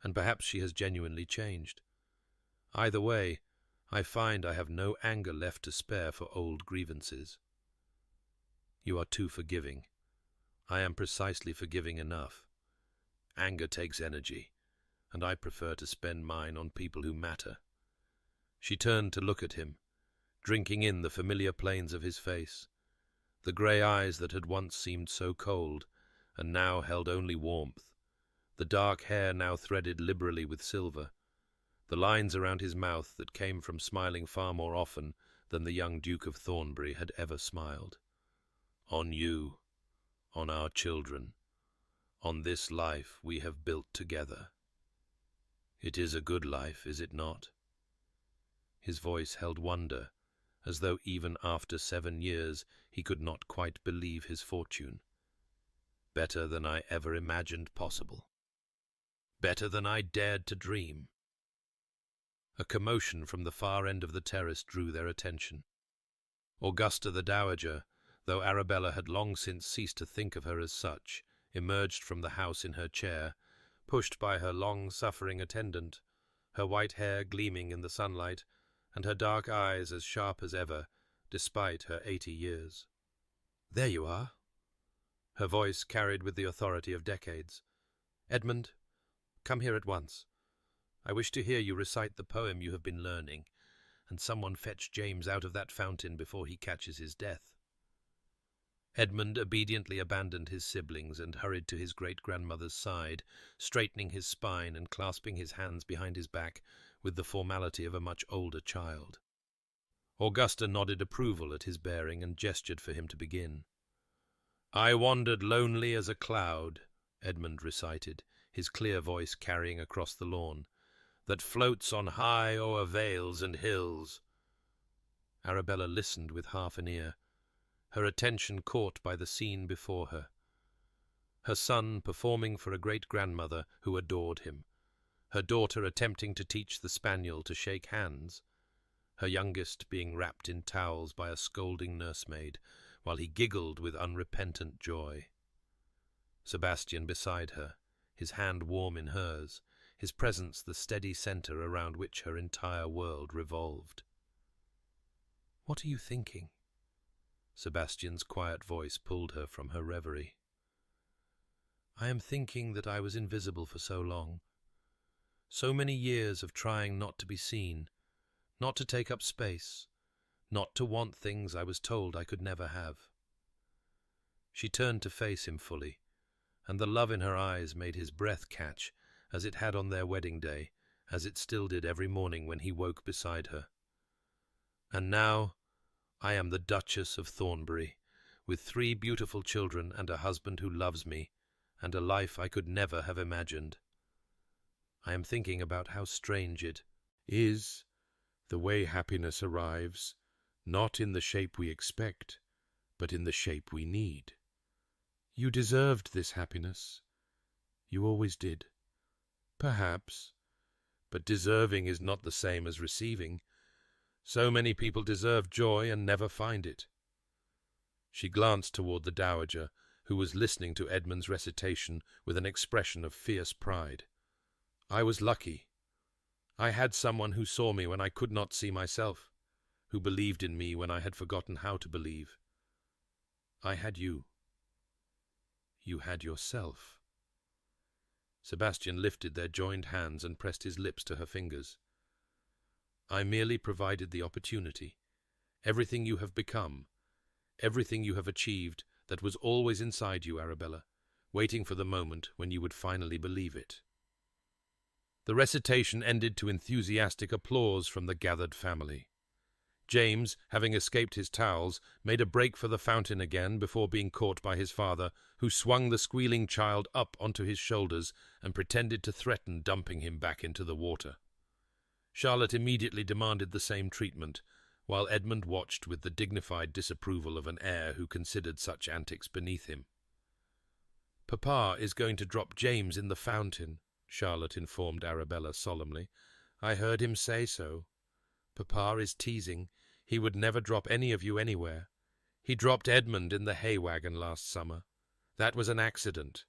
and perhaps she has genuinely changed. Either way, I find I have no anger left to spare for old grievances." "You are too forgiving. I am precisely forgiving enough. Anger takes energy, and I prefer to spend mine on people who matter." She turned to look at him, drinking in the familiar planes of his face, the grey eyes that had once seemed so cold, and now held only warmth, the dark hair now threaded liberally with silver, the lines around his mouth that came from smiling far more often than the young Duke of Thornbury had ever smiled. "On you, on our children, on this life we have built together. It is a good life, is it not?" His voice held wonder, as though even after 7 years he could not quite believe his fortune. "Better than I ever imagined possible. Better than I dared to dream." A commotion from the far end of the terrace drew their attention. Augusta the Dowager, though Arabella had long since ceased to think of her as such, emerged from the house in her chair, pushed by her long-suffering attendant, her white hair gleaming in the sunlight, and her dark eyes as sharp as ever, despite her 80 years. "There you are." Her voice carried with the authority of decades. "Edmund, come here at once. I wish to hear you recite the poem you have been learning, and someone fetch James out of that fountain before he catches his death." Edmund obediently abandoned his siblings and hurried to his great-grandmother's side, straightening his spine and clasping his hands behind his back with the formality of a much older child. Augusta nodded approval at his bearing and gestured for him to begin. "I wandered lonely as a cloud," Edmund recited, his clear voice carrying across the lawn, "that floats on high o'er vales and hills." Arabella listened with half an ear, her attention caught by the scene before her. Her son performing for a great-grandmother who adored him, her daughter attempting to teach the spaniel to shake hands, her youngest being wrapped in towels by a scolding nursemaid, while he giggled with unrepentant joy. Sebastian beside her, his hand warm in hers, his presence the steady centre around which her entire world revolved. "What are you thinking?" Sebastian's quiet voice pulled her from her reverie. "I am thinking that I was invisible for so long. So many years of trying not to be seen, not to take up space, not to want things I was told I could never have." She turned to face him fully, and the love in her eyes made his breath catch, as it had on their wedding day, as it still did every morning when he woke beside her. And now I am the Duchess of Thornbury, with 3 beautiful children and a husband who loves me, and a life I could never have imagined. I am thinking about how strange it Is the way happiness arrives, not in the shape we expect, but in the shape we need. You deserved this happiness. You always did. Perhaps. But deserving is not the same as receiving. So many people deserve joy and never find it. She glanced toward the dowager, who was listening to Edmund's recitation with an expression of fierce pride. I was lucky. I had someone who saw me when I could not see myself, who believed in me when I had forgotten how to believe. I had you. You had yourself. Sebastian lifted their joined hands and pressed his lips to her fingers. I merely provided the opportunity. Everything you have become, everything you have achieved, that was always inside you, Arabella, waiting for the moment when you would finally believe it. The recitation ended to enthusiastic applause from the gathered family. James, having escaped his towels, made a break for the fountain again before being caught by his father, who swung the squealing child up onto his shoulders and pretended to threaten dumping him back into the water. Charlotte immediately demanded the same treatment, while Edmund watched with the dignified disapproval of an heir who considered such antics beneath him. "Papa is going to drop James in the fountain," Charlotte informed Arabella solemnly. "I heard him say so. Papa is teasing. He would never drop any of you anywhere. He dropped Edmund in the hay wagon last summer. That was an accident.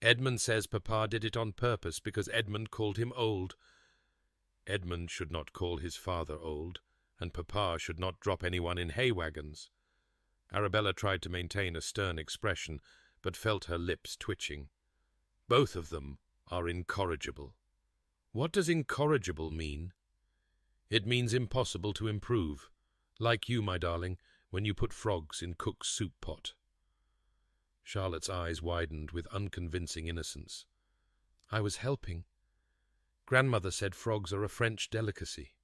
Edmund says Papa did it on purpose because Edmund called him old. Edmund should not call his father old, and Papa should not drop anyone in hay wagons." Arabella tried to maintain a stern expression, but felt her lips twitching. "Both of them are incorrigible." "What does incorrigible mean?" "It means impossible to improve. Like you, my darling, when you put frogs in cook's soup pot." Charlotte's eyes widened with unconvincing innocence. "I was helping. Grandmother said frogs are a French delicacy."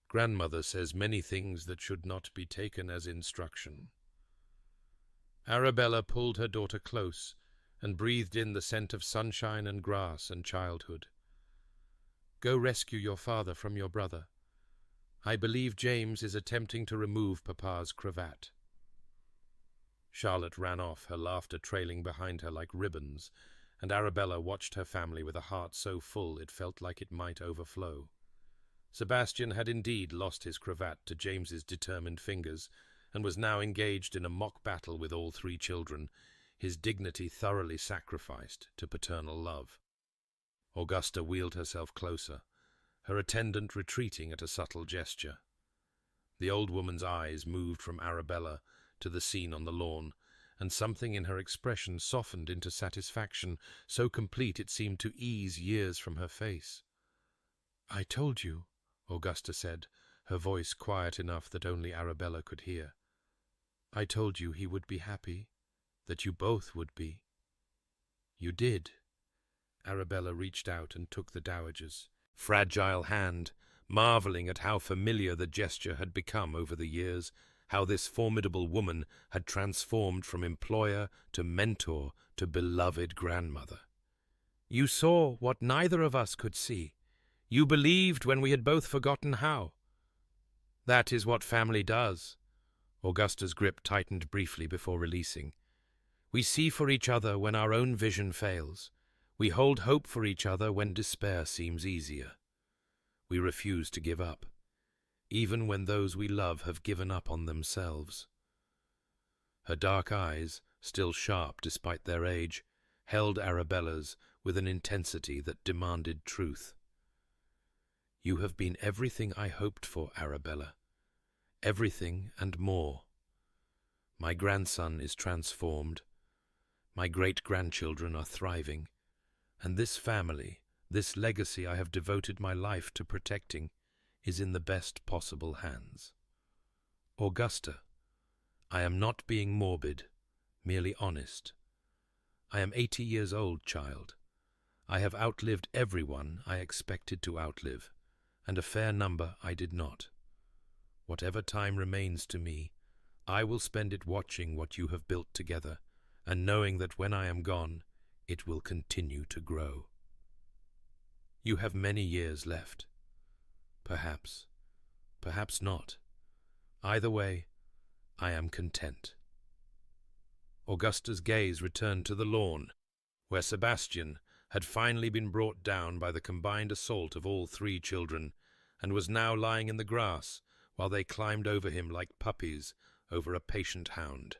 "Grandmother says many things that should not be taken as instruction." Arabella pulled her daughter close and breathed in the scent of sunshine and grass and childhood. "Go rescue your father from your brother. I believe James is attempting to remove Papa's cravat." Charlotte ran off, her laughter trailing behind her like ribbons, and Arabella watched her family with a heart so full it felt like it might overflow. Sebastian had indeed lost his cravat to James's determined fingers, and was now engaged in a mock battle with all 3 children, his dignity thoroughly sacrificed to paternal love. Augusta wheeled herself closer, her attendant retreating at a subtle gesture. The old woman's eyes moved from Arabella to the scene on the lawn, and something in her expression softened into satisfaction, so complete it seemed to ease years from her face. "I told you," Augusta said, her voice quiet enough that only Arabella could hear. "I told you he would be happy, that you both would be." "You did." Arabella reached out and took the dowager's fragile hand, marveling at how familiar the gesture had become over the years, how this formidable woman had transformed from employer to mentor to beloved grandmother. "You saw what neither of us could see. You believed when we had both forgotten how. That is what family does." Augusta's grip tightened briefly before releasing. "We see for each other when our own vision fails. We hold hope for each other when despair seems easier. We refuse to give up, even when those we love have given up on themselves." Her dark eyes, still sharp despite their age, held Arabella's with an intensity that demanded truth. "You have been everything I hoped for, Arabella. Everything and more. My grandson is transformed. My great-grandchildren are thriving. And this family, this legacy I have devoted my life to protecting, is in the best possible hands. Augusta, I am not being morbid, merely honest. I am 80 years old, child. I have outlived everyone I expected to outlive, and a fair number I did not. Whatever time remains to me, I will spend it watching what you have built together, and knowing that when I am gone, it will continue to grow. You have many years left. Perhaps, perhaps not. Either way, I am content. Augusta's gaze returned to the lawn, where Sebastian had finally been brought down by the combined assault of all three children, and was now lying in the grass while they climbed over him like puppies over a patient hound.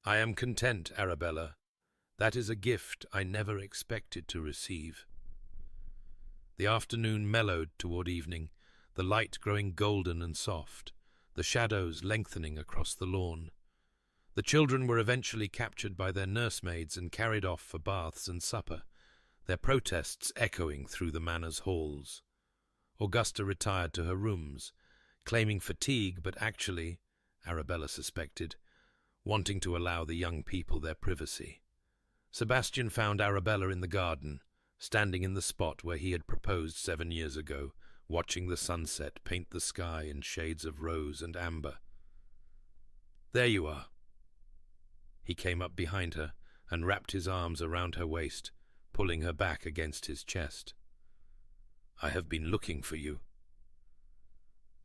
I am content, Arabella. That is a gift I never expected to receive. The afternoon mellowed toward evening, the light growing golden and soft, the shadows lengthening across the lawn. The children were eventually captured by their nursemaids and carried off for baths and supper, their protests echoing through the manor's halls. Augusta retired to her rooms, claiming fatigue but actually, Arabella suspected, wanting to allow the young people their privacy. Sebastian found Arabella in the garden, standing in the spot where he had proposed 7 years ago, watching the sunset paint the sky in shades of rose and amber. "There you are." He came up behind her and wrapped his arms around her waist, pulling her back against his chest. "I have been looking for you."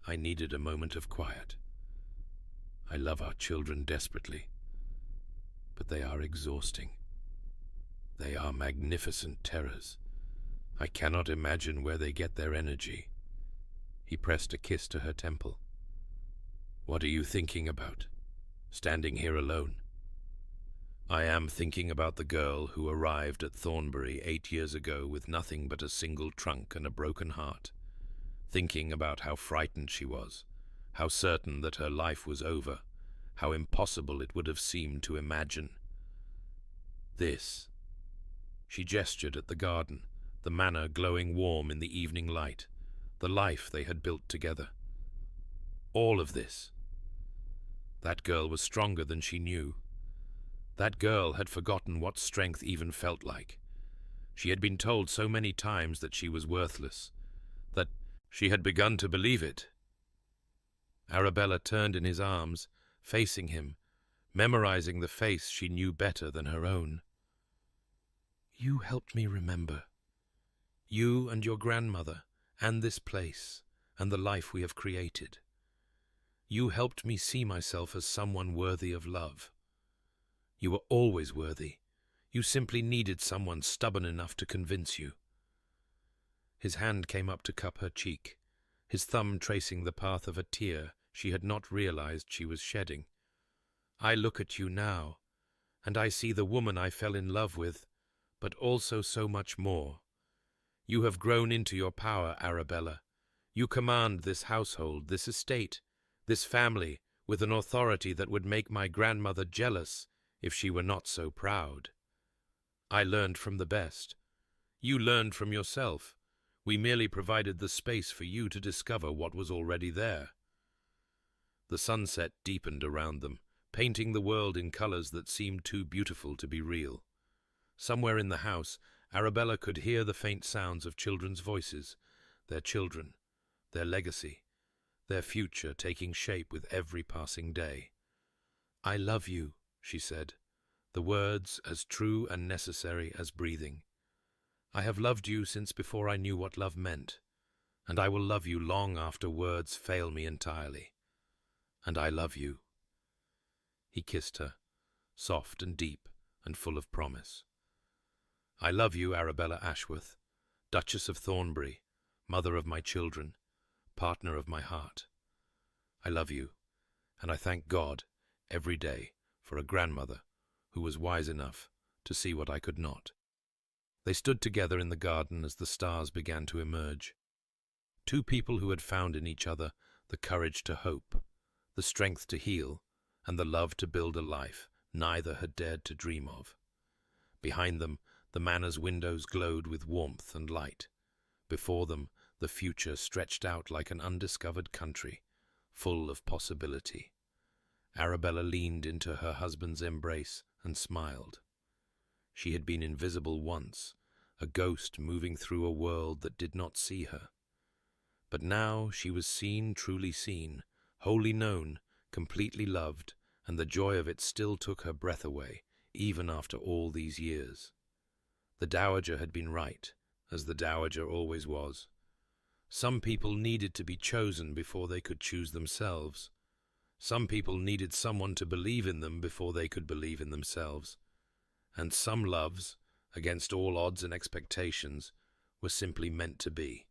I needed a moment of quiet. I love our children desperately, but they are exhausting. They are magnificent terrors. I cannot imagine where they get their energy. He pressed a kiss to her temple. "What are you thinking about, standing here alone?" "I am thinking about the girl who arrived at Thornbury 8 years ago with nothing but a single trunk and a broken heart. Thinking about how frightened she was, how certain that her life was over, how impossible it would have seemed to imagine. This." She gestured at the garden, the manor glowing warm in the evening light, the life they had built together. All of this. That girl was stronger than she knew. That girl had forgotten what strength even felt like. She had been told so many times that she was worthless, that she had begun to believe it. Arabella turned in his arms, facing him, memorizing the face she knew better than her own. "You helped me remember. You and your grandmother, and this place, and the life we have created. You helped me see myself as someone worthy of love. You were always worthy. You simply needed someone stubborn enough to convince you." His hand came up to cup her cheek, his thumb tracing the path of a tear she had not realized she was shedding. "I look at you now, and I see the woman I fell in love with, but also so much more. You have grown into your power, Arabella. You command this household, this estate, this family, with an authority that would make my grandmother jealous if she were not so proud. I learned from the best. You learned from yourself. We merely provided the space for you to discover what was already there." The sunset deepened around them, painting the world in colors that seemed too beautiful to be real. Somewhere in the house, Arabella could hear the faint sounds of children's voices, their children, their legacy, their future taking shape with every passing day. "I love you," she said, the words as true and necessary as breathing. "I have loved you since before I knew what love meant, and I will love you long after words fail me entirely. And I love you." He kissed her, soft and deep and full of promise. "I love you, Arabella Ashworth, Duchess of Thornbury, mother of my children, partner of my heart. I love you, and I thank God every day for a grandmother who was wise enough to see what I could not." They stood together in the garden as the stars began to emerge. Two people who had found in each other the courage to hope, the strength to heal, and the love to build a life neither had dared to dream of. Behind them, the manor's windows glowed with warmth and light. Before them, the future stretched out like an undiscovered country, full of possibility. Arabella leaned into her husband's embrace and smiled. She had been invisible once, a ghost moving through a world that did not see her. But now she was seen, truly seen, wholly known, completely loved, and the joy of it still took her breath away, even after all these years. The dowager had been right, as the dowager always was. Some people needed to be chosen before they could choose themselves. Some people needed someone to believe in them before they could believe in themselves. And some loves, against all odds and expectations, were simply meant to be.